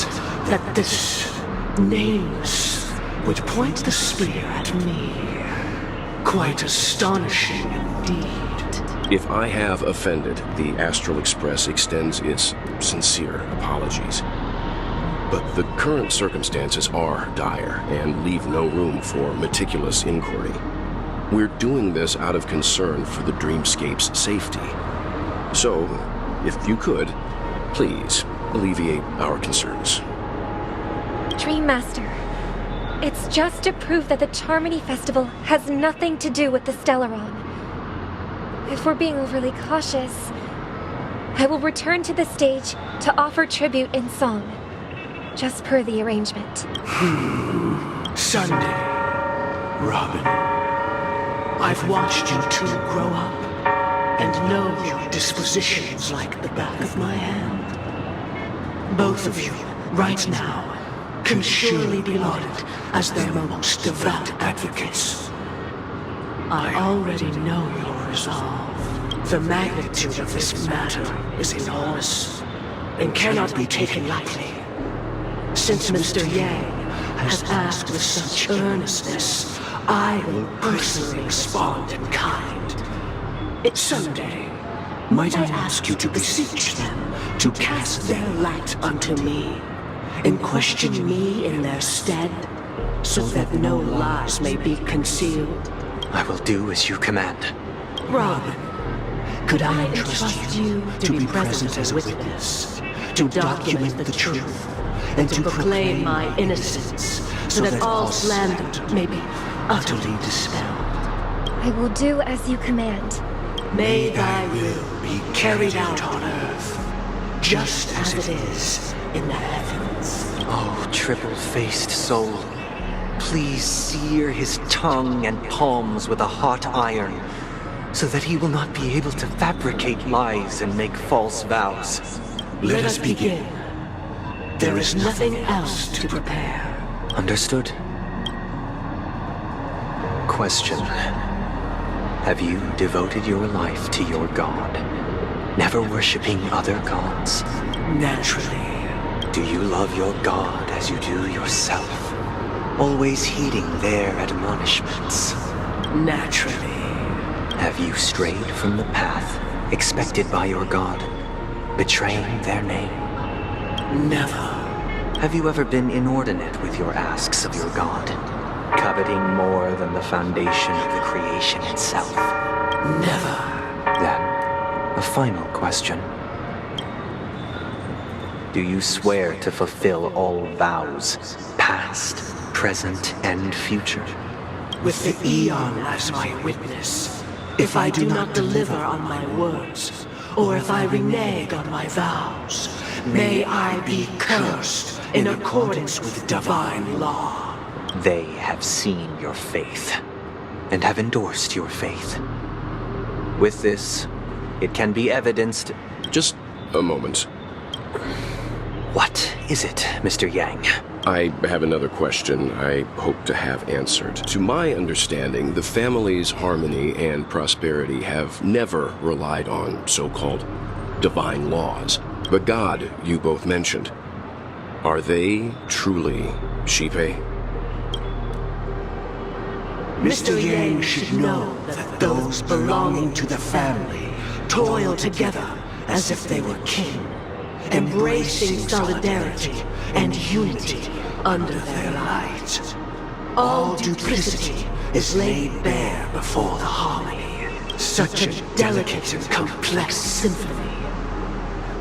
that this nameless would point the spear at me. Quite astonishing indeed. If I have offended, the Astral Express extends its sincere apologies. But the current circumstances are dire and leave no room for meticulous inquiry. We're doing this out of concern for the dreamscape's safety. So, if you could, please alleviate our concerns. Dream Master, it's just to prove that the Charmony Festival has nothing to do with the Stellaron. If we're being overly cautious, I will return to the stage to offer tribute in song. Just per the arrangement. Sunday, Robin. I've watched you two grow up and know your dispositions like the back of my hand. Both of you, right now, can surely be lauded as their most devout advocates. I already know your resolve. The magnitude of this matter is enormous and cannot be taken lightly. Since Mr. Yang has asked with such earnestness, I will personally respond in kind. It's Sunday. Might I ask you to beseech them to cast their light unto me and question me in their stead, so that no lies may be concealed? I will do as you command. Robin, could I entrust you to be present as a witness, to document the truth, and to proclaim my innocence, so that all slander may be utterly dispelled? I will do as you command. May thy will be carried out on earth, just as it is in the heavens. Oh, triple-faced soul, please sear his tongue and palms with a hot iron, so that he will not be able to fabricate lies and make false vows. Let us begin. There is nothing else to prepare. Understood. Question. Have you devoted your life to your god, never worshipping other gods? Naturally. Do you love your god as you do yourself, always heeding their admonishments? Naturally. Have you strayed from the path expected by your god, betraying their name? Never. Have you ever been inordinate with your asks of your god, coveting more than the foundation of the creation itself? Never. Then, a final question. Do you swear to fulfill all vows, past, present, and future? With the Eon as my witness, if I do not deliver on my words, or if I renege on my vows, may I be cursed in accordance with divine law. They have seen your faith, and have endorsed your faith. With this, it can be evidenced... Just a moment. What is it, Mr. Yang? I have another question I hope to have answered. To my understanding, the family's harmony and prosperity have never relied on so-called divine laws. The god you both mentioned, are they truly Xipe? Mr. Yang should know that those belonging to the family toil together as if they were kin, embracing solidarity and unity under their light. All duplicity is laid bare before the harmony. Such a delicate and complex symphony.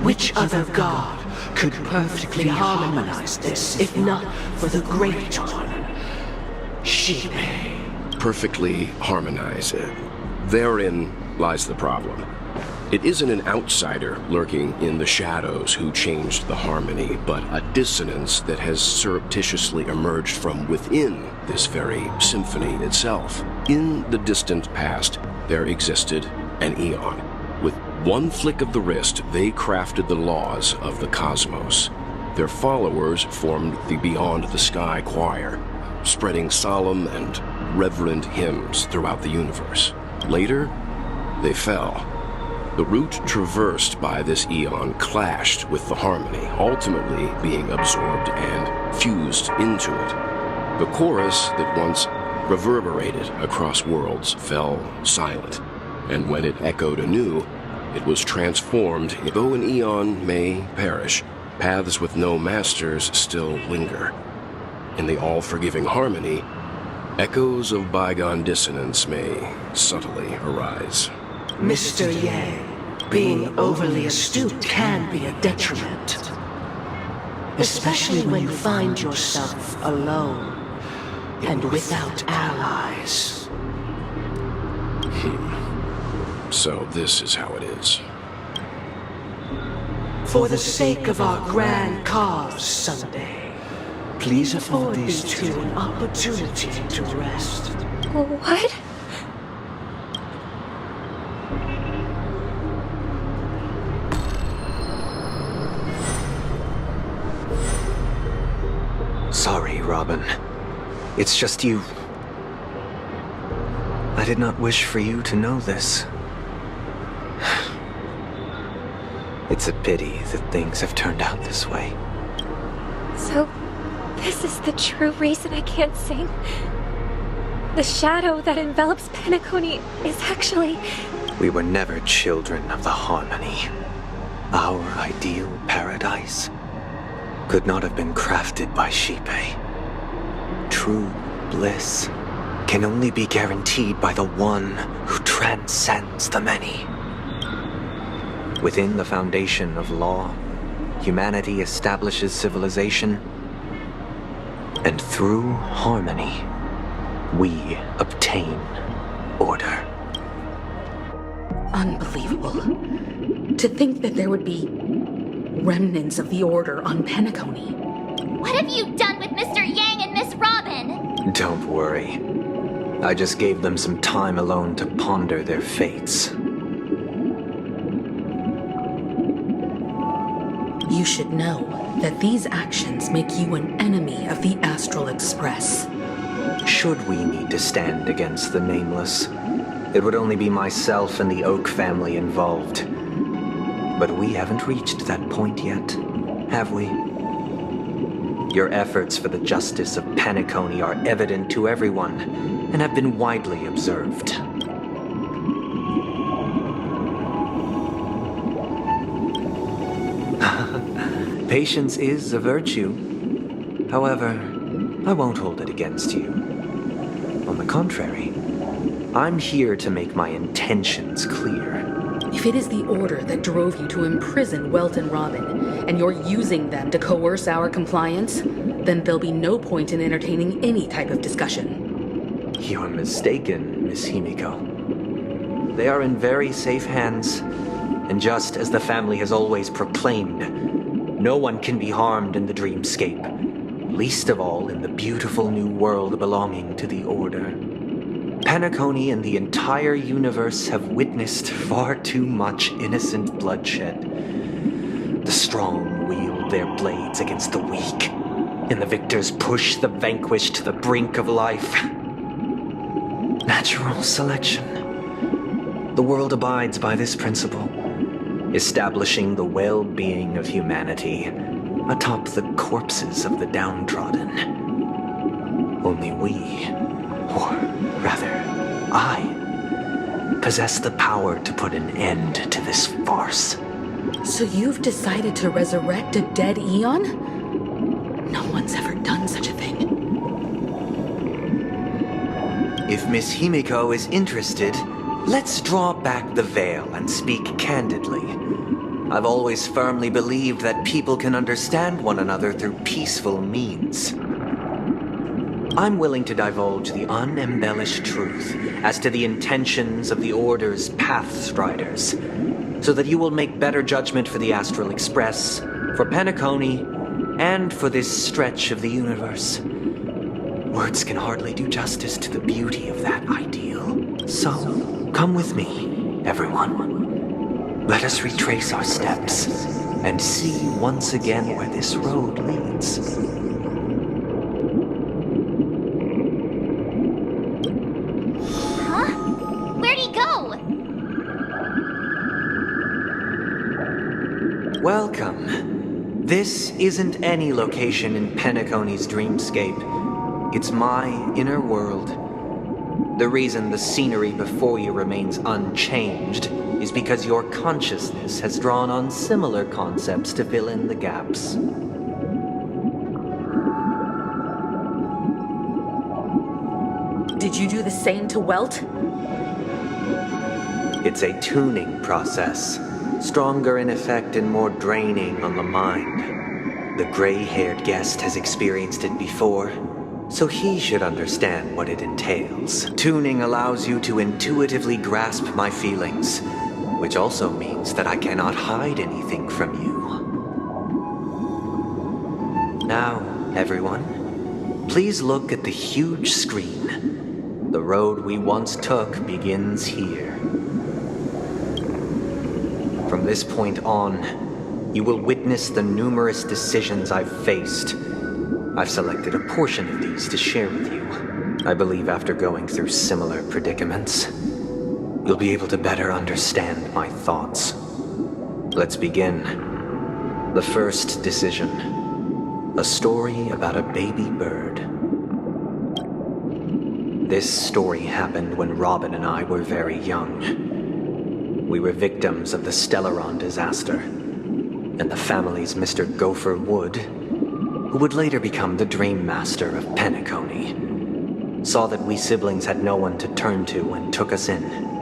Which other god could perfectly harmonize this, if not for the Great One? Xipe. Perfectly harmonize it. Therein lies the problem. It isn't an outsider lurking in the shadows who changed the harmony, but a dissonance that has surreptitiously emerged from within this very symphony itself. In the distant past, there existed an Eon. With one flick of the wrist, they crafted the laws of the cosmos. Their followers formed the Beyond the Sky Choir, spreading solemn and reverent hymns throughout the universe. Later, they fell. The route traversed by this Eon clashed with the harmony, ultimately being absorbed and fused into it. The chorus that once reverberated across worlds fell silent, and when it echoed anew, it was transformed. Though an Eon may perish, paths with no masters still linger. In the all-forgiving harmony, echoes of bygone dissonance may subtly arise. Mr. Yang, being overly astute can be a detriment. Especially when you find yourself alone and without allies. So this is how it is. For the sake of our grand cause someday, please afford these two an opportunity to rest. What? Sorry, Robin. It's just you. I did not wish for you to know this. It's a pity that things have turned out this way. So, this is the true reason I can't sing? The shadow that envelops Penacony is actually... We were never children of the harmony. Our ideal paradise could not have been crafted by Xipe. True bliss can only be guaranteed by the one who transcends the many. Within the foundation of law, humanity establishes civilization, and through harmony, we obtain order. Unbelievable. To think that there would be remnants of the Order on Penacony. What have you done with Mr. Yang and Miss Robin? Don't worry. I just gave them some time alone to ponder their fates. You should know that these actions make you an enemy of the Astral Express. Should we need to stand against the Nameless, it would only be myself and the Oak family involved. But we haven't reached that point yet, have we? Your efforts for the justice of Penacony are evident to everyone and have been widely observed. Patience is a virtue. However, I won't hold it against you. On the contrary, I'm here to make my intentions clear. If it is the order that drove you to imprison Welt and Robin, and you're using them to coerce our compliance, then there'll be no point in entertaining any type of discussion. You're mistaken, Miss Himiko. They are in very safe hands, and just as the family has always proclaimed, no one can be harmed in the dreamscape, least of all in the beautiful new world belonging to the Order. Penacony and the entire universe have witnessed far too much innocent bloodshed. The strong wield their blades against the weak, and the victors push the vanquished to the brink of life. Natural selection. The world abides by this principle, establishing the well-being of humanity atop the corpses of the downtrodden. Only we, or rather, I, possess the power to put an end to this farce. So you've decided to resurrect a dead Eon? No one's ever done such a thing. If Miss Himiko is interested, let's draw back the veil and speak candidly. I've always firmly believed that people can understand one another through peaceful means. I'm willing to divulge the unembellished truth as to the intentions of the Order's Pathstriders, so that you will make better judgment for the Astral Express, for Penacony, and for this stretch of the universe. Words can hardly do justice to the beauty of that ideal. So, come with me, everyone. Let us retrace our steps and see once again where this road leads. Huh? Where'd he go? Welcome. This isn't any location in Penacony's dreamscape. It's my inner world. The reason the scenery before you remains unchanged is because your consciousness has drawn on similar concepts to fill in the gaps. Did you do the same to Welt? It's a tuning process, stronger in effect and more draining on the mind. The gray-haired guest has experienced it before, so he should understand what it entails. Tuning allows you to intuitively grasp my feelings, which also means that I cannot hide anything from you. Now, everyone, please look at the huge screen. The road we once took begins here. From this point on, you will witness the numerous decisions I've faced. I've selected a portion of these to share with you. I believe after going through similar predicaments, you'll be able to better understand my thoughts. Let's begin. The first decision. A story about a baby bird. This story happened when Robin and I were very young. We were victims of the Stellaron disaster, and the family's Mr. Gopher Wood, who would later become the Dream Master of Penacony, saw that we siblings had no one to turn to and took us in.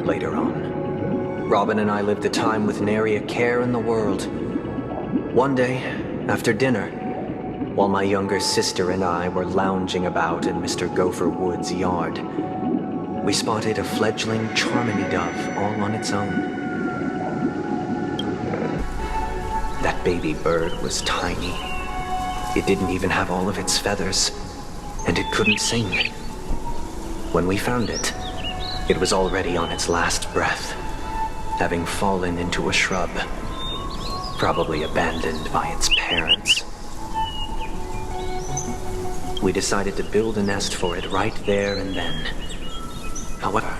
Later on, Robin and I lived a time with nary a care in the world. One day, after dinner, while my younger sister and I were lounging about in Mr. Gopher Wood's yard, we spotted a fledgling Charmony dove all on its own. That baby bird was tiny. It didn't even have all of its feathers, and it couldn't sing. When we found it, it was already on its last breath, having fallen into a shrub. probably abandoned by its parents. We decided to build a nest for it right there and then. However,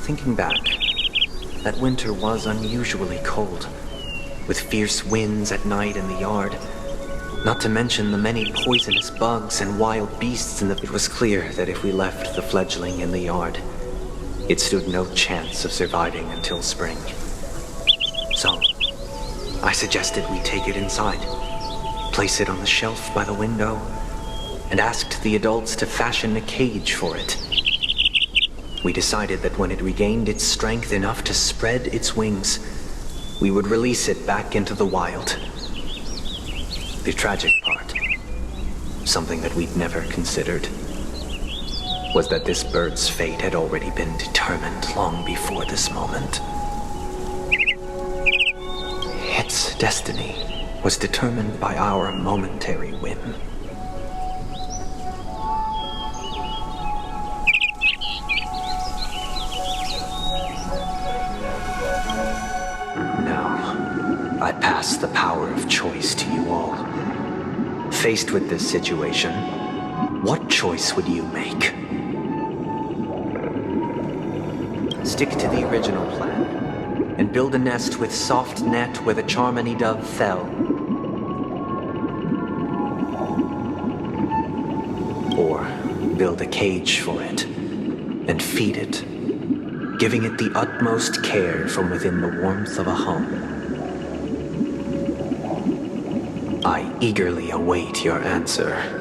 thinking back, that winter was unusually cold, with fierce winds at night in the yard, not to mention the many poisonous bugs and wild beasts in the... It was clear that if we left the fledgling in the yard, it stood no chance of surviving until spring. So, I suggested we take it inside, place it on the shelf by the window, and asked the adults to fashion a cage for it. We decided that when it regained its strength enough to spread its wings, we would release it back into the wild. The tragic part, something that we'd never considered, was that this bird's fate had already been determined long before this moment. Its destiny was determined by our momentary whim. Now, I pass the power of choice to you all. Faced with this situation, what choice would you make? Stick to the original plan and build a nest with soft net where the Charmony dove fell. Or build a cage for it and feed it, giving it the utmost care from within the warmth of a home. I eagerly await your answer.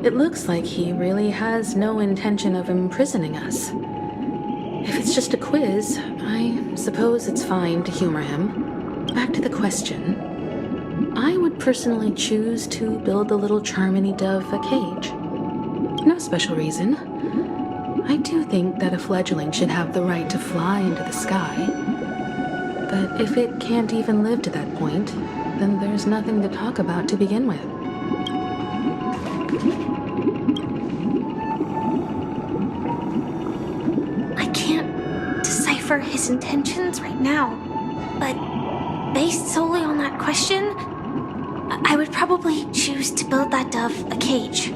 It looks like he really has no intention of imprisoning us. If it's just a quiz, I suppose it's fine to humor him. Back to the question. I would personally choose to build the little Charmony dove a cage. No special reason. I do think that a fledgling should have the right to fly into the sky. But if it can't even live to that point, then there's nothing to talk about to begin with. For his intentions right now, but based solely on that question, I would probably choose to build that dove a cage.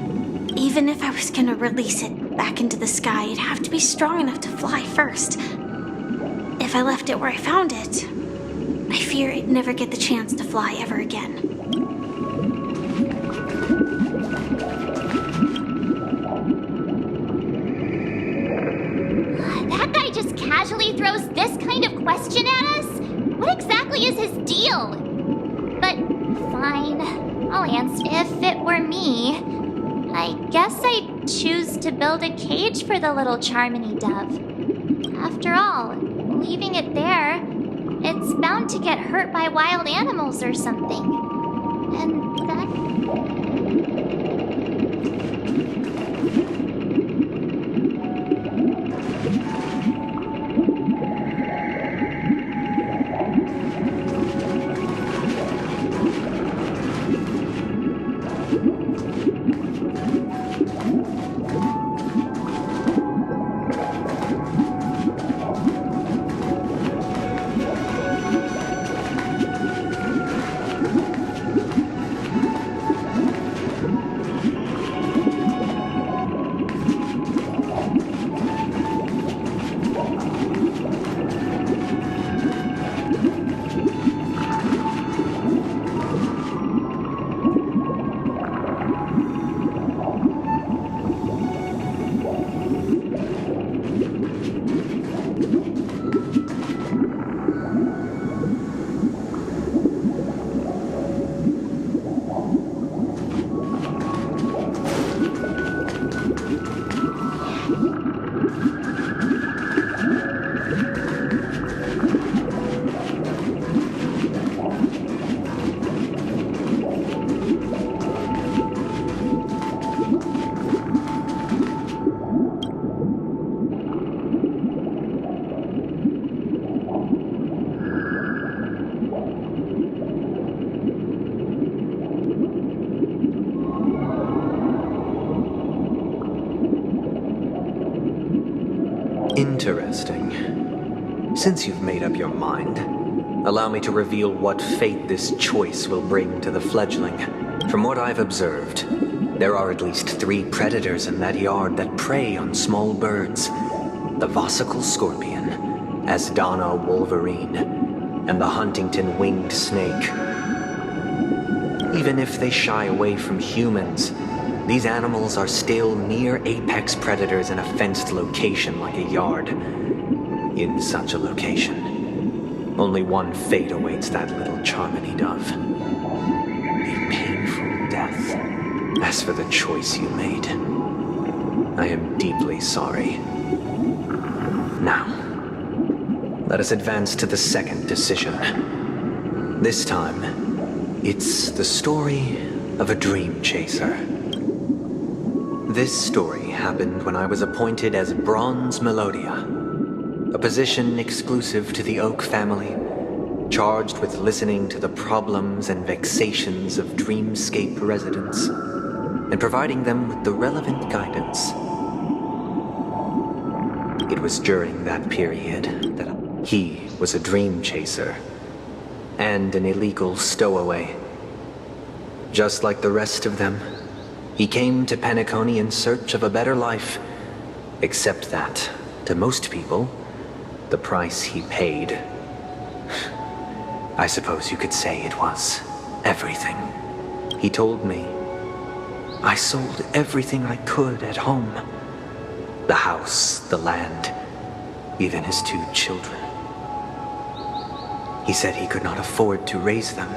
Even if I was gonna release it back into the sky, it'd have to be strong enough to fly first. If I left it where I found it, I fear it'd never get the chance to fly ever again. Casually throws this kind of question at us? What exactly is his deal? But fine, I'll answer. If it were me, I guess I'd choose to build a cage for the little Charmony dove. After all, leaving it there, it's bound to get hurt by wild animals or something. And that... Interesting. Since you've made up your mind, allow me to reveal what fate this choice will bring to the fledgling. From what I've observed, there are at least 3 predators in that yard that prey on small birds. The Vossicle scorpion, Asdana wolverine, and the Huntington winged snake. Even if they shy away from humans, these animals are still near apex predators in a fenced location like a yard. In such a location, only one fate awaits that little Charmony dove. A painful death. As for the choice you made, I am deeply sorry. Now, let us advance to the second decision. This time, it's the story of a dream chaser. This story happened when I was appointed as Bronze Melodia, a position exclusive to the Oak family, charged with listening to the problems and vexations of dreamscape residents, and providing them with the relevant guidance. It was during that period that he was a dream chaser and an illegal stowaway. Just like the rest of them, he came to Penacony in search of a better life, except that, to most people, the price he paid, I suppose you could say it was everything. He told me, I sold everything I could at home. The house, the land, even his 2 children. He said he could not afford to raise them,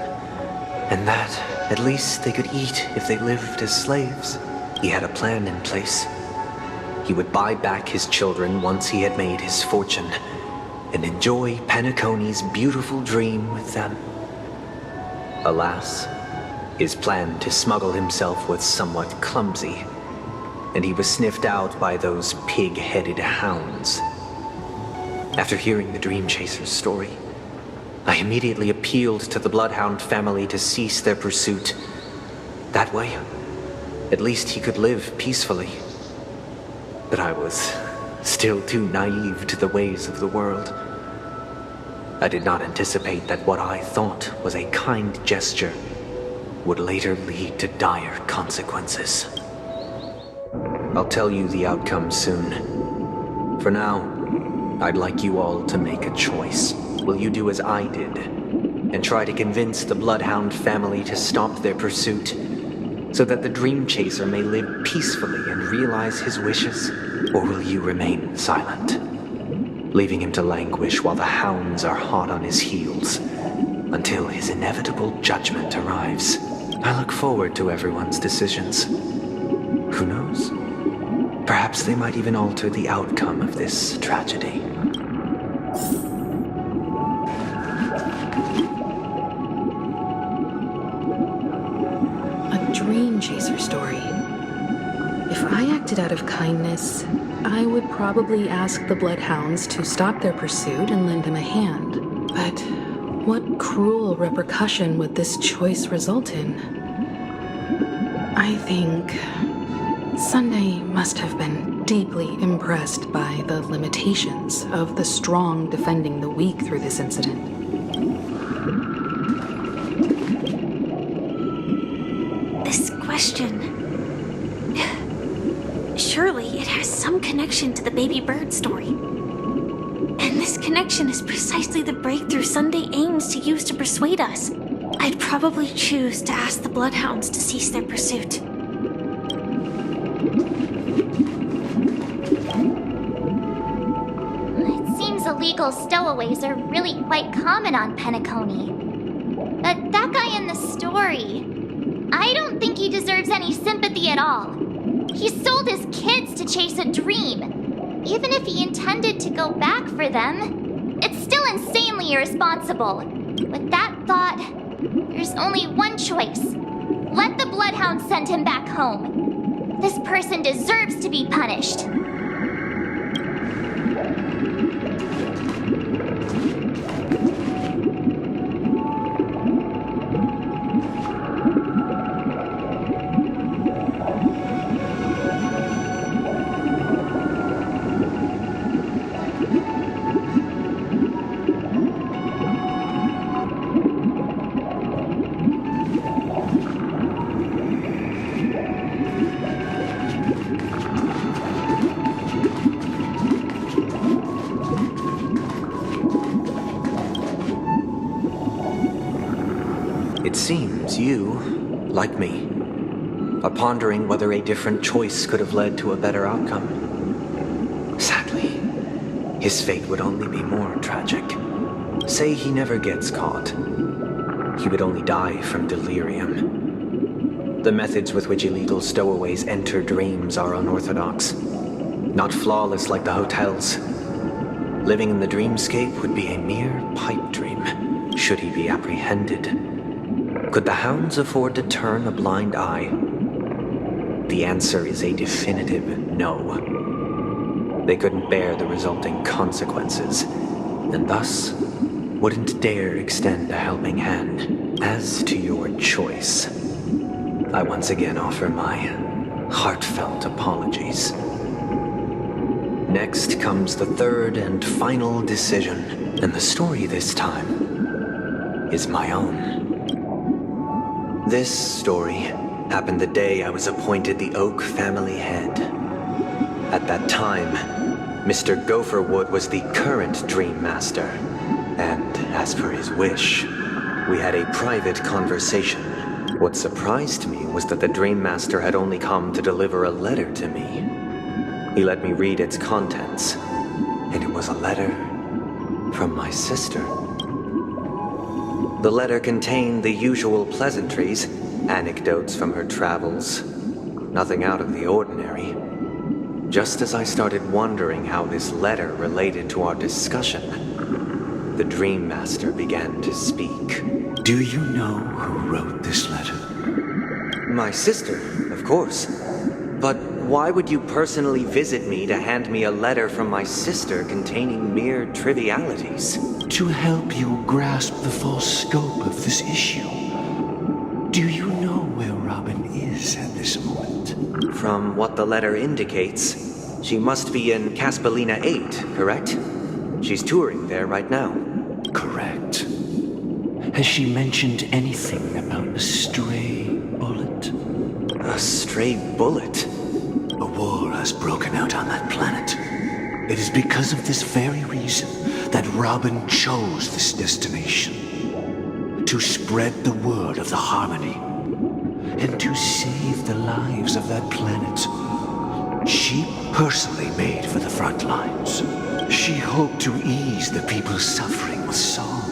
and that at least they could eat if they lived as slaves. He had a plan in place. He would buy back his children once he had made his fortune, and enjoy Penacony's beautiful dream with them. Alas, his plan to smuggle himself was somewhat clumsy, and he was sniffed out by those pig-headed hounds. After hearing the Dream Chaser's story, I immediately appealed to the Bloodhound family to cease their pursuit. That way, at least he could live peacefully. But I was still too naive to the ways of the world. I did not anticipate that what I thought was a kind gesture would later lead to dire consequences. I'll tell you the outcome soon. For now, I'd like you all to make a choice. Will you do as I did and try to convince the Bloodhound family to stop their pursuit so that the Dream Chaser may live peacefully and realize his wishes? Or will you remain silent, leaving him to languish while the hounds are hot on his heels until his inevitable judgment arrives? I look forward to everyone's decisions. Who knows? Perhaps they might even alter the outcome of this tragedy. A dream chaser story. If I acted out of kindness, I would probably ask the Bloodhounds to stop their pursuit and lend him a hand. But what cruel repercussion would this choice result in? I think Sunday must have been deeply impressed by the limitations of the strong defending the weak through this incident. This question... Surely it has some connection to the baby bird story. And this connection is precisely the breakthrough Sunday aims to use to persuade us. I'd probably choose to ask the Bloodhounds to cease their pursuit. It seems illegal stowaways are really quite common on Penacony. But that guy in the story, I don't think he deserves any sympathy at all. He sold his kids to chase a dream. Even if he intended to go back for them, it's still insanely irresponsible. With that thought, there's only one choice. Let the Bloodhounds send him back home. This person deserves to be punished. seems you, like me, are pondering whether a different choice could have led to a better outcome. Sadly, his fate would only be more tragic. Say he never gets caught. He would only die from delirium. The methods with which illegal stowaways enter dreams are unorthodox, not flawless like the hotels. Living in the dreamscape would be a mere pipe dream, should he be apprehended. Could the hounds afford to turn a blind eye? The answer is a definitive no. They couldn't bear the resulting consequences, and thus wouldn't dare extend a helping hand. As to your choice, I once again offer my heartfelt apologies. Next comes the third and final decision, and the story this time is my own. This story happened the day I was appointed the Oak family head. At that time, Mr. Gopherwood was the current Dream Master, and as per his wish, we had a private conversation. What surprised me was that the Dream Master had only come to deliver a letter to me. He let me read its contents, and it was a letter from my sister. The letter contained the usual pleasantries, anecdotes from her travels, nothing out of the ordinary. Just as I started wondering how this letter related to our discussion, the Dream Master began to speak. Do you know who wrote this letter? My sister, of course. But why would you personally visit me to hand me a letter from my sister containing mere trivialities? To help you grasp the full scope of this issue. Do you know where Robin is at this moment? From what the letter indicates, she must be in Caspelina 8, correct? She's touring there right now. Correct. Has she mentioned anything about a stray bullet? A stray bullet? A war has broken out on that planet. It is because of this very reason that Robin chose this destination. To spread the word of the Harmony. And to save the lives of that planet. She personally made for the front lines. She hoped to ease the people's suffering with song,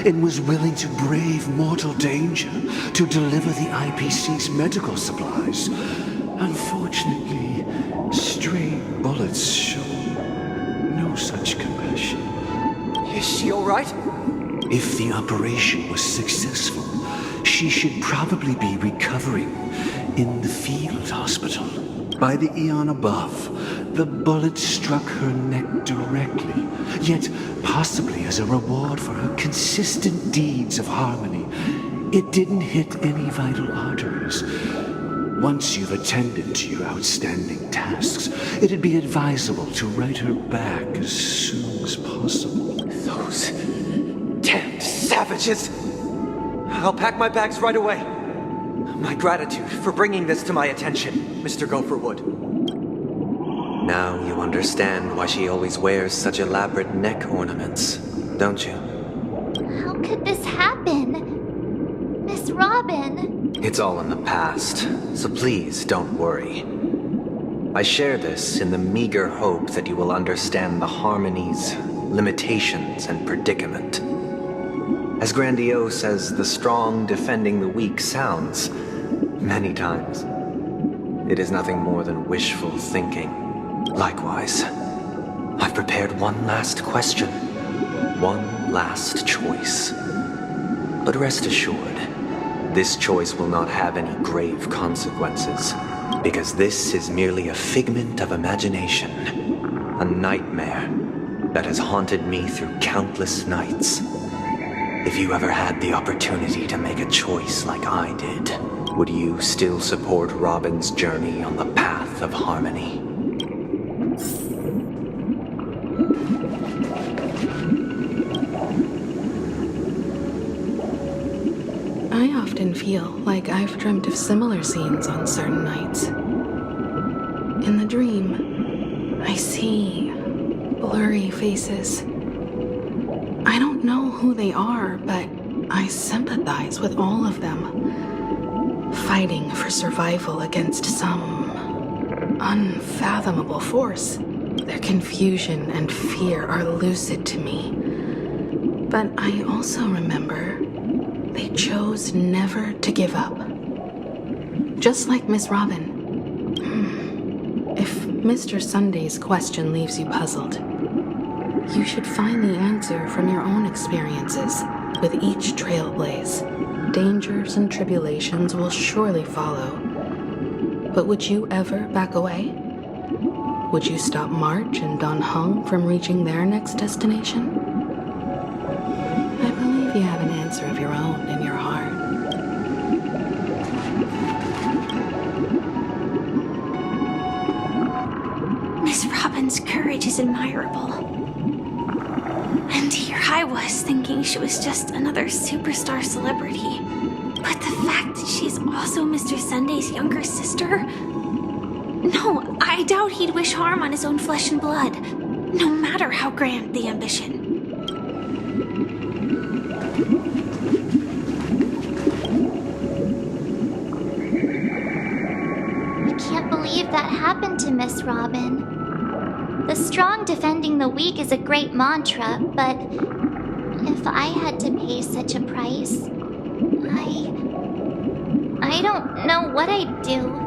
and was willing to brave mortal danger to deliver the IPC's medical supplies. Unfortunately, stray bullets show no such compassion. Is she all right? If the operation was successful, she should probably be recovering in the field hospital. By the eon above, the bullet struck her neck directly, yet possibly as a reward for her consistent deeds of harmony, it didn't hit any vital arteries. Once you've attended to your outstanding tasks, it'd be advisable to write her back as soon as possible. Those damned savages! I'll pack my bags right away. My gratitude for bringing this to my attention, Mr. Gopherwood. Now you understand why she always wears such elaborate neck ornaments, don't you? How could this happen? Miss Robin? It's all in the past, so please don't worry. I share this in the meager hope that you will understand the Harmony's limitations and predicament. As grandiose as the strong defending the weak sounds, many times, it is nothing more than wishful thinking. Likewise, I've prepared one last question, one last choice. But rest assured, this choice will not have any grave consequences, because this is merely a figment of imagination, a nightmare that has haunted me through countless nights. If you ever had the opportunity to make a choice like I did, would you still support Robin's journey on the path of harmony? I often feel like I've dreamt of similar scenes on certain nights. In the dream, I see blurry faces. I don't know who they are, but I sympathize with all of them, fighting for survival against some unfathomable force. Their confusion and fear are lucid to me. But I also remember they chose never to give up. Just like Miss Robin. If Mr. Sunday's question leaves you puzzled, you should find the answer from your own experiences with each trailblaze. Dangers and tribulations will surely follow. But would you ever back away? Would you stop March and Don Hung from reaching their next destination? I believe you have an answer of your own in your heart. Miss Robin's courage is admirable. And here I was thinking she was just another superstar celebrity. But the fact that she's also Mr. Sunday's younger sister? No, I doubt he'd wish harm on his own flesh and blood, no matter how grand the ambition. I can't believe that happened to Miss Robin. The strong defending the weak is a great mantra, but if I had to pay such a price, I don't know what I'd do.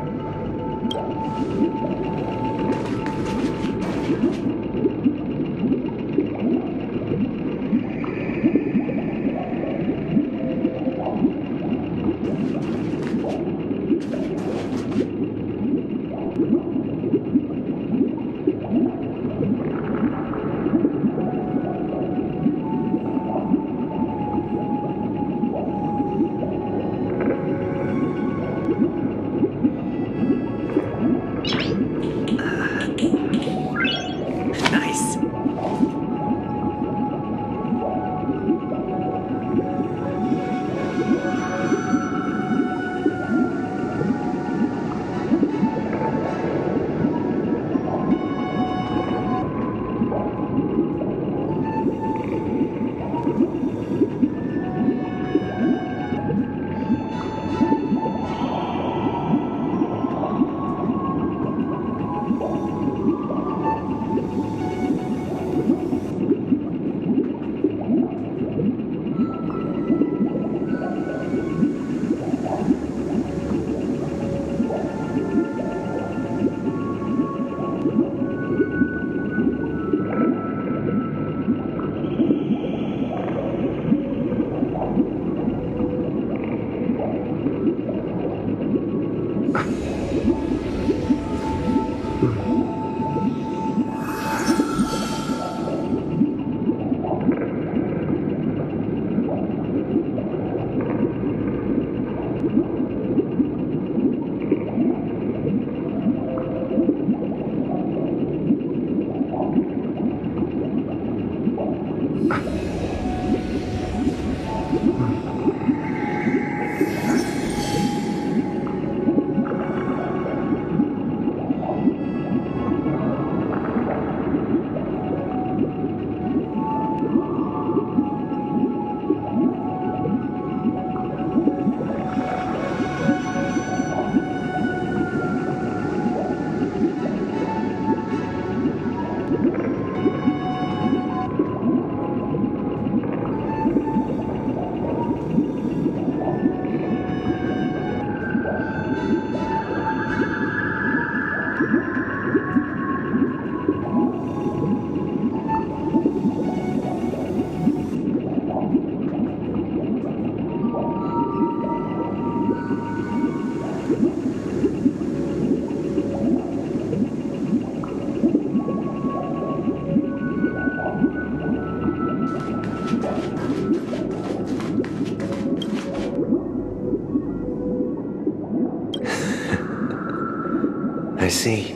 I see.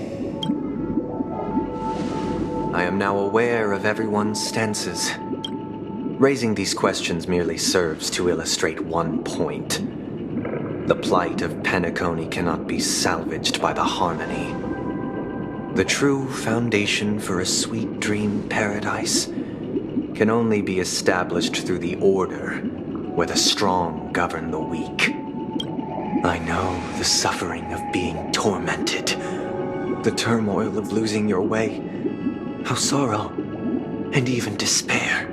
I am now aware of everyone's stances. Raising these questions merely serves to illustrate one point. The plight of Penacony cannot be salvaged by the harmony. The true foundation for a sweet dream paradise can only be established through the order where the strong govern the weak. I know the suffering of being tormented, the turmoil of losing your way, how sorrow and even despair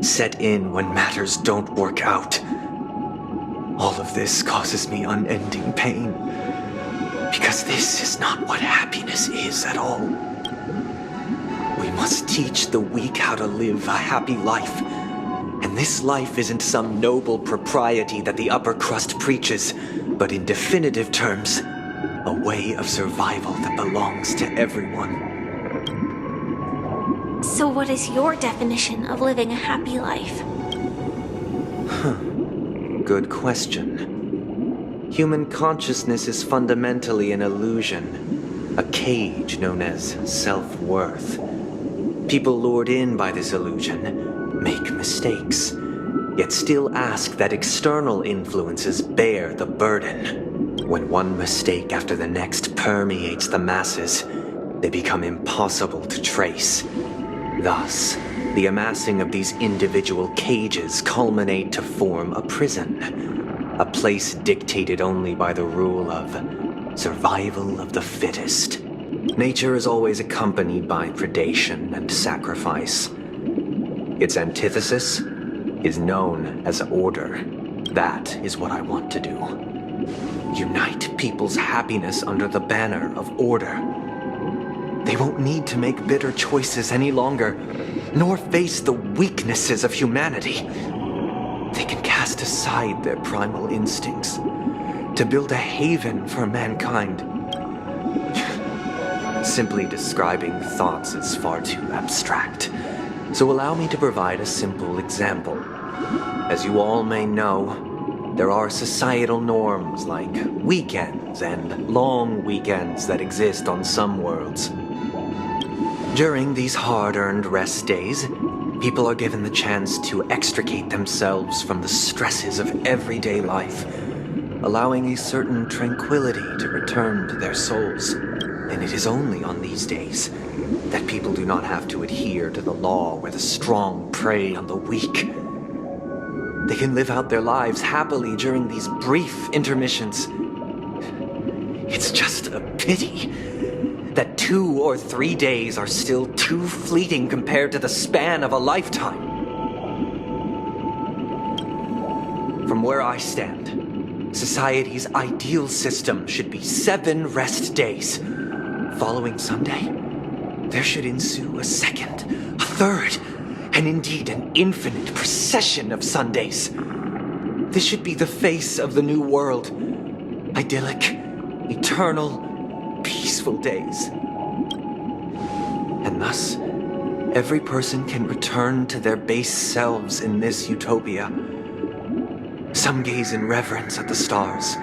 set in when matters don't work out. All of this causes me unending pain, because this is not what happiness is at all. We must teach the weak how to live a happy life. And this life isn't some noble propriety that the upper crust preaches, but in definitive terms, a way of survival that belongs to everyone. So what is your definition of living a happy life? Good question. Human consciousness is fundamentally an illusion, a cage known as self-worth. People lured in by this illusion make mistakes, yet still ask that external influences bear the burden. When one mistake after the next permeates the masses, they become impossible to trace. Thus, the amassing of these individual cages culminate to form a prison, a place dictated only by the rule of survival of the fittest. Nature is always accompanied by predation and sacrifice. Its antithesis is known as order. That is what I want to do. Unite people's happiness under the banner of order. They won't need to make bitter choices any longer, nor face the weaknesses of humanity. They can cast aside their primal instincts to build a haven for mankind. Simply describing thoughts is far too abstract, so allow me to provide a simple example. As you all may know, there are societal norms like weekends and long weekends that exist on some worlds. During these hard-earned rest days, people are given the chance to extricate themselves from the stresses of everyday life, allowing a certain tranquility to return to their souls. And it is only on these days that people do not have to adhere to the law where the strong prey on the weak. They can live out their lives happily during these brief intermissions. It's just a pity that 2 or 3 days are still too fleeting compared to the span of a lifetime. From where I stand, society's ideal system should be 7 rest days. Following Sunday, there should ensue a second, a third, and indeed an infinite procession of Sundays. This should be the face of the new world. Idyllic, eternal, peaceful days. And thus, every person can return to their base selves in this utopia. Some gaze in reverence at the stars,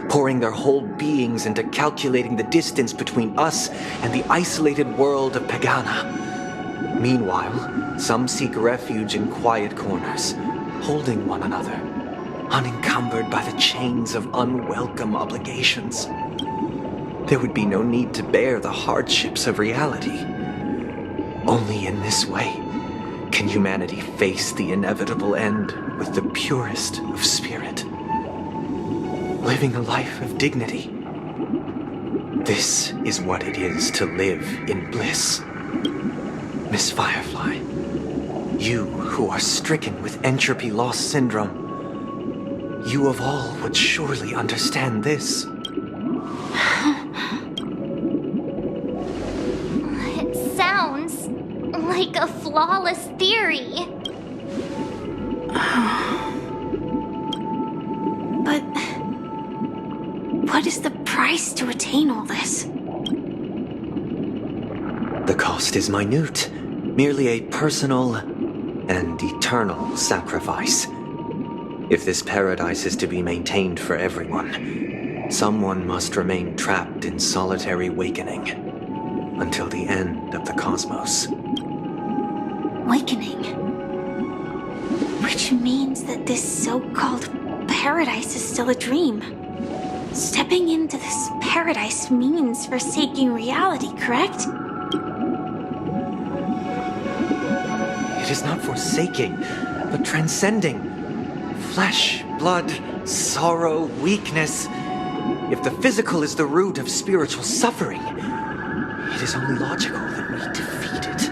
pouring their whole beings into calculating the distance between us and the isolated world of Pagana. Meanwhile, some seek refuge in quiet corners, holding one another, unencumbered by the chains of unwelcome obligations. There would be no need to bear the hardships of reality. Only in this way can humanity face the inevitable end with the purest of spirit. Living a life of dignity. This is what it is to live in bliss. Miss Firefly, you who are stricken with entropy loss syndrome, you of all would surely understand this. It sounds like a flawless theory. But what is the price to attain all this? The cost is minute, merely a personal and eternal sacrifice. If this paradise is to be maintained for everyone, someone must remain trapped in solitary wakening until the end of the cosmos. Wakening? Which means that this so-called paradise is still a dream. Stepping into this paradise means forsaking reality, correct? It is not forsaking, but transcending. Flesh, blood, sorrow, weakness. If the physical is the root of spiritual suffering, it is only logical that we defeat it.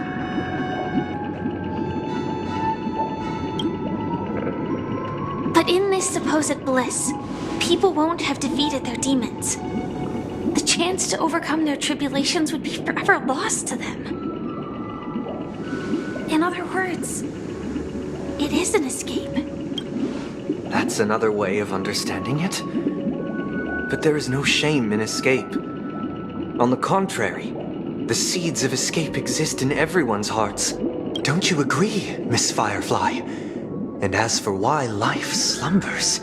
But in this supposed bliss, people won't have defeated their demons. The chance to overcome their tribulations would be forever lost to them. In other words, it is an escape. That's another way of understanding it. But there is no shame in escape. On the contrary, the seeds of escape exist in everyone's hearts. Don't you agree, Miss Firefly? And as for why life slumbers,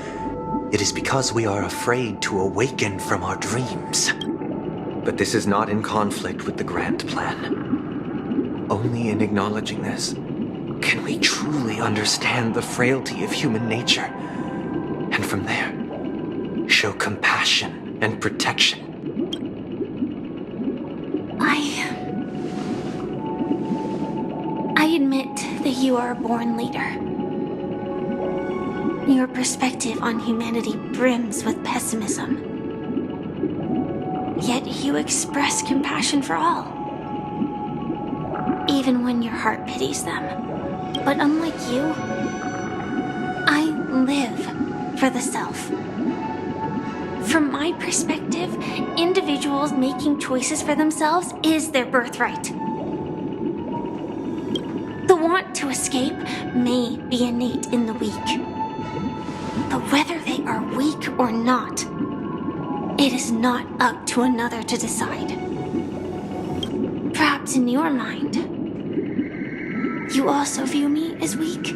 it is because we are afraid to awaken from our dreams. But this is not in conflict with the grand plan. Only in acknowledging this can we truly understand the frailty of human nature, and from there, show compassion and protection. I admit that you are a born leader. Your perspective on humanity brims with pessimism. Yet you express compassion for all, even when your heart pities them. But unlike you, I live for the self. From my perspective, individuals making choices for themselves is their birthright. The want to escape may be innate in the weak. But whether they are weak or not, it is not up to another to decide. Perhaps in your mind, you also view me as weak?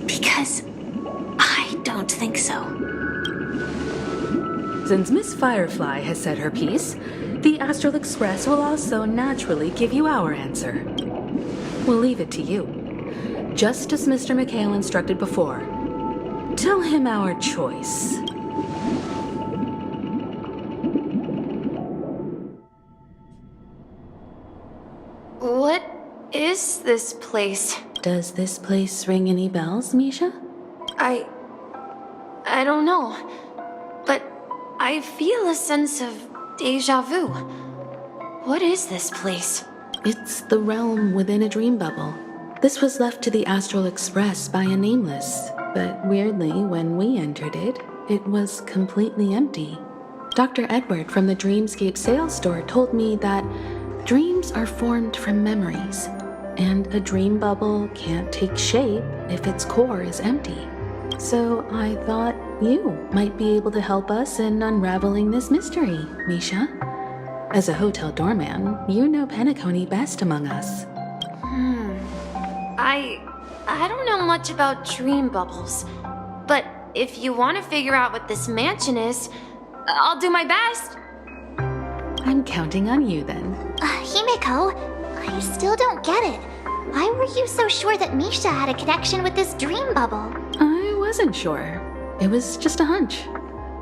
Because I don't think so. Since Miss Firefly has said her piece, the Astral Express will also naturally give you our answer. We'll leave it to you. Just as Mr. McHale instructed before, tell him our choice. What is this place? Does this place ring any bells, Misha? I don't know, but I feel a sense of déjà vu. What is this place? It's the realm within a dream bubble. This was left to the Astral Express by a nameless, but weirdly, when we entered it, it was completely empty. Dr. Edward from the Dreamscape sales store told me that dreams are formed from memories, and a dream bubble can't take shape if its core is empty. So I thought you might be able to help us in unraveling this mystery, Misha. As a hotel doorman, you know Penacony best among us. I don't know much about dream bubbles, but if you want to figure out what this mansion is, I'll do my best. I'm counting on you then. Himeko, I still don't get it. Why were you so sure that Misha had a connection with this dream bubble? I wasn't sure. It was just a hunch.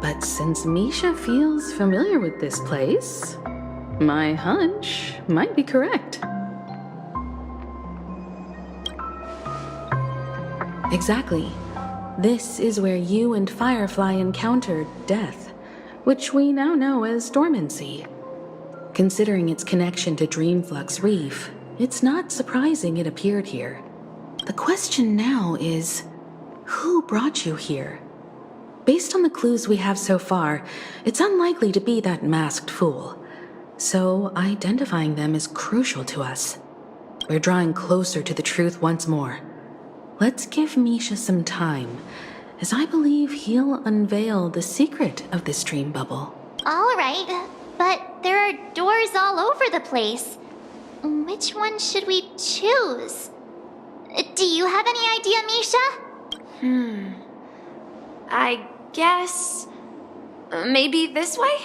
But since Misha feels familiar with this place, my hunch might be correct. Exactly. This is where you and Firefly encountered death, which we now know as dormancy. Considering its connection to Dreamflux Reef, it's not surprising it appeared here. The question now is, who brought you here? Based on the clues we have so far, it's unlikely to be that masked fool. So identifying them is crucial to us. We're drawing closer to the truth once more. Let's give Misha some time, as I believe he'll unveil the secret of this dream bubble. All right, but there are doors all over the place. Which one should we choose? Do you have any idea, Misha? I guess maybe this way?